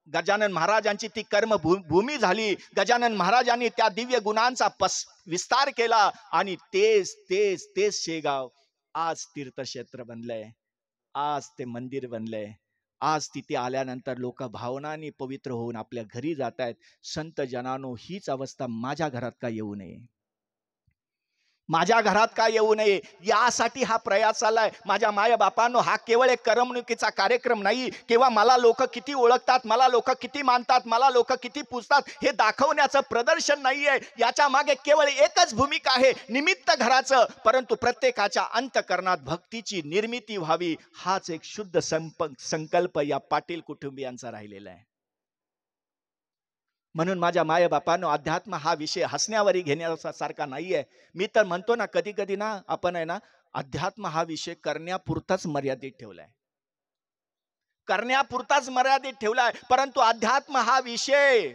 गजानन महाराजांची ती कर्मभूमी झाली. गजानन महाराजांनी त्या दिव्य गुणांचा विस्तार केला. आणि तेच शेगाव आज तीर्थक्षेत्र बनलंय, आज ते मंदिर बनलंय. आज तिथे आल्यानंतर लोक भावनांनी पवित्र होऊन आपल्या घरी जात आहेत. संत जनानो, हीच अवस्था माझ्या घरात का येऊ नये, माझ्या घरात का येऊ नये, यासाठी हा प्रयास चाललाय. माझ्या माय बापांनो, हा केवळ एक करमणुकीचा कार्यक्रम नाही. किंवा मला लोक किती ओळखतात, मला लोक किती मानतात, मला लोक किती पूजतात, हे दाखवण्याचं प्रदर्शन नाहीये. याच्या मागे केवळ एकच भूमिका आहे, निमित्त घराचं. परंतु प्रत्येकाच्या अंतःकरणात भक्तीची निर्मिती व्हावी, हाच एक शुद्ध संकल्प या पाटील कुटुंबियांचा राहिलेला आहे. म्हणून माझ्या माय बापांनो, अध्यात्म हा विषय हसण्यावरी घेण्यासारखा नाहीये. मी तर म्हणतो ना, कधी कधी ना आपण आहे ना, अध्यात्म हा विषय करण्यापुरताच मर्यादित ठेवलाय, करण्यापुरताच मर्यादित ठेवलाय. परंतु अध्यात्म हा विषय,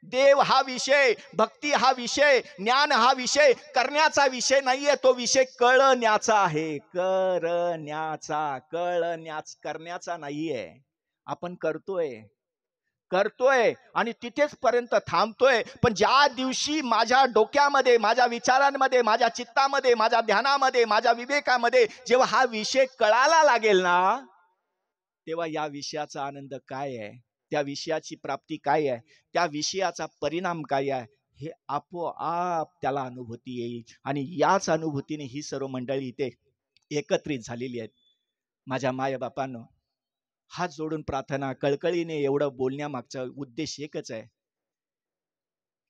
देव हा विषय, भक्ती हा विषय, ज्ञान हा विषय करण्याचा विषय नाहीये, तो विषय कळण्याचा आहे. करण्याचा नाहीये. आपण करतोय आणि तिथेच पर्यंत थांबतोय. पण ज्या दिवशी माझ्या डोक्यामध्ये, माझ्या विचारांमध्ये, माझ्या चित्तामध्ये, माझ्या ध्यानामध्ये, माझ्या विवेकामध्ये जेव्हा हा विषय कळायला लागेल ना, तेव्हा या विषयाचा आनंद काय आहे, त्या विषयाची प्राप्ती काय आहे, त्या विषयाचा परिणाम काय आहे, हे आपोआप त्याला अनुभूती येईल. आणि याच अनुभूतीने ही सर्व मंडळी इथे एकत्रित झालेली आहेत. माझ्या माय बापांनो, हात जोडून प्रार्थना, कळकळीने एवढं बोलण्यामागचा उद्देश एकच आहे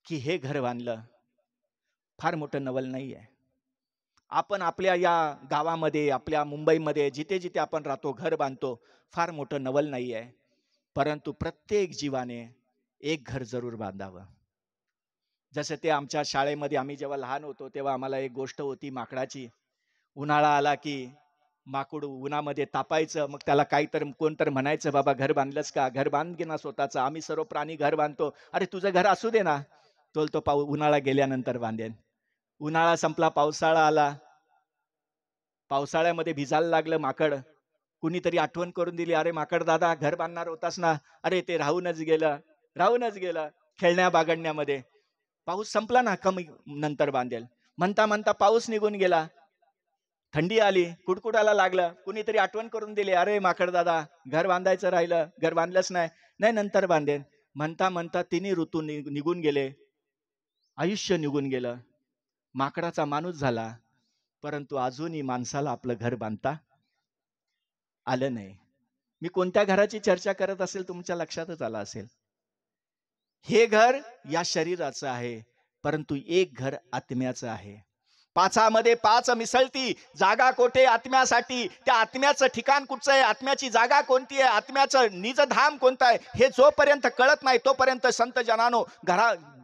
की हे घर बांधलं फार मोठं नवल नाही आहे. आपण आपल्या या गावामध्ये, आपल्या मुंबईमध्ये, जिथे जिथे आपण राहतो, घर बांधतो, फार मोठं नवल नाही आहे. परंतु प्रत्येक जीवाने एक घर जरूर बांधावं. जसं ते आमच्या शाळेमध्ये आम्ही जेव्हा लहान होतो तेव्हा आम्हाला एक गोष्ट होती माकडाची. उन्हाळा आला की माकूड उन्हामध्ये तापायचं, मग त्याला काहीतरी कोणतरी म्हणायचं, बाबा घर बांधलंस का? घर बांध घे ना स्वतःचं, आम्ही सर्व प्राणी घर बांधतो. अरे तुझं घर असू दे ना. तो उन्हाळा गेल्यानंतर बांधेन. उन्हाळा संपला, पावसाळा आला. पावसाळ्यामध्ये भिजायला लागलं माकड. कुणीतरी आठवण करून दिली, अरे माकड दादा घर बांधणार होतास ना? अरे ते राहूनच गेलं खेळण्या बागडण्यामध्ये. पाऊस संपला ना, कमी नंतर बांधेल. म्हणता म्हणता पाऊस निघून गेला. थंडी आली, कुडकुडाला लागलं. कुणीतरी आठवण करून दिली, अरे माकड दादा घर बांधायचं राहिलं, घर बांधलंच नाही नंतर बांधेन. म्हणता म्हणता तिन्ही ऋतू निघून गेले, आयुष्य निघून गेलं. माकडाचा माणूस झाला, परंतु अजूनही माणसाला आपलं घर बांधता आलं नाही. मी कोणत्या घराची चर्चा करत असेल तुमच्या लक्षातच आलं असेल. हे घर या शरीराचं आहे, परंतु एक घर आत्म्याचं आहे. पाचामध्ये पाच मिसळती, जागा कोठे आत्म्यासाठी? त्या आत्म्याचं ठिकाण कुठचं आहे? आत्म्याची जागा कोणती आहे? आत्म्याचं निजधाम कोणतं आहे? हे जोपर्यंत कळत नाही तोपर्यंत संत जनानो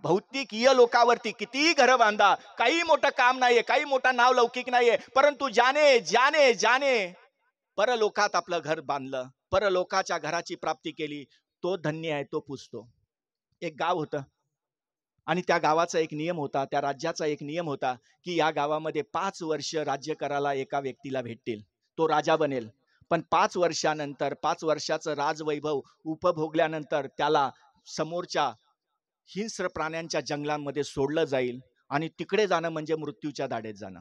भौतिक लोकावरती कितीही घरं बांधा, काही मोठं काम नाहीये, काही मोठा नाव लौकिक नाहीये, परंतु ज्याने परलोकात आपलं घर बांधलं, परलोकाच्या घराची प्राप्ती केली, तो धन्य आहे, तो पुजतो. एक गाव होतं आणि त्या गावाचा एक नियम होता, त्या राज्याचा एक नियम होता की या गावामध्ये 5 वर्ष राज्य करायला एका व्यक्तीला भेटतील, तो राजा बनेल. पण 5 वर्षानंतर 5 वर्षाचं राजवैभव उपभोगल्यानंतर त्याला समोरच्या हिंस्र प्राण्यांच्या जंगलांमध्ये सोडलं जाईल आणि तिकडे जाणं म्हणजे मृत्यूच्या दाढेत जाणं.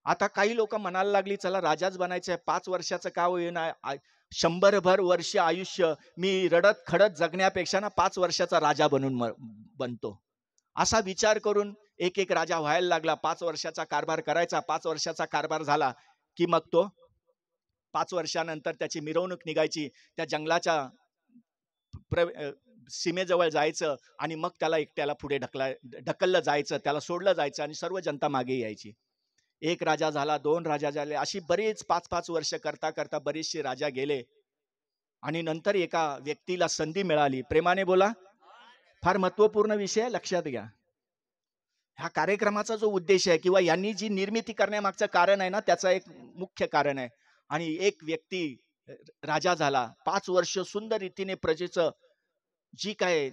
आता काही लोक म्हणायला लागली, चला राजाच बनायचं आहे, 5 वर्षाचं का होईना, 100 वर्ष आयुष्य मी रडत खडत जगण्यापेक्षा ना 5 वर्षाचा राजा बनतो. असा विचार करून एक राजा व्हायला लागला. 5 वर्षाचा कारभार करायचा. 5 वर्षाचा कारभार झाला की मग तो 5 वर्षानंतर त्याची मिरवणूक निघायची. त्या जंगलाच्या सीमेजवळ जायचं आणि मग त्याला एकट्याला पुढे ढकललं जायचं, त्याला सोडलं जायचं आणि सर्व जनता मागे यायची. 1 राजा झाला, 2 राजा झाले, अशी बरीच 5-5 वर्ष करता करता बरेचसे राजा गेले आणि नंतर एका व्यक्तीला संधी मिळाली. प्रेमाने बोला. फार महत्वपूर्ण विषय लक्षात घ्या. ह्या कार्यक्रमाचा जो उद्देश आहे किंवा यांनी जी निर्मिती करण्यामागचं कारण आहे ना, त्याचं एक मुख्य कारण आहे. आणि एक व्यक्ती राजा झाला. 5 वर्ष सुंदर रीतीने प्रजेचं जी काय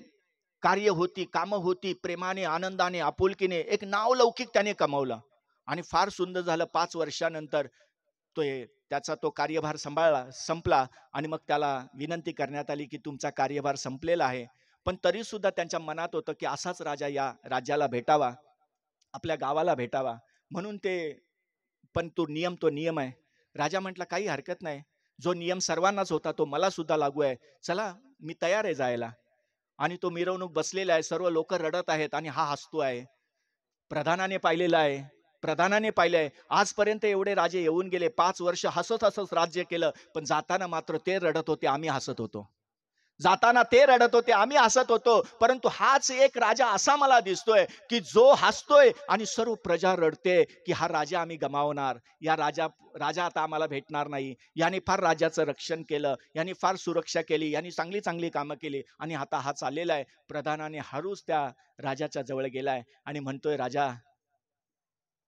कार्य होती, कामं होती, प्रेमाने, आनंदाने, आपुलकीने एक नाव लौकिक त्याने कमावलं आणि फार सुंदर झालं. 5 वर्षानंतर त्याचा तो कार्यभार संपला आणि मग त्याला विनंती करण्यात आली की तुमचा कार्यभार संपलेला आहे. पण तरी सुद्धा त्यांच्या मनात होतं की असाच राजा या राज्याला भेटावा, आपल्या गावाला भेटावा. म्हणून पण तो नियम आहे. राजा म्हटला काही हरकत नाही, जो नियम सर्वांनाच होता तो मला सुद्धा लागू आहे, चला मी तयार आहे जायला. आणि तो मिरवणूक बसलेला आहे, सर्व लोक रडत आहेत आणि हा हसतो आहे. प्रधानाने पाहिलंय. आजपर्यंत एवढे राजे येऊन गेले, 5 वर्ष हसत राज्य केलं, पण जाताना मात्र ते रडत होते, आम्ही हसत होतो. परंतु हाच एक राजा असा मला दिसतोय की जो हसतोय आणि सर्व प्रजा रडते की हा राजा आम्ही गमावणार, या राजा आता आम्हाला भेटणार नाही. याने फार राजाचं रक्षण केलं, याने फार सुरक्षा केली, याने चांगली चांगली कामं केली आणि आता हा चाललेला आहे. प्रधानाने हळूच त्या राजाच्या जवळ गेलाय आणि म्हणतोय, राजा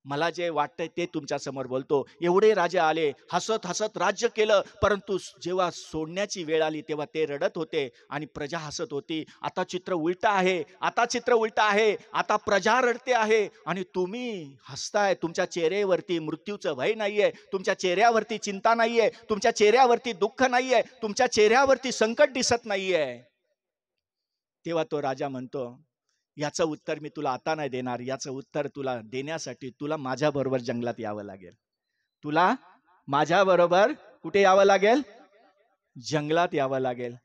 मला जे वाटतंय ते तुमच्या समोर बोलतो. एवढे राजे आले, हसत राज्य केलं, परंतु जेव्हा सोडण्याची वेळ आली तेव्हा ते रडत होते आणि प्रजा हसत होती. आता चित्र उलट आहे. आता प्रजा रडते आहे आणि तुम्ही हसताय. तुमच्या चेहऱ्यावरती मृत्यूचं भय नाहीये, तुमच्या चेहऱ्यावरती चिंता नाहीये, तुमच्या चेहऱ्यावरती दुःख नाहीये, तुमच्या चेहऱ्यावरती संकट दिसत नाहीये. तेव्हा तो राजा म्हणतो, याचं उत्तर मी तुला आता नाही देणार. याचं उत्तर तुला देण्यासाठी तुला माझ्या बरोबर जंगलात यावं लागेल. तुला माझ्या बरोबर कुठे यावं लागेल? जंगलात यावं लागेल.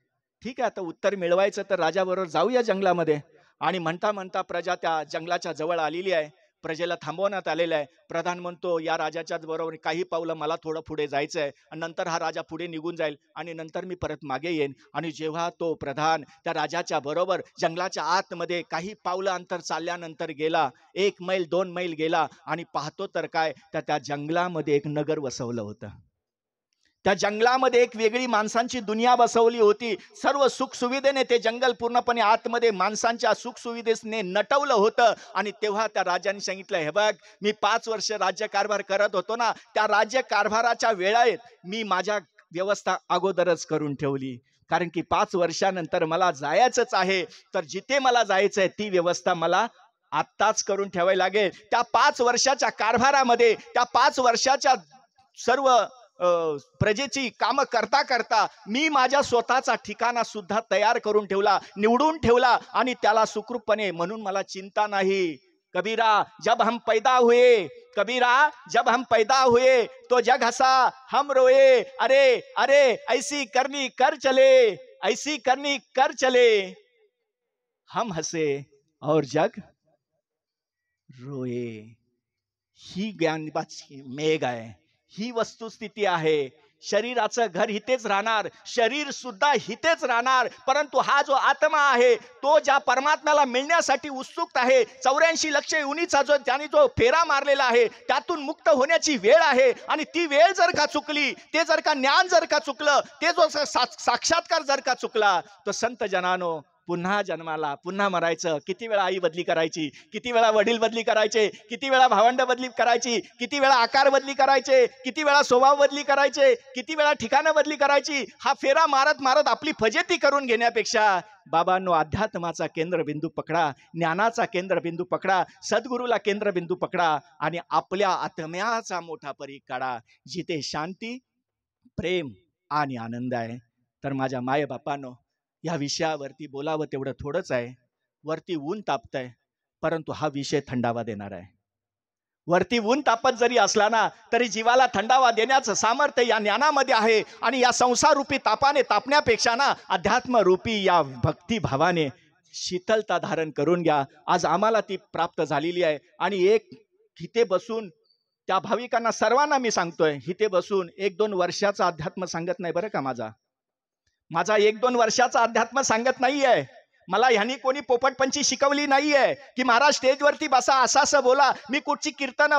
ठीक आहे, आता उत्तर मिळवायचं तर राजा बरोबर जाऊया जंगलामध्ये. आणि म्हणता म्हणता प्रजा त्या जंगलाच्या जवळ आलेली आहे. प्रजेला थांबवण्यात आलेलं आहे. प्रधान म्हणतो, या राजाच्याच बरोबर काही पावलं मला थोडं पुढे जायचं आहे आणि नंतर हा राजा पुढे निघून जाईल आणि नंतर मी परत मागे येईन. आणि जेव्हा तो प्रधान त्या राजाच्या बरोबर जंगलाच्या आतमध्ये काही पावलं अंतर चालल्यानंतर गेला, 1 मैल 2 मैल गेला आणि पाहतो तर काय, त्या जंगलामध्ये एक नगर वसवलं होतं. त्या जंगलामध्ये एक वेगळी माणसांची दुनिया बसवली होती. सर्व सुख सुविधेने ते जंगल पूर्णपणे आतमध्ये माणसांच्या सुख सुविधेने नटवलं होतं. आणि तेव्हा त्या राजाने सांगितलं, हे बघ, मी 5 वर्ष राज्यकारभार करत होतो ना, त्या राज्यकारभाराच्या वेळेत मी माझ्या व्यवस्था अगोदरच करून ठेवली. कारण की 5 वर्षानंतर मला जायचंच आहे. तर जिथे मला जायचंय ती व्यवस्था मला आत्ताच करून ठेवावी लागेल. त्या 5 वर्षाच्या कारभारामध्ये, त्या 5 वर्षाच्या सर्व प्रजेची कामं करता करता मी माझ्या स्वतःचा ठिकाणा सुद्धा तयार करून ठेवला, निवडून ठेवला आणि त्याला सुखरूपपणे, म्हणून मला चिंता नाही. कबीरा जब हम पैदा हुए, कबीरा जब हम पैदा हुए तो जग हंसा हम रोए, अरे अरे ऐसी करनी कर चले, ऐसी करनी कर चले, हम हंसे और जग रोए. ही ज्ञानाची मेघ आहे, ही वस्तुस्थिती आहे. शरीराचं घर हितेच राहणार, शरीर सुद्धा हितेच राहणार, परंतु हा जो आत्मा आहे तो ज्या परमात्म्याला मिळण्यासाठी उत्सुक आहे, 84 लक्ष युनीचा जो त्याने जो फेरा मारलेला आहे, त्यातून मुक्त होण्याची वेळ आहे. आणि ती वेळ जर का चुकली, ते जर का ज्ञान जर का चुकलं, ते जो साक्षात्कार जर का चुकला, तर संत जनानो पुन्हा जन्माला, पुन्हा मरायचं. किती वेळा आई बदली करायची, किती वेळा वडील बदली करायचे, किती वेळा भावंड बदली करायची, किती वेळा आकार बदली करायचे, किती वेळा स्वभाव बदली करायचे, किती वेळा ठिकाणं बदली करायची. हा फेरा मारत मारत आपली फजेती करून घेण्यापेक्षा बाबांनो, अध्यात्माचा केंद्रबिंदू पकडा, ज्ञानाचा केंद्रबिंदू पकडा, सद्गुरूला केंद्रबिंदू पकडा आणि आपल्या आत्म्याचा मोठा परीघ काढा, जिथे शांती, प्रेम आणि आनंद आहे. तर माझ्या माय बापांनो, या विषयावरती बोलावं तेवढं थोडंच आहे. वरती ऊन तापतंय, परंतु हा विषय थंडावा देणार आहे. वरती ऊन तापत जरी असला ना, तरी जीवाला थंडावा देण्याचं सामर्थ्य या ज्ञानामध्ये आहे. आणि या संसार रूपी तापाने तापण्यापेक्षा ना, अध्यात्म रूपी या भक्ती भावाने शीतलता धारण करून घ्या. आज आम्हाला ती प्राप्त झालेली आहे. आणि इथे बसून त्या भाविकांना सर्वांना मी सांगतोय, इथे बसून 1-2 वर्षाचा अध्यात्म सांगत नाही बरं का. माझा 1-2 वर्षाचा अध्यात्म सांगत नाहीये. मला ह्यांनी कोणी पोपटपंची शिकवली नाहीये की महाराज स्टेजवरती बसा, असं बोला. मी कुठची कीर्तन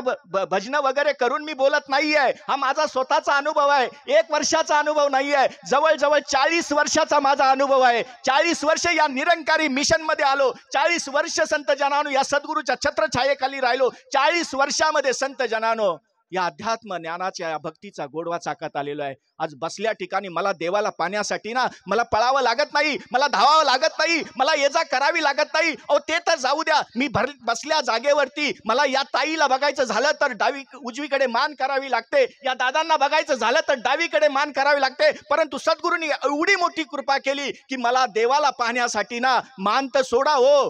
भजन वगैरे करून मी बोलत नाहीये. हा माझा स्वतःचा अनुभव आहे. 1 वर्षाचा अनुभव नाहीये, जवळजवळ 40 वर्षाचा माझा अनुभव आहे. 40 वर्ष या निरंकारी मिशन मध्ये आलो, 40 वर्ष संत जनानो या सद्गुरूच्या छत्रछायेखाली राहिलो. 40 वर्षामध्ये संत जनानो या अध्यात्म ज्ञानाच्या, या भक्तीचा गोडवा चाकत आलेलो आहे. आज बसल्या ठिकाणी मला देवाला पाहण्यासाठी ना, मला पळावं लागत नाही, मला धावावं लागत नाही, मला ये जा करावी लागत नाही. अहो ते तर जाऊ द्या, मी बसल्या जागेवरती मला या ताईला बघायचं झालं तर उजवीकडे मान करावी लागते, या दादांना बघायचं झालं तर डावीकडे मान करावी लागते. परंतु सद्गुरूंनी एवढी मोठी कृपा केली की मला देवाला पाहण्यासाठी ना, मान तर सोडा हो,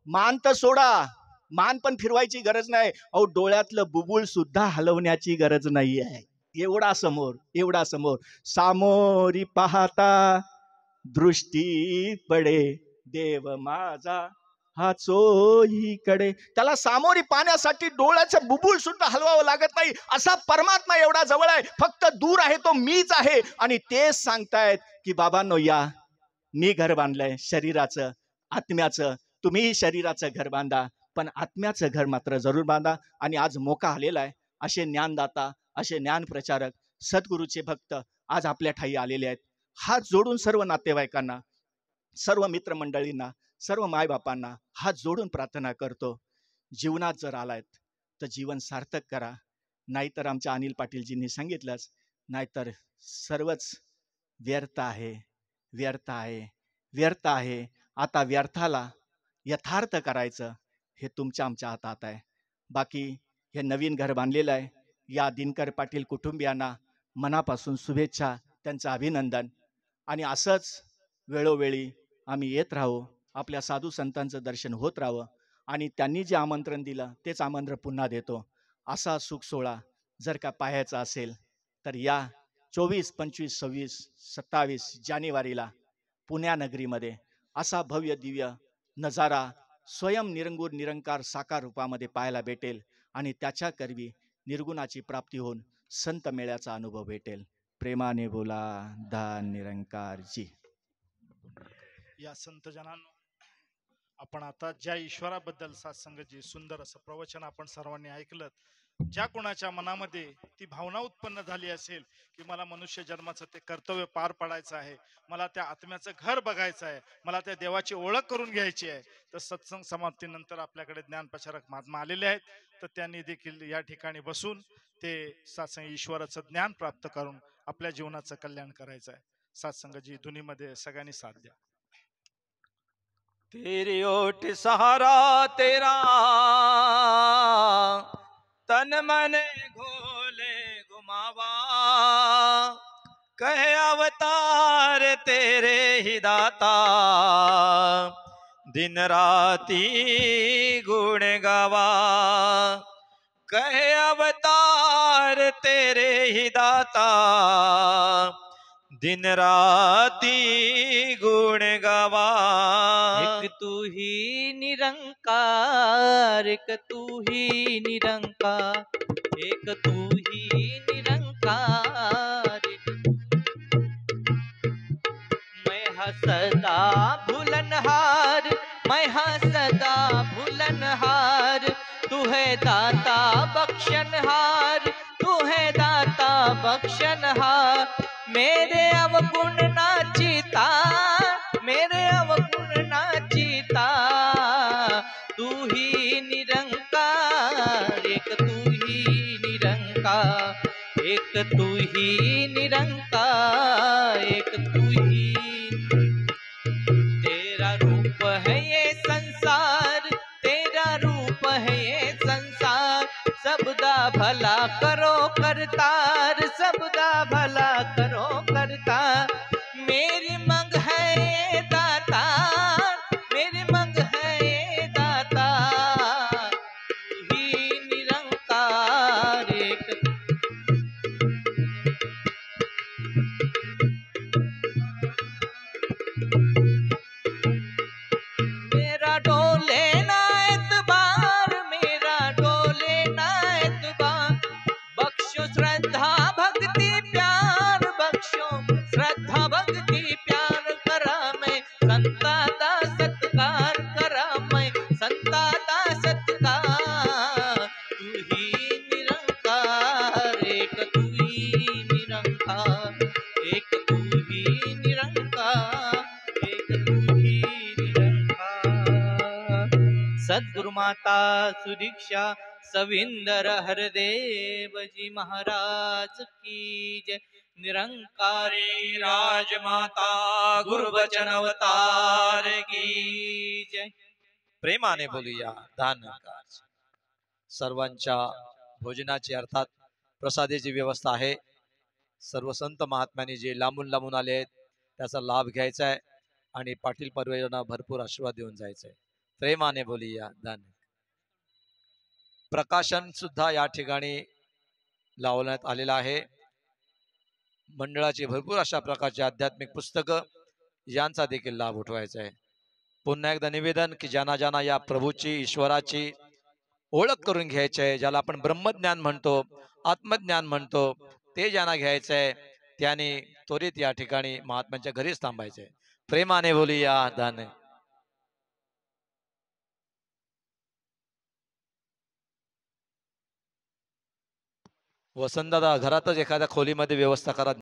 मान तर सोडा, मान पण फिरवायची गरज नाही. अहो डोळ्यातलं बुबुळ सुद्धा हलवण्याची गरज नाही आहे. एवढा समोर, एवढा समोर. सामोरी पाहता दृष्टी पडे देव माझा हा चोहीकडे. त्याला सामोरी पाहण्यासाठी डोळ्याचं बुबुळ सुद्धा हलवावं लागत नाही. असा परमात्मा एवढा जवळ आहे, फक्त दूर आहे तो मीच आहे. आणि तेच सांगतायत की बाबांनो, या मी घर बांधलंय शरीराचं, आत्म्याचं. तुम्ही शरीराचं घर बांधा, पण आत्म्याचं घर मात्र जरूर बांधा. आणि आज मोका आलेला आहे. असे ज्ञानदाता, असे ज्ञान प्रचारक, सद्गुरूचे भक्त आज आपल्या ठाई आलेले आहेत. हात जोडून सर्व नातेवाईकांना, सर्व मित्रमंडळींना, सर्व मायबापांना हात जोडून प्रार्थना करतो, जीवनात जर आलायत तर जीवन सार्थक करा. नाहीतर आमच्या अनिल पाटीलजींनी सांगितलंच, नाहीतर सर्वच व्यर्थ आहे, व्यर्थ आहे, व्यर्थ आहे. आता व्यर्थाला यथार्थ करायचं हे तुमच्या आमच्या हातात आहे. बाकी हे नवीन घर बांधलेलं आहे, या दिनकर पाटील कुटुंबियांना मनापासून शुभेच्छा, त्यांचं अभिनंदन. आणि असंच वेळोवेळी आम्ही येत राहू, आपल्या साधू संतांचं दर्शन होत राहावं. आणि त्यांनी जे आमंत्रण दिलं तेच आमंत्रण पुन्हा देतो. असा सुख सोहळा जर का पाहायचा असेल तर या 24, 25, 26, 27 जानेवारीला पुण्यानगरीमध्ये असा भव्य दिव्य नजारा स्वयं निरंगूर निरंकार साकार रूपामध्ये पाहायला भेटेल. आणि त्याच्या करवी निर्गुणाची प्राप्ती होऊन संत मेळ्याचा अनुभव भेटेल. प्रेमाने बोला दान निरंकारजी. या संत जनांनो, आपण आता ज्या ईश्वराबद्दल सत्संगजी सुंदर असं प्रवचन आपण सर्वांनी ऐकलं, ज्या कोणाच्या मनामध्ये ती भावना उत्पन्न झाली असेल की मला मनुष्य जन्माचं ते कर्तव्य पार पाडायचं आहे, मला त्या आत्म्याचं घर बघायचं आहे, मला त्या देवाची ओळख करून घ्यायची आहे, तर सत्संग समाप्तीनंतर आपल्याकडे ज्ञानप्रचारक महात्मा आलेले आहेत, तर त्यांनी देखील या ठिकाणी बसून ते सत्संग ईश्वराचं ज्ञान प्राप्त करून आपल्या जीवनाचं कल्याण करायचं आहे. सत्संगजी धुनीमध्ये सगळ्यांनी साथ द्या. तेरी ओट सहारा तेरा तन मन घोले घुमावा, कहे अवतार तेरे ही दाता, दिन राती गुण गावा, कहे अवतार तेरे ही दाता, दिन राती गुण गावा। एक तू ही निरंकार, एक तू ही निरंकार, एक तू ही निरंकार। मैं हाँ सदा भूलनहार, मैं हाँ सदा भूलनहार, तू है दाता बख्शनहार, तू है दाता बख्शनहार। मेरे अवगुण नाचिता, मेरे अवगुण नाचिता, तू ही निरंकार, एक तू ही निरंकार, एक तू ही निरंकार, एक तू ही। तेरा रूप है ये संसार, तेरा रूप है ये संसार, सबदा भला करो करतार, सबदा भला करो करतार। मेरी मंग है ये दाता, मेरी मंग है ये दाता, तू ही निरंकार, एक मेरा डोले ना एतबार, मेरा डोले ना एतबार, बख्शो श्रद्धा भक्ति प्यार, बख्शो श्रद्धा भक्ति प्यार, करा मैं संता दा सत्कार, करा मैं संता दा सत्कार। तू ही निरंकार, एक तू ही निरंकार, एक तू ही निरंकार, एक तू ही निरंकार। सद्गुरु माता सुदीक्षा सविंदर हरदेव जी महाराज की जय। निरंकारी राजमाता गुरुवचन अवतार की जय। प्रेमाने बोलूया दानकार। सर्वांच्या भोजनाची अर्थात प्रसादाची व्यवस्था आहे। सर्व संत महात्म्यांनी जे लांबून लांबून आले आहेत त्याचा लाभ घ्यायचा आहे आणि पाटील परिवारांना भरपूर आशीर्वाद देऊन जायचं आहे। प्रेमाने बोलूया दान। प्रकाशन सुद्धा या ठिकाणी लावण्यात आलेलं आहे। मंडळाची भरपूर अशा प्रकारची आध्यात्मिक पुस्तकं यांचा देखील लाभ उठवायचा आहे। पुन्हा एकदा निवेदन की ज्यांना ज्यांना या प्रभूची ईश्वराची ओळख करून घ्यायची आहे, ज्याला आपण ब्रह्मज्ञान म्हणतो, आत्मज्ञान म्हणतो, ते ज्यांना घ्यायचं आहे त्यांनी त्वरित या ठिकाणी महात्म्यांच्या घरीच थांबायचे। प्रेमाने बोलूया दान। वसंतदादा घरातच एखाद्या खोलीमध्ये व्यवस्था करा।